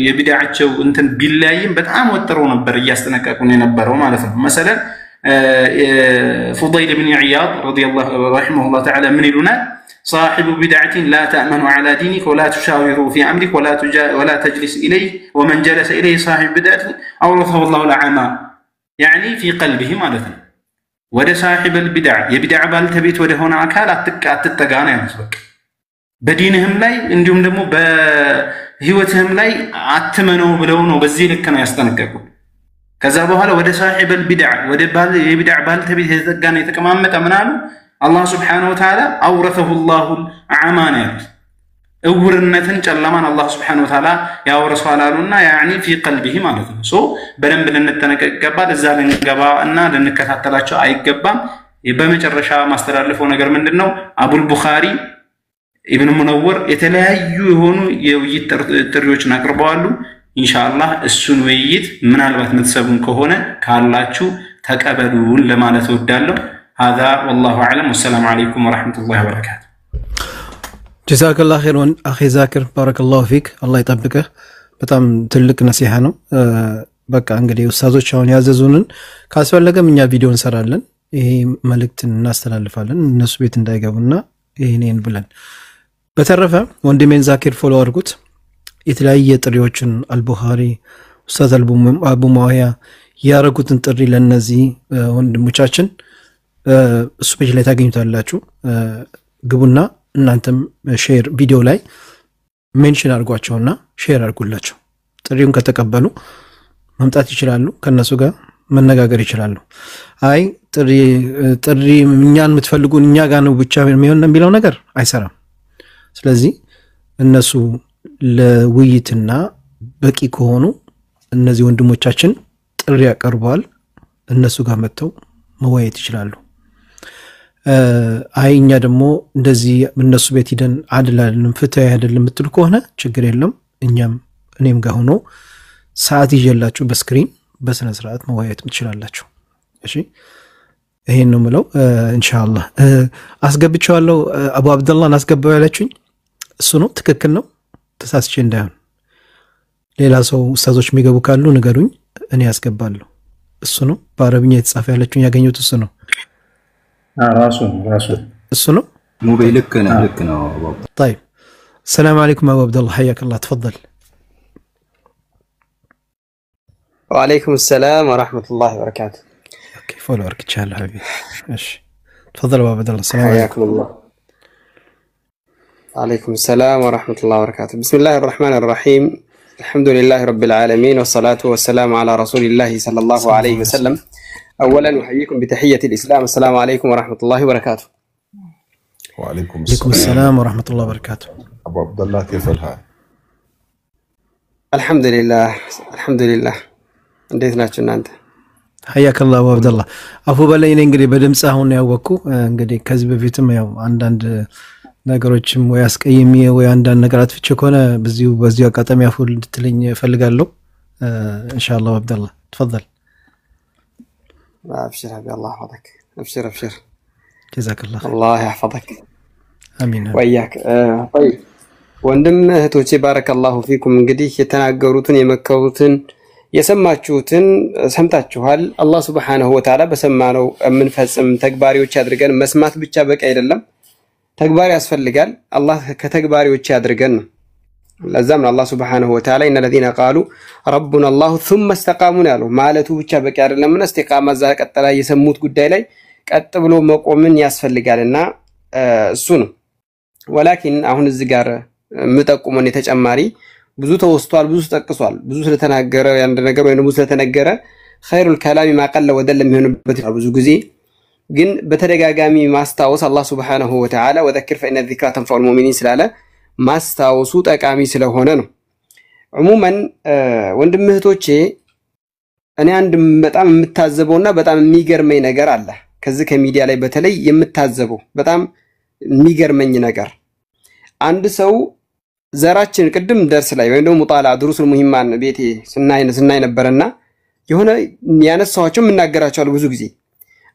የቢድዓቸው እንትን ቢላይም በጣም ወጥረው ነበር እያስተነቀቁን የነበረው ማለት ነው። መሰለን فضيل بن عياض رضي الله رحمه الله تعالى من يلنا صاحب بدعة لا تأمن على دينك ولا تشاوره في أمرك ولا تجلس إليه ومن جلس إليه صاحب بدعة أورثه الله العمى يعني في قلبه مالتنا ወደ صاحب البدع የቢድዓ ባልተቤት ወደ ሆነ አካል አትጠጋና ያመስበክ በዲንህም ላይ እንዲሁም ደግሞ በህይወትህም ላይ አትመነው ብለው ነው በዚህ ልክ ነው ያስጠነቀቁ። ከዛ በኋላ ወደ صاحب البدع ወደ የቢድዓ ባልተቤት የተጠጋና የተቀማመጠ ምናሉ አላህ Subhanahu Wa Ta'ala አውረተሁ الله العمى እውርነትን ጨለማን አላህ Subhanahu Wa Ta'ala ያወርሰዋል አሉና ያኒ في قلبه ማለት ነው። በደንብ ልንጠነቀቅ ይገባል። እዛ ልንገባ እና ልንከታተላቸው አይገባም። በመጨረሻ ማስተላለፈው ነገር ምንድነው? አቡል ቡኻሪ ኢብኑ ሙነወር የተለያዩ የሆኑ የውይይት ጥሪዎችን አቅርበዋል። ኢንሻአላህ እሱን ውይይት ምናልባት የምትሰሙን ከሆነ ካላችሁ ተቀበሉን ለማለት እወዳለሁ። هذا والله اعلم والسلام عليكم ورحمه الله وبركاته. جزاك الله خير اخي ذاكر بارك الله فيك الله يطبقه በጣም ትልቅ ነሲሃ ነው። በቃ እንግዲህ ኡስታዞች አሁን ያዘዙንን ካስፈለገም እኛ ቪዲዮ እንሰራለን፣ ይሄ መልእክትን እናስተላልፋለን እነሱ ቤት እንዳይገቡና ይሄንን ብለን። በተረፈ ወንድሜን ዛኪር ፎሎ አድርጉት። የተለያየ ጥሪዎችን አልቡኻሪ ኡስታዝ አቡ ሙአያ ያረጉትን ጥሪ ለነዚህ ወንድሞቻችን እሱ ፔጅ ላይ ታገኙታላችሁ። ግቡና እናንተም ሼር ቪዲዮ ላይ ሜንሽን አድርጓቸውና ሼር አድርጉላቸው። ጥሪውን ከተቀበሉ መምጣት ይችላሉ፣ ከነሱ ጋር መነጋገር ይችላሉ። አይ ጥሪ እኛን የምትፈልጉን እኛ ጋር ነው ብቻ የሚለው ነገር አይሰራም። ስለዚህ እነሱ ለውይይትና በቂ ከሆኑ እነዚህ ወንድሞቻችን ጥሪ ያቀርባል፣ እነሱ ጋር መጥተው መወያየት ይችላሉ። አይ እኛ ደግሞ እንደዚህ እነሱ ቤት ሄደን አይደለም ፍትሃዊ አይደለም የምትሉ ከሆነ ችግር የለም፣ እኔም ጋር ሆኖ ሰዓት ይዤላችሁ በስክሪን በስነ ስርዓት መወያየት ትችላላችሁ። እሺ ይሄን ነው የምለው። ኢንሻአላህ አስገብቻለሁ። አቡ አብደላህን አስገባው ያላችሁኝ እሱ ነው፣ ትክክል ነው። ተሳስቼ እንዳይሆን ሌላ ሰው ኡስታዞች የሚገቡ ካሉ ንገሩኝ፣ እኔ ያስገባለሁ። እሱ ነው በአረብኛ የተጻፈ ያላችሁኝ ያገኘሁት እሱ ነው። ራሱ እሱ ነው። ሙቤ ልክ ነው طيب السلام عليكم ابو عبد الله حياك الله تفضل. وعليكم السلام ورحمه الله وبركاته. اوكي فولو ورك ان شاء الله حبيبي. ماشي تفضل ابو عبد الله. السلام عليكم. حياكم الله. وعليكم السلام ورحمه الله وبركاته. بسم الله الرحمن الرحيم. الحمد لله رب العالمين والصلاه والسلام على رسول الله صلى الله عليه وسلم. اولا احييكم بتحيه الاسلام. السلام عليكم ورحمه الله وبركاته. وعليكم السلام ورحمه الله وبركاته. ابو عبد الله كيف الحال؟ الحمد لله الحمد لله. እንዴት ናችሁ እናንተ? حياك الله ابو عبد الله. አፉ በላይ ነኝ እንግዲህ በድምጽ አሁን ያወኩ እንግዲህ ከዚህ በፊትም ያው አንዳንድ ነገሮችም ወይ አስቀይሜ ወይ አንዳንድ ነገር አጥፍቼ ከሆነ በዚሁ አጋጣሚ አፉ እንድትለኝ ፈልጋለሁ። ኢንሻአላህ አቡ አብደላህ تفضل. ابشر حبيبي الله يحفظك. ابشر جزاك الله خير. الله يحفظك. امين وياك. طيب ወንድም እህቶቼ ባረከላሁ ፊኩም እንግዲህ የተናገሩትን የመከሩትን የሰማችሁትን ሰምታችኋል። አላህ Subhanahu Wa Ta'ala በሰማነው የምንፈጽም ተግባሪዎች ያድርገን። መስማት ብቻ በቂ አይደለም፣ ተግባር ያስፈልጋል። አላህ ከተግባሪዎች ያድርገን። ለዛም አላህ Subhanahu Wa Ta'ala إن الذين قالوا ربنا الله ثم استقاموا ያለው ማለቱ ብቻ በቂ አይደለም። እስቲቃማ ዛ ቀጥላ የሰሙት ጉዳይ ላይ ቀጥ ብሎ መቆምን ያስፈልጋልና እሱ ነው። ወላኪን አሁን እዚህ ጋር ምጠቁመን የተጨማሪ ብዙ ተወስቷል፣ ብዙ ተጠቅሷል፣ ብዙ ስለተናገረ ያንድ ነገር ወይ ነው ስለተነገረ ኸይሩል ከላሚ ማቀለ ወደለ የሚሆንበት ብዙ ጊዜ ግን በተደጋጋሚ ማስታወስ አላህ Subhanahu Wa Ta'ala ወذكر فإن الذكرى تنفع المؤمنين ስላለ ማስታወሱ ጠቃሚ ስለሆነ ነው። عموما ወንድም እህቶቼ እኔ አንድ በጣም የምታዘበውና በጣም የሚገርመኝ ነገር አለ። ከዚህ ከሚዲያ ላይ በተለይ የምታዘበው በጣም የሚገርመኝ ነገር አንድ ሰው ዘራችን ቅድም ደርስ ላይ ወይ ደግሞ ሙጣላ ድሩስል ሙሂማን ቤቴ ስናይ ነበርና የሆነ ያነሳዋቸው ምናገራቸው ብዙ ጊዜ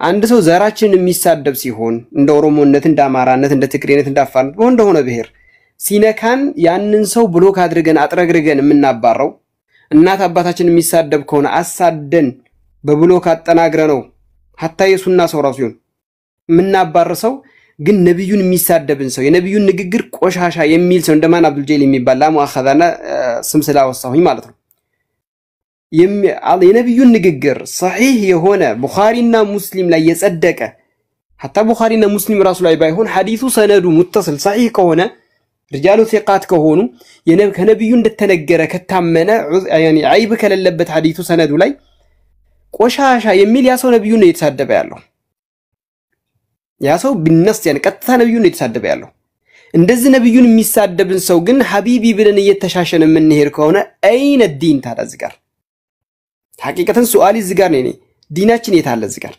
አንድ ሰው ዘራችን የሚሳደብ ሲሆን እንደ ኦሮሞነት እንደ አማራነት እንደ ትግሬነት እንደ አፋርነት በሆነ ብሔር ሲነካን ያንን ሰው ብሎክ አድርገን አጥረግርገን የምናባረው እናት አባታችን የሚሳደብ ከሆነ አሳደን በብሎክ አጠናግረ ነው hatta የሱና ሰው ራሱ ይሁን የምናባረሰው ግን ነብዩን የሚሳደብን ሰው የነብዩን ንግግር ቆሻሻ የሚል ሰው እንደማን አብዱል ጀሊል የሚባል ለሙአኸዛና ስም ስላወሳሁኝ ማለት ነው። የነብዩን ንግግር صحيح የሆነ ቡኻሪና ሙስሊም ላይ የጸደቀ hatta ቡኻሪና ሙስሊም ራሱ ላይ ባይሆን ሐዲሱ ሰነዱ ሙተصل صحيح ከሆነ رجال ثقات ከሆኑ ከነብዩ እንደተነገረ ከታመነ يعني عيب ከሌለበት ሐዲሱ ሰነዱ ላይ ቆሻሻ የሚል ያ ሰው ነብዩን ነው የተሳደበ ያለው። ያ ሰው ቢነስ ያን ቀጥታ ነብዩን ነው የተሳደበ ያለው። እንደዚህ ነብዩን የሚሳደብን ሰው ግን ሐቢቢ ብለን እየተሻሸነ የምንሄድ ከሆነ አይነ ዲን ታዲያ እዚህ ጋር ሐቂቀተን ሱአሊ እዚህ ጋር ነው። ዲናችን የታለ እዚህ ጋር?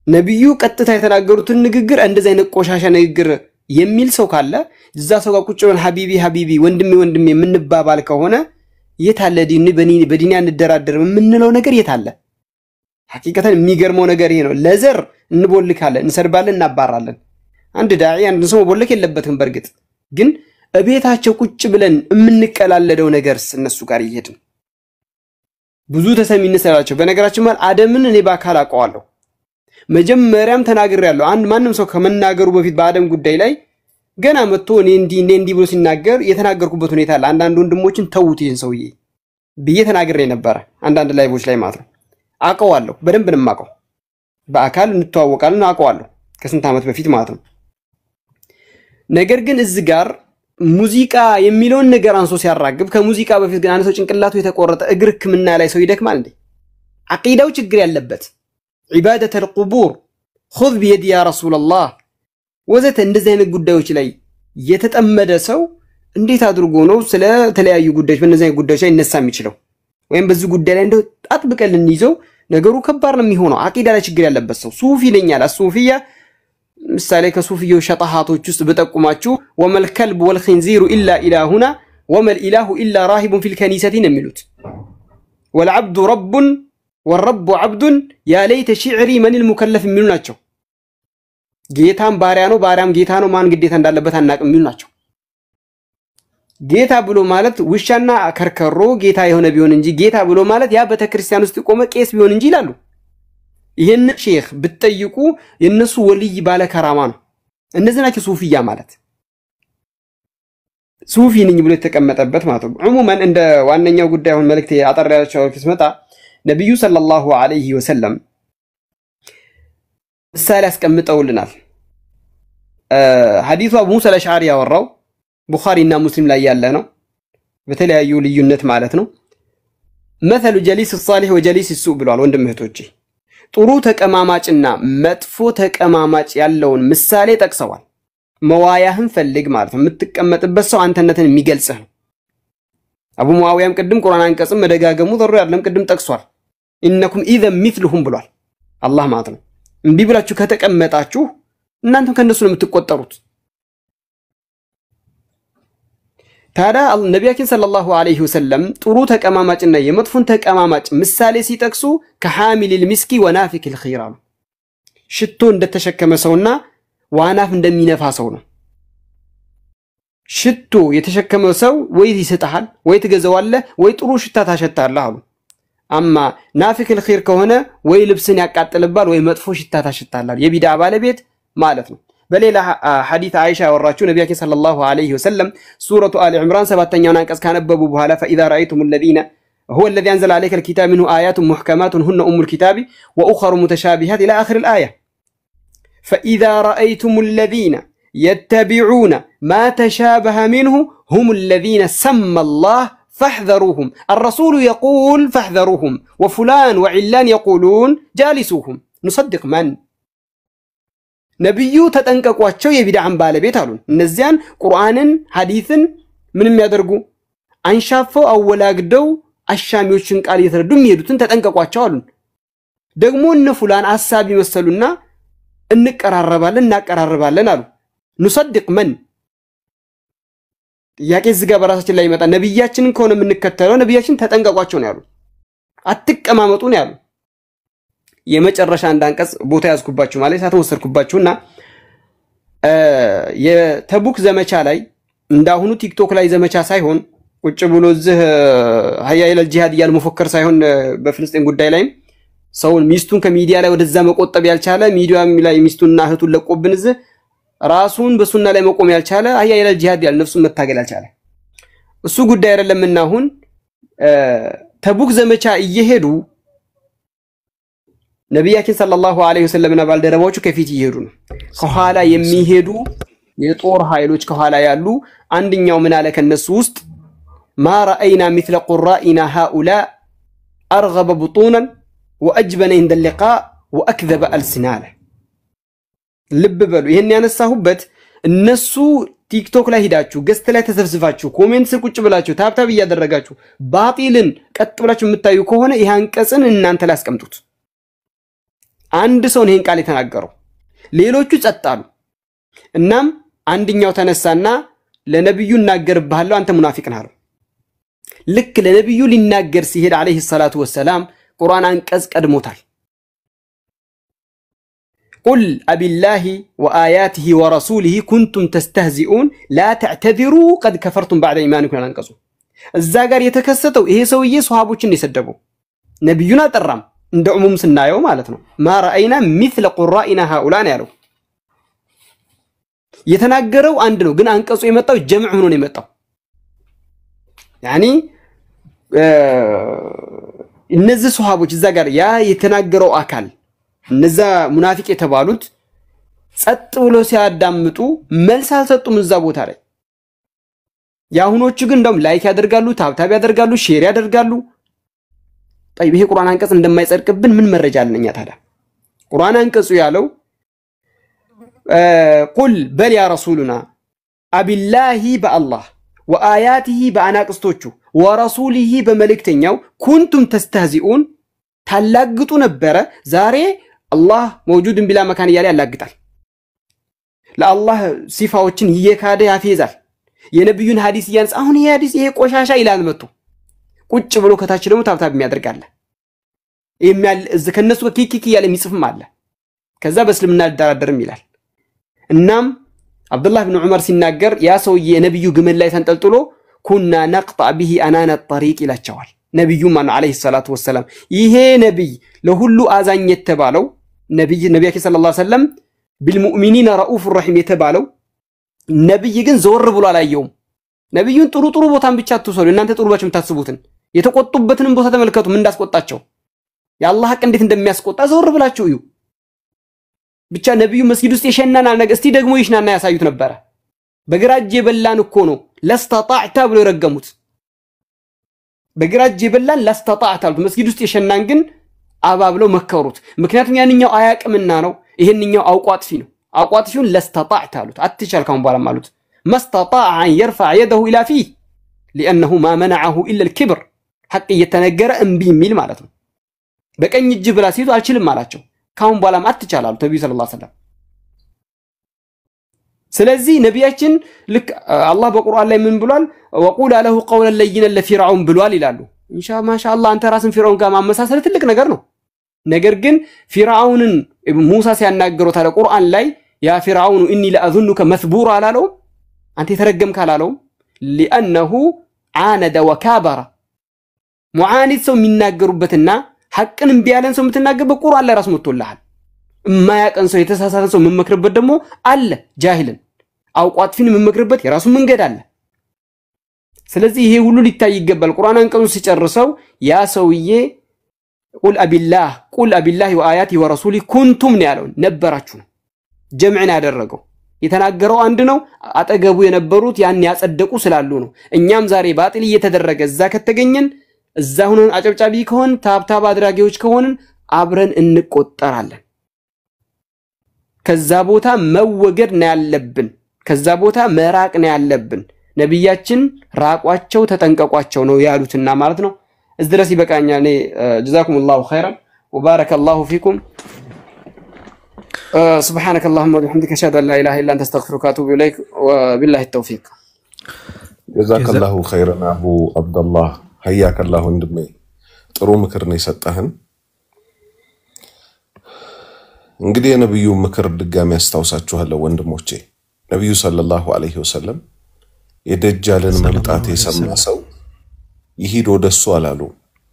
ነብዩ ቀጥታ የተናገሩትን ንግግር እንደዚህ አይነት ቆሻሻ ንግግር የሚል ሰው ካለ እዛ ሰው ጋር ቁጭ ብለን ሐቢቢ ወንድሜ የምንባባል ከሆነ የታለ ዲን በዲን እንደራደር የምንለው ነገር የታለ? ሐቂቀተን የሚገርመው ነገር ይሄ ነው። ለዘር እንቦልካለን፣ እንሰርባለን፣ እናባራለን። አንድ ዳዒ አንድ ሰው መቦለክ የለበትም። በርግጥ ግን እቤታቸው ቁጭ ብለን የምንቀላለደው ነገርስ እነሱ ጋር ይሄድን ብዙ ተሰሚነት ስላላቸው። በነገራችን ማለት አደምን እኔ በአካል አውቀዋለሁ። መጀመሪያም ተናግሬያለሁ። አንድ ማንም ሰው ከመናገሩ በፊት በአደም ጉዳይ ላይ ገና መጥቶ እኔ እንዲህ ብሎ ሲናገር የተናገርኩበት ሁኔታ አለ። አንዳንድ ወንድሞችን ተውት ይሄን ሰውዬ ብዬ ተናግሬ ነበር። አንዳንድ ላይቮች ላይ ማለት ነው። አውቀዋለሁ፣ በደንብ ነው የማውቀው። በአካል እንተዋወቃለን፣ አውቀዋለሁ ከስንት ዓመት በፊት ማለት ነው። ነገር ግን እዚህ ጋር ሙዚቃ የሚለውን ነገር አንሶ ሲያራግብ ከሙዚቃ በፊት ግን አንድ ሰው ጭንቅላቱ የተቆረጠ እግር ህክምና ላይ ሰው ይደክማል እንዴ? አቂዳው ችግር ያለበት ዒባደተ القبور خذ بيدي يا رسول الله ወዘተ እንደዚህ አይነት ጉዳዮች ላይ የተጠመደ ሰው እንዴት አድርጎ ነው ስለ ተለያዩ ጉዳዮች በእነዚህ ጉዳዮች ላይ እነሳ የሚችለው? ወይም በዚህ ጉዳይ ላይ እንደው አጥብቀን ልንይዘው ነገሩ ከባድ ነው የሚሆነው። አቂዳ ላይ ችግር ያለበት ሰው ሱፊ ይለኛል። አሱፊያ ምሳሌ ከሱፊዮ ሸጣሃቶች ውስጥ በጠቁማችሁ ወመል ከልብ ወልኺንዚሩ ኢላ ኢላሁና ወመል ኢላሁ ኢላ ራሂቡን ፊል ከኒሰቲ ነው የሚሉት። ወልዓብዱ ረቡን ወረቡ ዓብዱን ያ ለይተ ሽዕሪ መን ልሙከለፍ የሚሉ ናቸው። ጌታም ባሪያ ነው፣ ባሪያም ጌታ ነው። ማን ግዴታ እንዳለበት አናቅም የሚሉ ናቸው። ጌታ ብሎ ማለት ውሻና ከርከሮ ጌታ የሆነ ቢሆን እንጂ ጌታ ብሎ ማለት ያ ቤተክርስቲያን ውስጥ ቆመ ቄስ ቢሆን እንጂ ይላሉ። ይሄን ሼክ ብትጠይቁ የነሱ ወልይ ባለ ከራማ ነው። እነዚህ ናቸው ሱፊያ ማለት። ሱፊ ነኝ ብሎ የተቀመጠበት ማለት ነው። ዑሙማን እንደ ዋነኛው ጉዳይ አሁን መልእክት አጠራያቸው ከስመጣ ነብዩ ሰለላሁ ዐለይሂ ወሰለም ምሳሌ አስቀምጠውልናል። ሐዲሱ አቡ ሙሳ አልአሽዓሪ ያወራው ቡኻሪና ሙስሊም ላይ ያለ ነው። በተለያዩ ልዩነት ማለት ነው። مثل جليس الصالح وجليس السوء ብሏል። ወንድም እህቶቼ ጥሩ ተቀማማጭና መጥፎ ተቀማማጭ ያለውን ምሳሌ ጠቅሰዋል። መዋያህን ፈልግ ማለት ነው። የምትቀመጥበት ሰው አንተነትን የሚገልጽህ ነው። አቡ ሙአዊያም ቅድም ቁርአን አንቀጽም መደጋገሙ ዘሩ ያለም ቅድም ጠቅሷል። ኢነኩም ኢዘን ሚስሉሁም ብሏል አላህ ማለት ነው። እምቢ ብላችሁ ከተቀመጣችሁ እናንተም ከነሱ ነው የምትቆጠሩት። ታዲያ ነቢያችን ሰለላሁ ዐለይሂ ወሰለም ጥሩ ተቀማማጭና የመጥፎን ተቀማማጭ ምሳሌ ሲጠቅሱ ከሐሚሊል ሚስኪ ወናፊኪል ኺራ ነው። ሽቶ እንደተሸከመ ሰውና ዋናፍ እንደሚነፋ ሰው ነው። ሽቶ የተሸከመ ሰው ወይ ይሰጣል ወይ ትገዛዋለህ ወይ ጥሩ ሽታ ታሸታለህ አሉ። አማ ናፊኪል ኺር ከሆነ ወይ ልብስን ያቃጥልባል ወይ መጥፎ ሽታ ታሸታለህ። የቢድዓ ባለቤት ማለት ነው። በሌላ ሐዲስ አይሻ ወራችሁ ነቢያችን ሰለላሁ ዐለይሂ ወሰለም ሱረቱ አሊ ዒምራን 7ኛውን አንቀጽ ካነበቡ በኋላ فاذا رايتم الذين هو الذي انزل عليك الكتاب منه ايات محكمات هن ام الكتاب واخر متشابهات الى اخر الايه فاذا رايتم الذين يتبعون ما تشابه منه هم الذين سمى الله فاحذروهم الرسول يقول فاحذروهم وفلان وعلان يقولون جالسوهم نصدق من ነብዩ ተጠንቀቋቸው የቢድዓን ባለቤት አሉን። እነዚያን ቁርአንን ሐዲስን ምንም ያደርጉ አንሻፈው አወላግደው አሻሚዎችን ቃል እየተረዱ የሚሄዱትን ተጠንቀቋቸው አሉን። ደግሞ እነ ፉላን አሳቢ መሰሉና እናቀራረባለን አሉ። ንصدق من ጥያቄ ዝጋ በራሳችን ላይ ይመጣ። ነብያችንን ከሆነ የምንከተለው ነብያችን ተጠንቀቋቸው ነው ያሉ። አትቀማመጡ ነው ያሉ። የመጨረሻ አንቀጽ ቦታ ያዝኩባችሁ ማለት ሳትወሰርኩባችሁና የተቡክ ዘመቻ ላይ እንዳሁኑ ቲክቶክ ላይ ዘመቻ ሳይሆን ቁጭ ብሎ እዚህ ሀያ ኢለል ጂሃድ እያለ መፎከር ሳይሆን በፍልስጤም ጉዳይ ላይ ሰውን ሚስቱን ከሚዲያ ላይ ወደዛ መቆጠብ ያልቻለ ሚዲያም ላይ ሚስቱንና እህቱን ለቆብን እዚህ ራሱን በሱና ላይ መቆም ያልቻለ ሀያ ኢለል ጂሃድ ያለ ነፍሱን መታገል ያልቻለ እሱ ጉዳይ አይደለምና አሁን ተቡክ ዘመቻ እየሄዱ ነብያችን ሰለላሁ ዐለይሂ ወሰለምና ባልደረባዎቹ ከፊት ይሄዱ ነው። ከኋላ የሚሄዱ የጦር ኃይሎች ከኋላ ያሉ አንደኛው ምን አለ ከነሱ ውስጥ ما راينا مثل قرائنا هؤلاء ارغب بطونا واجبن عند اللقاء واكذب السناله ልብ በሉ። ይሄን ያነሳሁበት እነሱ ቲክቶክ ላይ ሄዳችሁ ገስት ላይ ተሰብስባችሁ ኮሜንት ስር ቁጭ ብላችሁ ታብታብ እያደረጋችሁ ባጢልን ቀጥ ብላችሁ የምታዩ ከሆነ ይሄ አንቀጽን እናንተ ላይ አስቀምጡት። አንድ ሰው ይሄን ቃል የተናገረው ሌሎቹ ጸጣሉ። እናም አንደኛው ተነሳና ለነብዩ እናገርብሃለሁ አንተ ሙናፊቅ ነህ አለው። ልክ ለነብዩ ሊናገር ሲሄድ አለይሂ ሰላቱ ወሰላም ቁርአን አንቀጽ ቀድሞታል። ቁል አቢላሂ ወአያቲሂ ወረሱሊሂ ኩንቱም ተስተህዚኡን ላ ተዕተዚሩ ቀድ ከፈርቱም ባዕደ ኢማኒኩም አንቀጹ። እዛ ጋር የተከሰተው ይሄ ሰውዬ ሱሐቦችን የሰደበው ነብዩን አጠራም እንደ ዑሙም ስናየው ማለት ነው። ማ ረአይና ሚስለ ቁራኢና ሃኡላ ነው ያለው። የተናገረው አንድ ነው፣ ግን አንቀጹ የመጣው ጀምዕ ሆኖ ነው የመጣው። ያኒ እነዚህ ሱሐቦች እዛ ጋር ያ የተናገረው አካል እነዛ ሙናፊቅ የተባሉት ጸጥ ብሎ ሲያዳምጡ መልስ አልሰጡም እዛ ቦታ ላይ። ያሁኖቹ ግን እንደውም ላይክ ያደርጋሉ፣ ታብታብ ያደርጋሉ፣ ሼር ያደርጋሉ። طيب ይሄ ቁርአን አንቀጽ እንደማይጸድቅብን ምን መረጃ አለኛ ታዲያ? ቁርአን አንቀጹ ያለው ቁል በል ያ ረሱሉና አቢላሂ በአላህ ወአያቲሂ በአናቅስቶቹ ወረሱሊሂ በመልእክተኛው ኩንቱም ተስተህዚኡን ታላግጡ ነበረ። ዛሬ አላህ መውጁድን ቢላ መካን እያለ ያላግጣል። ለአላህ ሲፋዎችን እየካደ ያፌዛል። የነብዩን ሐዲስ እያነሳ አሁን ይሄ ሐዲስ ይሄ ቆሻሻ ይላል መጥቶ ቁጭ ብሎ ከታች ደግሞ ታብታብ የሚያደርጋለ የሚያል እዚህ ከነሱ ኪኪኪ ያለ የሚጽፍም አለ። ከዛ በእስልምና አልደራደርም ይላል። እናም አብዱላህ ኢብኑ ዑመር ሲናገር ያ ሰውዬ የነብዩ ግመል ላይ ተንጠልጥሎ ኩና ነቅጣ ቢሂ አናነ ጠሪቅ ይላቸዋል። ነብዩ ማን አለይሂ ሰላቱ ወሰለም ይሄ ነብይ ለሁሉ አዛኝ የተባለው ነብያችን ሰለላሁ ዐለይሂ ወሰለም ቢልሙእሚኒና ረኡፍ ረሂም የተባለው ነብይ ግን ዘወር ብሎ አላየውም። ነብዩን ጥሩ ጥሩ ቦታን ብቻ አትወሰዱ። እናንተ ጥሩ ባችሁ የምታስቡትን የተቆጡበትንም ቦታ ተመልከቱ ምን እንዳስቆጣቸው። የአላህ ሐቅ እንዴት እንደሚያስቆጣ ዘወር ብላችሁ እዩ። ብቻ ነብዩ መስጊድ ውስጥ የሸናና ነገር እስቲ ደግሞ ይሽናና ያሳዩት ነበር። በግራጅ የበላን እኮ ነው ለስተጣዕታ ብሎ የረገሙት። በግራጅ የበላን ለስተጣዕታ አሉት። መስጊድ ውስጥ የሸናን ግን አባብለው መከሩት። ምክንያቱም ያንኛው አያቅምና ነው፣ ይሄንኛው አውቋጥፊ ነው። አውቋጥፊውን ለስተጣዕታ አሉት። አትቻል ካሁን በኋላ ማለት መስተጣዕ አን የርፈዕ የደሁ ኢላ ፊህ ሊአነሁ ማ መነዐሁ ኢላ ልክብር ሐቅ እየተነገረ እምቢ የሚል ማለት ነው። በቀኝ እጅ ብላ ሲይዙ አልችልም አላቸው። ካሁን በኋላም አትቻል አሉት ነብዩ ሰለላሁ ዐለይሂ ወሰለም። ስለዚህ ነቢያችን ልክ አላህ በቁርአን ላይ ምን ብሏል? ወቁላ ለሁ ቀውለን ለይነን ለፊርዓውን ብሏል ይላሉ። ማሻአላህ አንተ ራስን ፊርዓውን ጋር ማመሳሰል ትልቅ ነገር ነው። ነገር ግን ፊርዓውንን ሙሳ ሲያናገረው ታዲያ ቁርአን ላይ ያ ፊርዓውን ኢኒ ለአዙኑከ መስቡራ አላለውም? አንተ የተረገምክ አላለውም? ሊአነሁ ዓነደ ወካበረ ሙዓኒድ ሰው የሚናገሩበትና ሐቅን እምቢ ያለን ሰው የምትናገርበት ቁርአን ላይ ራስ መጥቶልሃል። የማያቀን ሰው የተሳሳተን ሰው የምመክርበት ደግሞ አለ። ጃሂልን አውቋጥፊን የምመክርበት የራሱ መንገድ አለ። ስለዚህ ይሄ ሁሉ ሊታይ ይገባል። ቁርአን አንቀጹ ሲጨርሰው ያ ሰውዬ ቁል አቢላሂ ወአያቲ ወረሱሊ ኩንቱም ነው ያለው። ነበራችሁ ነው ጀምዕን ያደረገው። የተናገረው አንድ ነው። አጠገቡ የነበሩት ያን ያጸደቁ ስላሉ ነው። እኛም ዛሬ ባጢል እየተደረገ እዛ ከተገኘን እዛ ሆነን አጨብጫቢ ከሆን ታብታብ አድራጊዎች ከሆንን አብረን እንቆጠራለን። ከዛ ቦታ መወገድ ነው ያለብን። ከዛ ቦታ መራቅ ነው ያለብን። ነብያችን ራቋቸው ተጠንቀቋቸው ነው ያሉትና ማለት ነው። እዚህ ድረስ ይበቃኛል። እኔ ጀዛኩሙላሁ ኸይራን ወባረከላሁ ፊኩም። سبحانك اللهم وبحمدك اشهد ان لا اله الا انت استغفرك واتوب اليك وبالله التوفيق. جزاك الله خيرا ابو عبد الله حياك الله ወንድሜ ጥሩ ምክር ነው የሰጠህን። እንግዲህ የነብዩ ምክር ድጋሚ ያስታውሳችኋለሁ ወንድሞቼ። ነብዩ ሰለላሁ ዐለይሂ ወሰለም የደጃልን መምጣት የሰማ ሰው ይሂድ ወደሱ አላሉ፣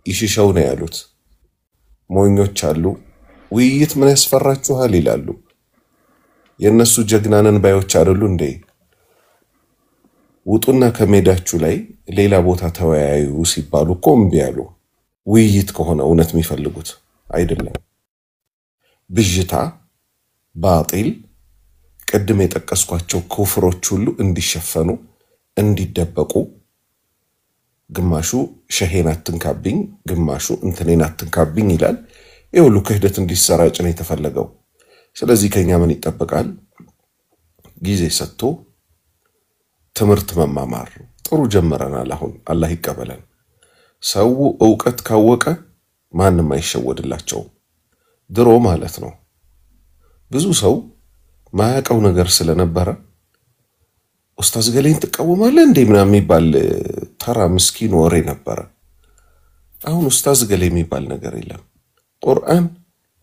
ይሽሸው ነው ያሉት። ሞኞች አሉ ውይይት ምን ያስፈራችኋል ይላሉ። የነሱ ጀግናንን ባዮች አይደሉ እንዴ? ውጡና ከሜዳችሁ ላይ ሌላ ቦታ ተወያዩ ሲባሉ እኮ እምቢ አሉ። ውይይት ከሆነ እውነት የሚፈልጉት አይደለም። ብዥታ፣ ባጢል፣ ቅድም የጠቀስኳቸው ኩፍሮች ሁሉ እንዲሸፈኑ እንዲደበቁ፣ ግማሹ ሸሄን አትንካብኝ፣ ግማሹ እንትኔን አትንካብኝ ይላል። የሁሉ ክህደት እንዲሰራጭ ነው የተፈለገው። ስለዚህ ከኛ ምን ይጠበቃል? ጊዜ ሰጥቶ ትምህርት መማማር ጥሩ ጀመረናል። አሁን አላህ ይቀበለን። ሰው ዕውቀት ካወቀ ማንም አይሸወድላቸው። ድሮ ማለት ነው ብዙ ሰው ማያውቀው ነገር ስለነበረ ኡስታዝ ገሌን ተቃወማለህ እንዴ ምናምን የሚባል ተራ ምስኪን ወሬ ነበረ። አሁን ኡስታዝ ገሌ የሚባል ነገር የለም። ቁርአን፣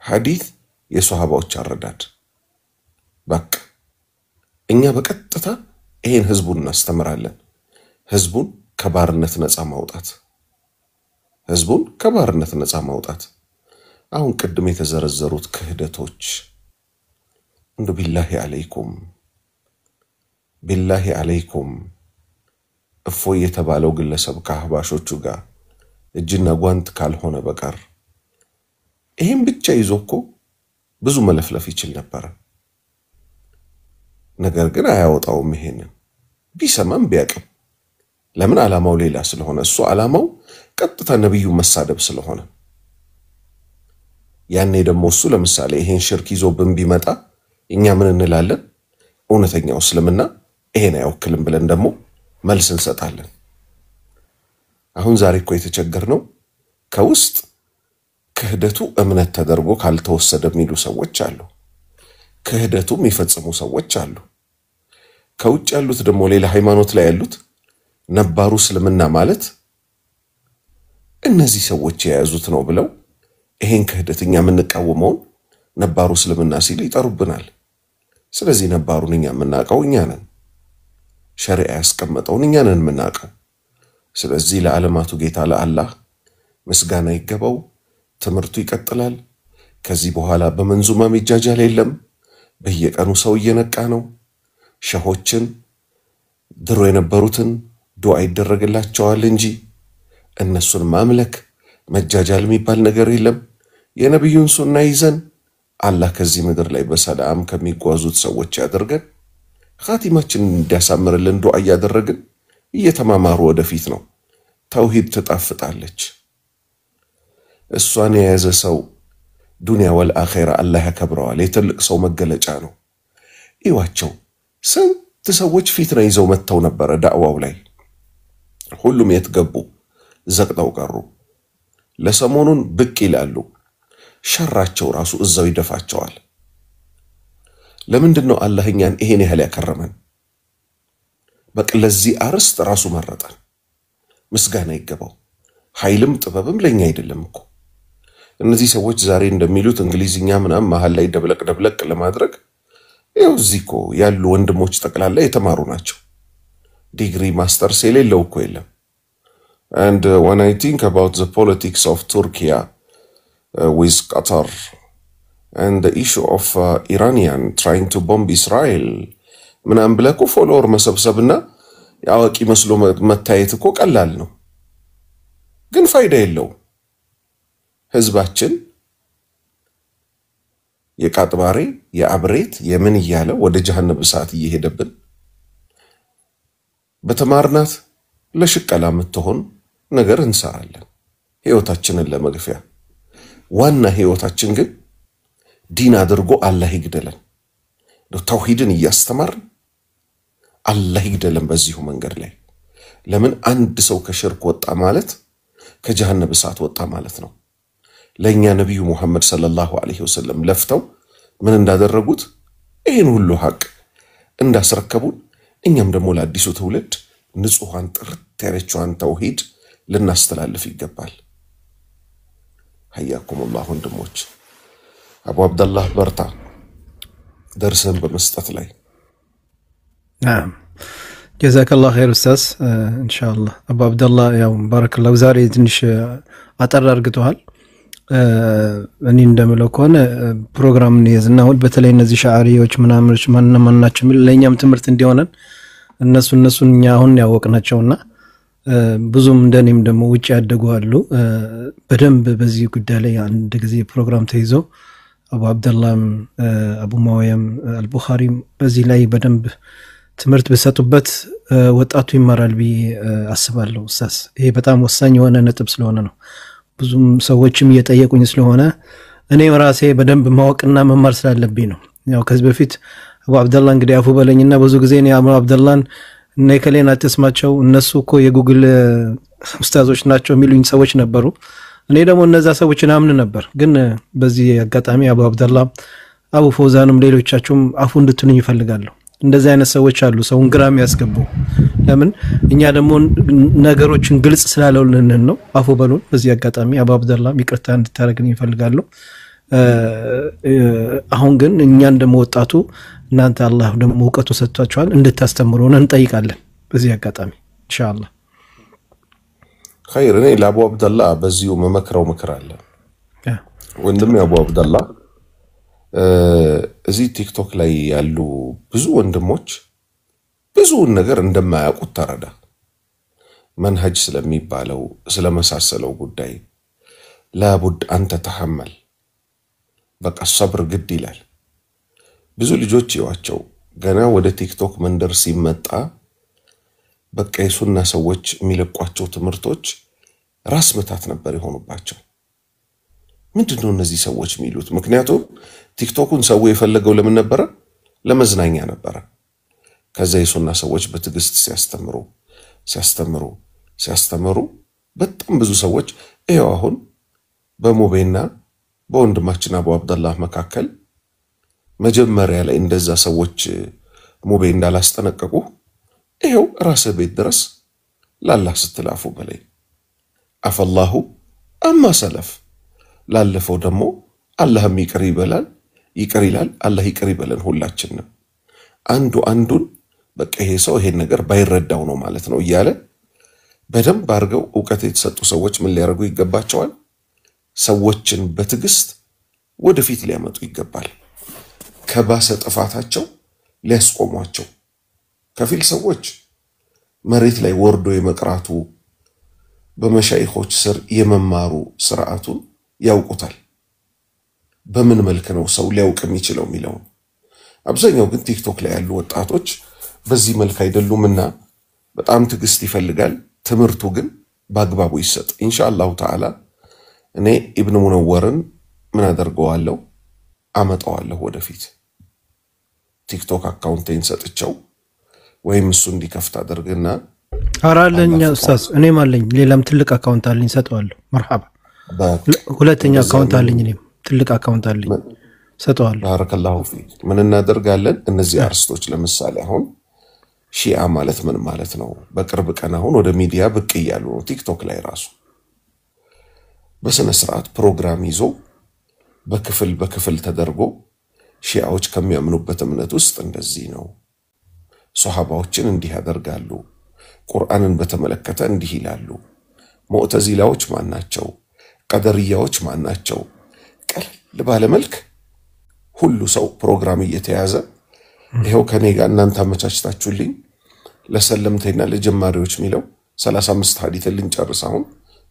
ሐዲስ፣ የሷሃባዎች አረዳድ በቃ እኛ በቀጥታ ይሄን ህዝቡን እናስተምራለን። ህዝቡን ከባርነት ነፃ ማውጣት፣ ህዝቡን ከባርነት ነፃ ማውጣት። አሁን ቅድም የተዘረዘሩት ክህደቶች እንደ ቢላሂ አለይኩም እፎይ የተባለው ግለሰብ ከአህባሾቹ ጋር እጅና ጓንት ካልሆነ በቀር ይሄን ብቻ ይዞ እኮ ብዙ መለፍለፍ ይችል ነበር። ነገር ግን አያወጣውም። ይሄንን ቢሰማም ቢያቅም ለምን ዓላማው ሌላ ስለሆነ እሱ ዓላማው ቀጥታ ነብዩ መሳደብ ስለሆነ ያኔ ደግሞ እሱ ለምሳሌ ይሄን ሽርክ ይዞብን ቢመጣ እኛ ምን እንላለን? እውነተኛው እስልምና ይሄን አይወክልም ብለን ደግሞ መልስ እንሰጣለን። አሁን ዛሬ እኮ የተቸገርነው ከውስጥ ክህደቱ እምነት ተደርጎ ካልተወሰደ የሚሉ ሰዎች አሉ። ክህደቱ የሚፈጽሙ ሰዎች አሉ። ከውጭ ያሉት ደግሞ ሌላ ሃይማኖት ላይ ያሉት ነባሩ እስልምና ማለት እነዚህ ሰዎች የያዙት ነው ብለው ይሄን ክህደትኛ የምንቃወመውን ነባሩ እስልምና ሲል ይጠሩብናል። ስለዚህ ነባሩን እኛ የምናውቀው እኛ ነን። ሸሪዓ ያስቀመጠውን እኛ ነን የምናውቀው። ስለዚህ ለዓለማቱ ጌታ ለአላህ ምስጋና ይገባው። ትምህርቱ ይቀጥላል። ከዚህ በኋላ በመንዙማ ሚጃጃል የለም። በየቀኑ ሰው እየነቃ ነው። ሸሆችን ድሮ የነበሩትን ዱዓ ይደረግላቸዋል እንጂ እነሱን ማምለክ መጃጃል የሚባል ነገር የለም። የነብዩን ሱና ይዘን አላህ ከዚህ ምድር ላይ በሰላም ከሚጓዙት ሰዎች ያደርገን። ኻቲማችንን እንዲያሳምርልን ዱዓ እያደረግን እየተማማሩ ወደፊት ነው። ተውሂድ ትጣፍጣለች። እሷን የያዘ ሰው ዱንያ ወልአኺራ አላህ ያከብረዋል። የትልቅ ሰው መገለጫ ነው። ይዋቸው ስንት ሰዎች ፊትና ይዘው መተው ነበረ ዳዕዋው ላይ። ሁሉም የትገቡ ዘቅጠው ቀሩ። ለሰሞኑን ብቅ ይላሉ። ሸራቸው ራሱ እዛው ይደፋቸዋል። ለምንድነው አላህ እኛን ይሄን ያህል ያከረመን? በቃ ለዚህ አርስት ራሱ መረጠን። ምስጋና ይገባው። ኃይልም ጥበብም ለኛ አይደለም እኮ። እነዚህ ሰዎች ዛሬ እንደሚሉት እንግሊዝኛ ምናምን መሃል ላይ ደብለቅ ለማድረግ ያው እዚህ እኮ ያሉ ወንድሞች ጠቅላላ የተማሩ ናቸው። ዲግሪ ማስተርስ የሌለው እኮ የለም። And when I think about the politics of Turkey with Qatar and the issue of Iranian trying to bomb Israel ምናምን ብለህ እኮ ፎሎወር መሰብሰብና ያዋቂ መስሎ መታየት እኮ ቀላል ነው፣ ግን ፋይዳ የለውም። ህዝባችን የቃጥባሬ የአብሬት የምን እያለ ወደ ጀሃነም እሳት እየሄደብን በተማርናት ለሽቀላ የምትሆን ነገር እንሰራለን ህይወታችንን ለመግፊያ። ዋና ህይወታችን ግን ዲን አድርጎ አላህ ይግደለን። ተውሂድን እያስተማርን አላህ ይግደለን በዚሁ መንገድ ላይ። ለምን አንድ ሰው ከሽርክ ወጣ ማለት ከጀሃነም እሳት ወጣ ማለት ነው። ለኛ ነብዩ መሐመድ ሰለላሁ ዐለይሂ ወሰለም ለፍተው ምን እንዳደረጉት ይሄን ሁሉ ሐቅ እንዳስረከቡን እኛም ደግሞ ለአዲሱ ትውልድ ንጹሃን ጥርት ያለችዋን ተውሂድ ልናስተላልፍ ይገባል። حياكم الله ወንድሞች። አቡ አብደላህ በርታ ደርሰን በመስጠት ላይ። نعم جزاك الله خير استاذ ان شاء الله ابو عبد الله ያው بارك الله ዛሬ ትንሽ አጠር አርግቷል። እኔ እንደምለው ከሆነ ፕሮግራም ነው ሁሉ በተለይ እነዚህ ሻዓሪዎች ምናምኖች ማንናቸው ለኛም ትምህርት እንዲሆነን እነሱን እኛ አሁን ያወቅናቸውና ብዙም እንደኔም ደግሞ ውጪ ያደጉ አሉ። በደንብ በዚህ ጉዳይ ላይ አንድ ጊዜ ፕሮግራም ተይዞ አቡ አብደላህም አቡ ማውያም አልቡኻሪ በዚህ ላይ በደንብ ትምህርት በሰጡበት ወጣቱ ይማራል ብዬ አስባለሁ። ኡስታዝ ይሄ በጣም ወሳኝ የሆነ ነጥብ ስለሆነ ነው። ብዙም ሰዎችም እየጠየቁኝ ስለሆነ እኔ ራሴ በደንብ ማወቅና መማር ስላለብኝ ነው። ያው ከዚህ በፊት አቡ አብደላህ እንግዲህ አፉ በለኝና ብዙ ጊዜ ነው አቡ አብደላህን ነከሌና ተስማቸው እነሱ እኮ የጉግል ኡስታዞች ናቸው የሚሉኝ ሰዎች ነበሩ። እኔ ደግሞ እነዛ ሰዎችን አምን ነበር። ግን በዚህ አጋጣሚ አቡ አብደላህ አቡ ፈውዛንም ሌሎቻችሁም አፉ እንድትሉኝ ይፈልጋለሁ። እንደዚህ አይነት ሰዎች አሉ ሰውን ግራም ያስገቡ ለምን እኛ ደግሞ ነገሮችን ግልጽ ስላልሆነልን ነው አፉ በሉን በዚህ አጋጣሚ አቡ አብደላ ይቅርታ እንድታረግልኝ እፈልጋለሁ አሁን ግን እኛን ደግሞ ወጣቱ እናንተ አላህ ደግሞ ዕውቀቱ ሰጥቷችኋል እንድታስተምሩን እንጠይቃለን በዚህ አጋጣሚ ኢንሻአላህ خير እኔ ለአቡ አብደላ በዚሁ መመክረው ምክር አለ ወንድም አቡ አብደላ እዚህ ቲክቶክ ላይ ያሉ ብዙ ወንድሞች ብዙ ነገር እንደማያውቁት ተረዳ መንሀጅ ስለሚባለው ስለመሳሰለው ጉዳይ ላቡድ አንተ ተሐመል በቃ ሰብር ግድ ይላል ብዙ ልጆች ይዋቸው ገና ወደ ቲክቶክ መንደር ሲመጣ በቃ የሱና ሰዎች የሚለቋቸው ትምህርቶች ራስ መታት ነበር የሆኑባቸው ምንድነው እነዚህ ሰዎች የሚሉት ምክንያቱም ቲክቶኩን ሰው የፈለገው ለምን ነበር ለመዝናኛ ነበር ከዛ የሱና ሰዎች በትግስት ሲያስተምሩ በጣም ብዙ ሰዎች ይሄው አሁን በሙቤና በወንድማችን አቡ አብደላህ መካከል መጀመሪያ ላይ እንደዛ ሰዎች ሙቤ እንዳላስጠነቀቁ ይሄው ራስ ቤት ድረስ ላላህ ስትላፉ በላይ አፈላሁ አማ ሰለፍ ላለፈው ደግሞ አላህም ይቅር ይላል አላህ ይቅር ይበለን ሁላችንም አንዱ አንዱን በቃ ይሄ ሰው ይሄን ነገር ባይረዳው ነው ማለት ነው እያለ በደንብ አርገው ዕውቀት የተሰጡ ሰዎች ምን ሊያረጉ ይገባቸዋል ሰዎችን በትግስት ወደፊት ሊያመጡ ይገባል ከባሰ ጥፋታቸው ሊያስቆሟቸው ከፊል ሰዎች መሬት ላይ ወርዶ የመቅራቱ በመሻይኾች ስር የመማሩ ስርዓቱን ያውቁታል በምን መልክ ነው ሰው ሊያውቅ የሚችለው ሚለው አብዛኛው ግን ቲክቶክ ላይ ያሉ ወጣቶች በዚህ መልክ አይደሉምና በጣም ትግስት ይፈልጋል ትምርቱ ግን በአግባቡ ይሰጥ ኢንሻአላሁ ተዓላ እኔ ኢብኑ ሙነወርን ምን አደርገዋለሁ አመጣዋለሁ ወደፊት ቲክቶክ አካውንቴን ሰጥቸው ወይም እሱ እንዲከፍት አድርግና አራለኛ ኡስታዝ እኔም አለኝ ሌላም ትልቅ አካውንት አለኝ ሰጠዋለሁ መርሐባ ሁለተኛ አካውንት አለኝ እኔም ትልቅ አካውንት አለኝ ሰጠዋለሁ ባረከላሁ ፊክ ምን እናደርጋለን እነዚህ አርስቶች ለምሳሌ አሁን ሺአ ማለት ምን ማለት ነው በቅርብ ቀን አሁን ወደ ሚዲያ ብቅ ይያሉ ነው ቲክቶክ ላይ ራሱ በስነ ስርዓት ፕሮግራም ይዞ በክፍል ተደርጎ ሺአዎች ከሚያምኑበት እምነት ውስጥ እንደዚህ ነው ሱሐባዎችን እንዲህ ያደርጋሉ ቁርአንን በተመለከተ እንዲህ ይላሉ ሙዕተዚላዎች ማናቸው ቀደርያዎች ማናቸው ቀለል ባለ መልክ ሁሉ ሰው ፕሮግራም እየተያዘ ይሄው ከኔ ጋር እናንተ አመቻችታችሁልኝ ለሰለምቴና ለጀማሪዎች ሚለው 35 ሐዲስ ልንጨርስ አሁን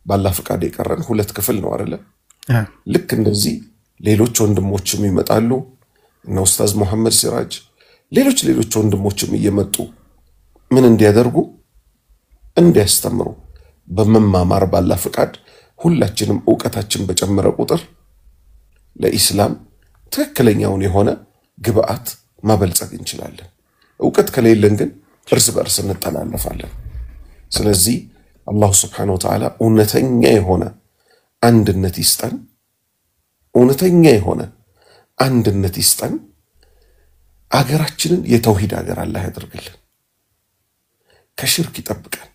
ባላ ፍቃድ የቀረን ሁለት ክፍል ነው አይደለ ልክ እንደዚህ ሌሎች ወንድሞችም ይመጣሉ እና ኡስታዝ መሐመድ ሲራጅ ሌሎች ወንድሞችም እየመጡ ምን እንዲያደርጉ እንዲያስተምሩ በመማማር ባላ ፍቃድ ሁላችንም ዕውቀታችን በጨመረ ቁጥር ለኢስላም ትክክለኛውን የሆነ ግብአት ማበልጸግ እንችላለን ዕውቀት ከሌለን ግን እርስ በርስ እንጠላለፋለን ስለዚህ አላህ Subhanahu Wa Ta'ala እውነተኛ የሆነ አንድነት ይስጠን አገራችንን የተውሂድ አገር አላህ ያደርግልን ከሽርክ ይጠብቀን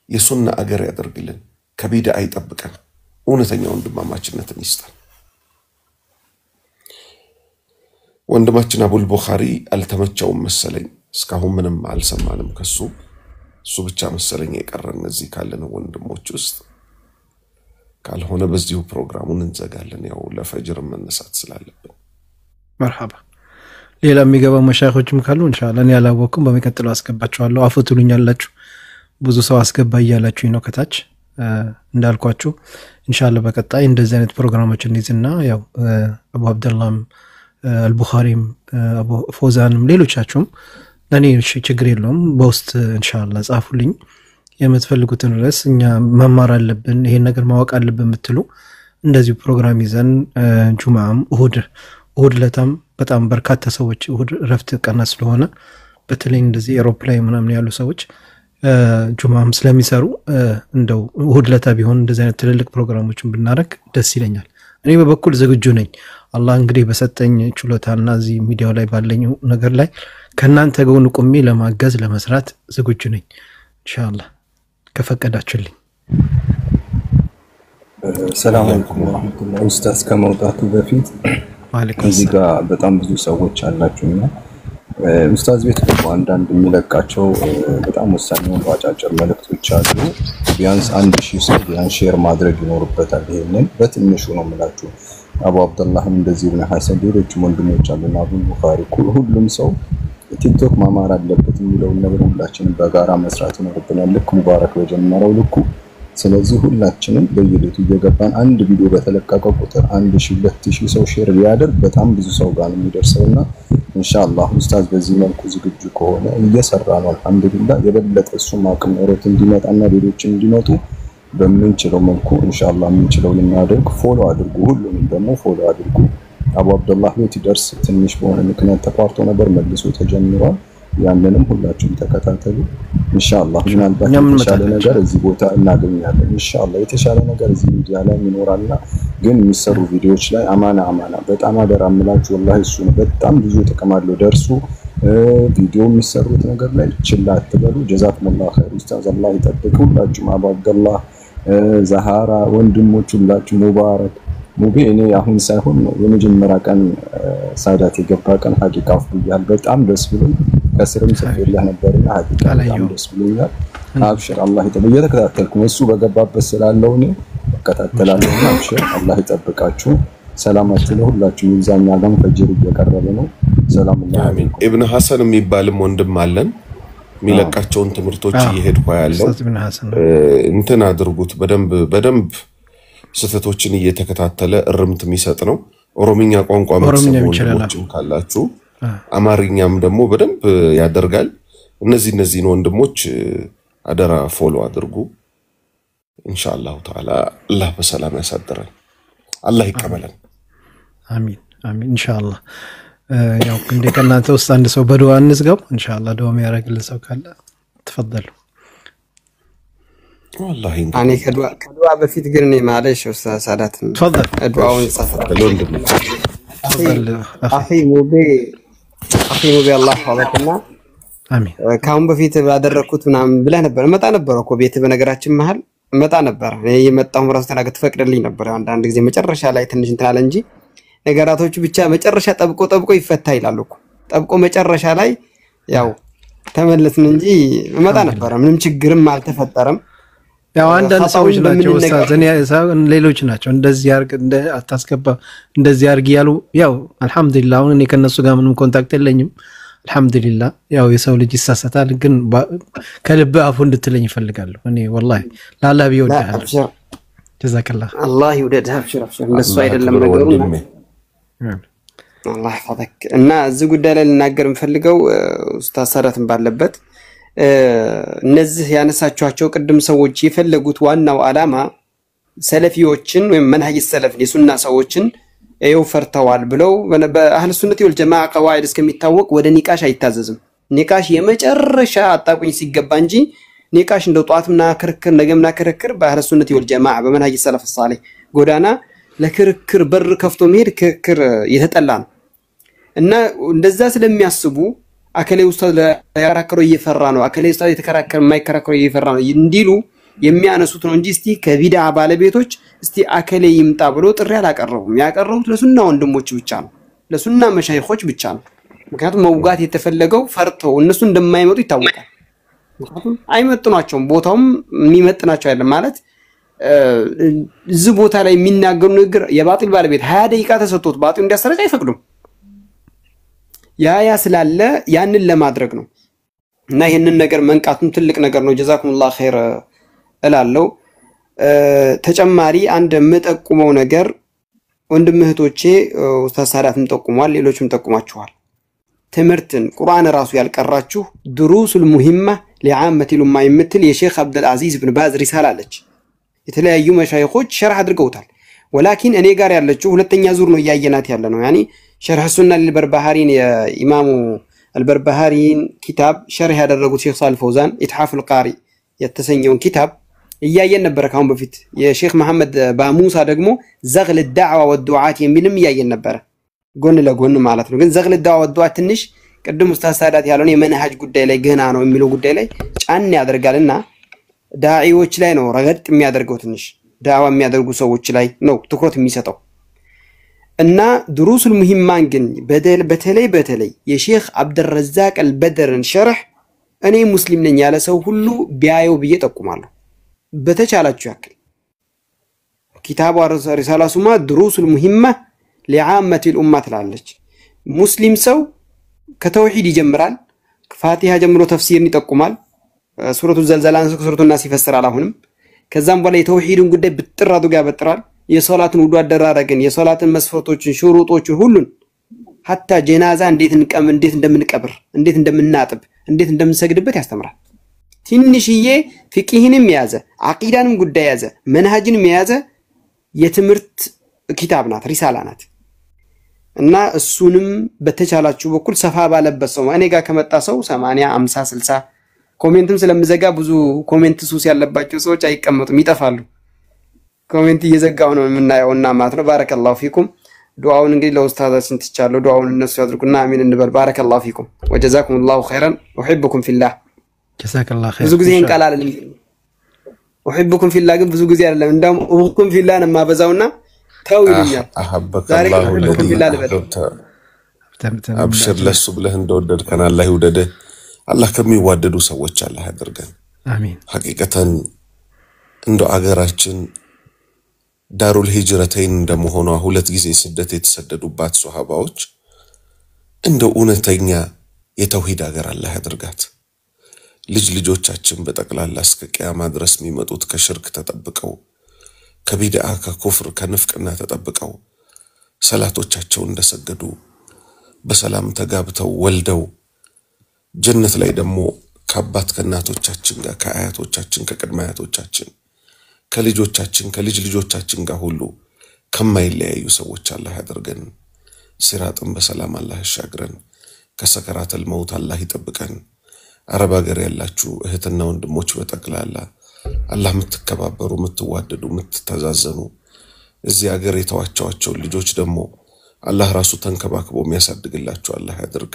የሱና አገር ያደርግልን ከቢድዓ ይጠብቀን እውነተኛ ወንድማማችነትን ይስጠን ወንድማችን አቡል ቡኻሪ አልተመቸውም መሰለኝ እስካሁን ምንም አልሰማንም ከሱ እሱ ብቻ መሰለኝ የቀረን እዚህ ካለን ወንድሞች ውስጥ ካልሆነ በዚሁ ፕሮግራሙን እንዘጋለን ያው ለፈጅር መነሳት ስላለብን መርሐባ ሌላ የሚገባው መሻይኾችም ካሉ ኢንሻአላህ እኔ ያላወቅኩም በመቀጠለው አስገባቸዋለሁ አፈቱልኛላችሁ ብዙ ሰው አስገባ ይያላችሁ ነው ከታች እንዳልኳችሁ ኢንሻአላህ በቀጣይ እንደዚህ አይነት ፕሮግራሞችን እንይዝና ያው አቡ አብደላህም አልቡኻሪም አቡ ፎዛንም ሌሎቻችሁም ለኔ ችግር የለውም በውስጥ ኢንሻአላህ ጻፉልኝ የምትፈልጉትን ርዕስ እኛ መማር አለብን ይሄን ነገር ማወቅ አለብን የምትሉ እንደዚህ ፕሮግራም ይዘን ጁማም እሁድ ለታም በጣም በርካታ ሰዎች እሁድ ረፍት ቀን ስለሆነ በተለይ እንደዚህ ኤሮፕ ላይ ምናምን ያሉ ሰዎች ጁማም ስለሚሰሩ እንደው እሁድ ለታ ቢሆን እንደዚህ አይነት ትልልቅ ፕሮግራሞችን ብናረግ ደስ ይለኛል እኔ በበኩል ዝግጁ ነኝ። አላህ እንግዲህ በሰጠኝ ችሎታና እዚህ ሚዲያው ላይ ባለኝ ነገር ላይ ከናንተ ጎን ቆሜ ለማገዝ ለመስራት ዝግጁ ነኝ ኢንሻአላህ ከፈቀዳችሁልኝ። ሰላም አለይኩም ወራህመቱላሂ ኡስታዝ ከመውጣቱ በፊት እዚህ ጋር በጣም ብዙ ሰዎች አላችሁና ኡስታዝ ቤት ደግሞ አንዳንድ የሚለቃቸው በጣም ወሳኝ የሆኑ አጫጭር መልእክቶች አሉ። ቢያንስ 1000 ሰው ቢያንስ ሼር ማድረግ ይኖርበታል። ይሄንን በትንሹ ነው የምላችሁ። አቡ አብደላህም እንደዚህ ኢብኑ ሐሰን ሌሎችም ወንድሞች አሉና አቡ ቡኻሪ ሁሉም ሰው ቲክቶክ ማማር አለበት የሚለውን ነገር ሁላችንም በጋራ መስራት ይኖርብናል። ልክ ሙባረክ በጀመረው ልኩ ስለዚህ ሁላችንም በየቤቱ እየገባን አንድ ቪዲዮ በተለቀቀ ቁጥር 1000 2000 ሰው ሼር ቢያደርግ በጣም ብዙ ሰው ጋር ነው የሚደርሰውና ኢንሻአላህ ኡስታዝ በዚህ መልኩ ዝግጁ ከሆነ እየሰራ ነው አልহামዱሊላህ የበለጠ እሱም አቅም ኖሮት እንዲመጣና ሌሎችም እንዲመጡ በምንችለው መልኩ ኢንሻአላህ ምንችለውን እናደርግ። ፎሎ አድርጉ፣ ሁሉንም ደግሞ ፎሎ አድርጉ። አቡ አብደላህ ቤት ይደርስ ትንሽ በሆነ ምክንያት ተቋርጦ ነበር መልሶ ተጀምሯል። ያንንም ሁላችሁም ተከታተሉ ኢንሻአላህ። ምናልባት የተሻለ ነገር እዚህ ቦታ እናገኛለን ኢንሻአላህ። የተሻለ ነገር እዚህ ሚዲያ ላይ ይኖራልና ግን የሚሰሩ ቪዲዮዎች ላይ አማና በጣም አደራ እምላችሁ ወላሂ እሱ በጣም ብዙ ጥቅም አለው ደርሱ ቪዲዮ የሚሰሩት ነገር ላይ ችላ አትበሉ። ጀዛኩሙላህ ኸይር ኡስታዝ አላህ ይጠብቅ። ሁላችሁም አቡ አብደላህ ዛሃራ ወንድሞች ሁላችሁ ሙባረክ ሙቤ እኔ አሁን ሳይሆን የመጀመሪያ ቀን ሳዳት የገባ ቀን ሐቂቃ አፍብያል በጣም ደስ ብሎኝ ከስርም ሰፈርላህ ነበርና ሐቂቃ በጣም ደስ ብሎኛል። አብሽር አላህ ይጠብቅ። እየተከታተልኩ እሱ በገባበት ስላለው እኔ እከታተላለሁ። አብሽር አላህ ይጠብቃችሁ። ሰላማችሁ ለሁላችሁም ይብዛኛ። ጋም ፈጅር እየቀረበ ነው። ሰላም አሜን። ኢብኑ ሐሰን የሚባልም ወንድም አለን የሚለቃቸውን ትምህርቶች እየሄድኩ ያለው እንትን አድርጉት በደንብ ስህተቶችን እየተከታተለ እርምት የሚሰጥ ነው። ኦሮሚኛ ቋንቋ ወንድሞችም ካላችሁ አማርኛም ደግሞ በደንብ ያደርጋል። እነዚህን ወንድሞች አደራ ፎሎ አድርጉ ኢንሻአላህ ተዓላ። አላህ በሰላም ያሳድረን፣ አላህ ይቀበለን። አሚን ኢንሻአላህ። ያው እንደ ከናንተ ውስጥ አንድ ሰው በዱዓ እንዝጋው ኢንሻአላህ። ዱዓ የሚያደርግልን ሰው ካለ ተፈضሉ። والله እኔ ከዱዓ በፊት ግን እኔ ማለሽ ኡስታዝ ሳዳት ተፈضل ዱዓውን ጻፈ አኺ ሙቤ አላህ ይሐፈظكና አሚን። ካሁን በፊት ባደረኩት ምናምን ብለህ ነበር መጣ ነበር እኮ ቤት በነገራችን መሃል መጣ ነበር። እኔ የመጣው ራስ ተናገ ተፈቅደልኝ ነበር። አንድ ጊዜ መጨረሻ ላይ ትንሽ እንትን አለ እንጂ ነገራቶቹ ብቻ መጨረሻ ጠብቆ ይፈታ ይላሉ እኮ ጠብቆ መጨረሻ ላይ ያው ተመለስን እንጂ መጣ ነበር። ምንም ችግርም አልተፈጠረም። ያው አንዳንድ ሰዎች ናቸው ኡስታዝ ሌሎች ናቸው እንደዚህ አርግ አታስገባ እንደዚህ አርግ ያሉ ያው አልহামዱሊላህ አሁን እኔ ከነሱ ጋር ምንም ኮንታክት የለኝም አልহামዱሊላህ። ያው የሰው ልጅ ይሳሳታል ግን ከልብ አፉ እንድትለኝ ይፈልጋለሁ እኔ ወላሂ ላላ ቢወድህ ጀዛከላህ አላህ ይወደድህ። አብሽር እንደሱ አይደለም ነገሩ አላህ ይፈضك እና እዚህ ጉዳይ ላይ ልናገር የምፈልገው ኡስታዝ ሳዳትን ባለበት እነዚህ ያነሳቸዋቸው ቅድም ሰዎች የፈለጉት ዋናው ዓላማ ሰለፊዎችን ወይም መንሃጅ ሰለፍ የሱና ሰዎችን ፈርተዋል ብለው በአህለ ሱነት ወል ጀማዓ ቀዋኢድ እስከሚታወቅ ወደ ኒቃሽ አይታዘዝም። ኒቃሽ የመጨረሻ አጣቁኝ ሲገባ እንጂ ኒቃሽ እንደው ጧትና ክርክር ነገምና ክርክር በአህለ ሱነት ወል ጀማዓ በመንሃጅ ሰለፍ ሷሊህ ጎዳና ለክርክር በር ከፍቶ መሄድ ክርክር የተጠላ ነው እና እንደዛ ስለሚያስቡ አከለ ኡስታዝ ለያራከሮ እየፈራ ነው አከለ ኡስታዝ የተከራከረ የማይከራከሩ እየፈራ ነው እንዲሉ የሚያነሱት ነው እንጂ እስቲ ከቢድዓ ባለቤቶች እስቲ አከለ ይምጣ ብሎ ጥሪ አላቀረቡም። ያቀረቡት ለሱና ወንድሞች ብቻ ነው፣ ለሱና መሻይኾች ብቻ ነው። ምክንያቱም መውጋት የተፈለገው ፈርተው እነሱ እንደማይመጡ ይታወቃል። ምክንያቱም አይመጥኗቸውም፣ ቦታውም የሚመጥናቸው አይደለም ማለት እዚህ ቦታ ላይ የሚናገሩ ንግግር የባጢል ባለቤት 20 ደቂቃ ተሰጥቶት ባጢል እንዲያሰራጭ አይፈቅዱም። ያ ስላለ ያንን ለማድረግ ነው እና ይሄንን ነገር መንቃቱን ትልቅ ነገር ነው። ጀዛኩሙላህ ኸይር እላለሁ። ተጨማሪ አንድ የምጠቁመው ነገር ወንድም እህቶቼ ኡስታዝ ሳዳትም ጠቁሟል፣ ሌሎችም ጠቁማችኋል። ትምህርትን ቁርአን ራሱ ያልቀራችሁ ድሩሱል ሙሂማ ለዓመት ሉማ የምትል የሼክ አብዱል አዚዝ ኢብኑ ባዝ ሪሳላ አለች። የተለያዩ መሻይኾች ሸርህ አድርገውታል። ወላኪን እኔ ጋር ያለችው ሁለተኛ ዙር ነው እያየናት ያለ ነው። ያኒ ሸርህ ሱና ለልበርባሃሪን የኢማሙ አልበርባሃሪን ኪታብ ሸርህ ያደረጉት ሼክ ሳል ፈውዛን ኢትሐፉል ቃሪ የተሰኘውን ኪታብ እያየን ነበር ካሁን በፊት የሼክ መሐመድ ባሙሳ ደግሞ ዘግል الدعوه والدعاة የሚልም እያየን ነበር ጎን ለጎን ማለት ነው ግን ዘግል الدعوه والدعاة ትንሽ ቅድም ኡስታዝ ሳዳት ያለውን የመንሃጅ ጉዳይ ላይ ገና ነው የሚለው ጉዳይ ላይ ጫን ያደርጋልና ዳዒዎች ላይ ነው ረገጥ የሚያደርገው ትንሽ ዳዋ የሚያደርጉ ሰዎች ላይ ነው ትኩረት የሚሰጠው እና ድሩሱል ሙሂማን ግን በተለይ የሼክ አብደረዛቅ አልበደርን ሸርህ እኔ ሙስሊም ነኝ ያለ ሰው ሁሉ ቢያየው ብዬ ጠቁማለሁ በተቻላችሁ ያክል ኪታቡ ሪሳላ ሱማ ድሩሱል ሙሂማ ለዓመት الامه ትላለች ሙስሊም ሰው ከተውሂድ ይጀምራል ፋቲሃ ጀምሮ ተፍሲርን ይጠቁማል ሱረቱ ዘልዘላን ሱረቱ ናስ ይፈስራል አሁንም ከዛም በኋላ የተውሂድን ጉዳይ ብጥር አድርጎ ያበጥራል የሶላትን ውዱ አደራረግን የሶላትን መስፈርቶችን ሹሩጦችን ሁሉን hatta ጀናዛ እንዴት እንደምንቀብር እንዴት እንደምናጥብ እንዴት እንደምንሰግድበት ያስተምራል ትንሽዬ ፍቅህንም ያዘ አቂዳንም ጉዳይ ያዘ መንሃጅንም ያዘ የትምርት ኪታብ ናት ሪሳላ ናት እና እሱንም በተቻላችሁ በኩል ሰፋ ባለበት ሰው እኔ ጋር ከመጣ ሰው 80 50 60 ኮሜንትም ስለምዘጋ ብዙ ኮሜንት ሱስ ያለባቸው ሰዎች አይቀመጡም ይጠፋሉ ኮሜንት እየዘጋው ነው የምናየውና ማለት ነው ባረከላሁ ፊኩም ዱዓውን እንግዲህ ለኡስታዛችን ትቻለው ዱዓውን እነሱ ያድርጉና አሚን እንበል ባረከላሁ ፊኩም ወጀዛኩሙላሁ ኸይራን ኡሂብኩም ፊላህ ጀዛከላሁ ኸይር ብዙ ጊዜ እንቀላለን ኡሂብኩም ፊላህ ግን ብዙ ጊዜ አይደለም እንደውም ኡሂብኩም ፊላህ ነው ማበዛውና ተው ይሉኛል ዛሬ ኡሂብኩም ፊላህ ልበል አብሽር ለሱ ብለህ እንደወደድከን አላህ ይውደድህ አላህ ከሚዋደዱ ሰዎች አላህ ያድርገን አሚን ሐቂቀተን እንደ አገራችን ዳሩል ሂጅረተይን እንደመሆኗ ሁለት ጊዜ ስደት የተሰደዱባት ሱሐባዎች እንደ ኡነተኛ የተውሂድ ሀገር አላህ ያድርጋት ልጆቻችን በጠቅላላ እስከ ቂያማ ድረስ የሚመጡት ከሽርክ ተጠብቀው ከቢድዓ ከኩፍር ከንፍቅና ተጠብቀው ሰላቶቻቸው እንደሰገዱ በሰላም ተጋብተው ወልደው ጀነት ላይ ደግሞ ከአባት ከእናቶቻችን ጋር ከአያቶቻችን ከቅድመ አያቶቻችን ከልጆቻችን ከልጆቻችን ጋር ሁሉ ከማይለያዩ ሰዎች አላህ ያድርገን ሲራጥን በሰላም አላህ ያሻግረን ከሰከራተል መውት አላህ ይጠብቀን አረብ ሀገር ያላችሁ እህትና ወንድሞች በጠቅላላ አላህ ምትከባበሩ ምትዋደዱ ምትተዛዘኑ እዚህ ሀገር የተዋቸዋቸው ልጆች ደግሞ አላህ ራሱ ተንከባክቦ የሚያሳድግላችሁ አላህ ያድርግ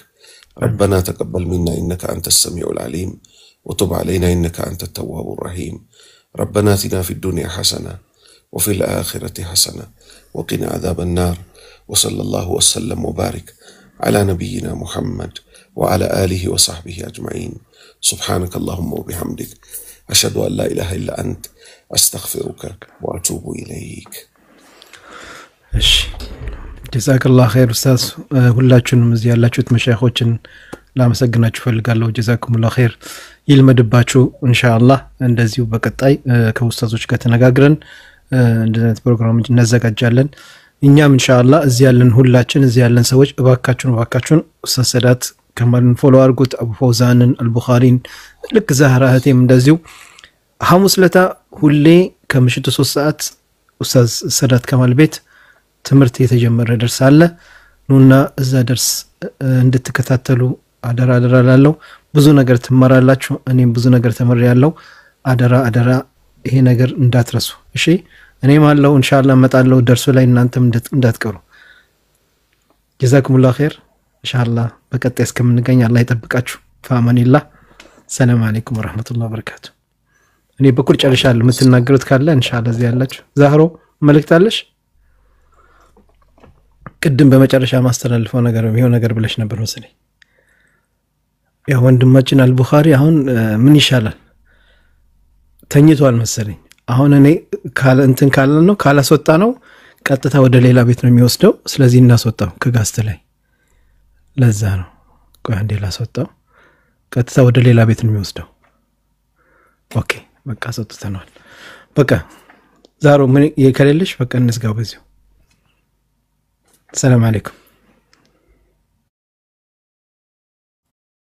ربنا تقبل منا إنك أنت السميع العليم وتب علينا إنك أنت التواب الرحيم ربنا آتنا في الدنيا حسنة وفي الآخرة حسنة وقنا عذاب النار وصلى الله وسلم وبارك على نبينا محمد وعلى آله وصحبه أجمعين سبحانك اللهم وبحمدك أشهد أن لا إله إلا أنت أستغفرك وأتوب إليك ጀዛከላሁ ኸይር ኡስታዝ ሁላችሁንም እዚህ ያላችሁት መሻይኾችን ላመሰግናችሁ ፈልጋለሁ ጀዛኩሙላሁ ኸይር ይልመድባችሁ ኢንሻአላህ እንደዚሁ በቀጣይ ከኡስታዞች ጋር ተነጋግረን እንደዚህ ፕሮግራም እናዘጋጃለን እኛም ኢንሻአላህ እዚህ ያለን ሁላችን እዚህ ያለን ሰዎች እባካችሁን ኡስታዝ ሰዳት ከማልን ፎሎ አድርጉት አቡ ፈውዛንን አልቡኻሪን ልክ ዛህራ እህቴም እንደዚሁ ሐሙስ ለታ ሁሌ ከምሽቱ 3 ሰዓት ኡስታዝ ሰዳት ከማል ቤት ትምርት የተጀመረ ደርስ አለ ኑና እዛ ደርስ እንድትከታተሉ አደራ ላለው ብዙ ነገር ትማራላችሁ እኔም ብዙ ነገር ተመሪያለሁ አደራ ይሄ ነገር እንዳትረሱ እሺ እኔም አለው ኢንሻአላህ መጣለው ደርሱ ላይ እናንተም እንዳትቀሩ ጀዛኩሙላሁ ኸይር ኢንሻአላህ በቀጣይ እስከምንገኝ አላህ ይጠብቃችሁ ፈአማኒላህ ሰላም አለይኩም ወራህመቱላሂ ወበረካቱ እኔ በኩል ጨርሻለሁ የምትናገሩት ካለ ኢንሻአላህ እዚህ ያላችሁ ዛህሮ መልእክት አለሽ ቅድም በመጨረሻ ማስተላለፈው ነገር ነው ነገር ብለሽ ነበር መሰለኝ ያ ወንድማችን አልቡኻሪ አሁን ምን ይሻላል ተኝቷል መሰለኝ አሁን እኔ ካለ ነው ካላስወጣ ነው ቀጥታ ወደ ሌላ ቤት ነው የሚወስደው ስለዚህ እናስወጣው ከጋስት ላይ ለዛ ነው ቆይ አንዴ ላስወጣው ቀጥታ ወደ ሌላ ቤት ነው የሚወስደው ኦኬ በቃ አስወጥተናል በቃ ዛሬ ምን የከለልሽ በቃ እንስጋው በዚሁ السلام عليكم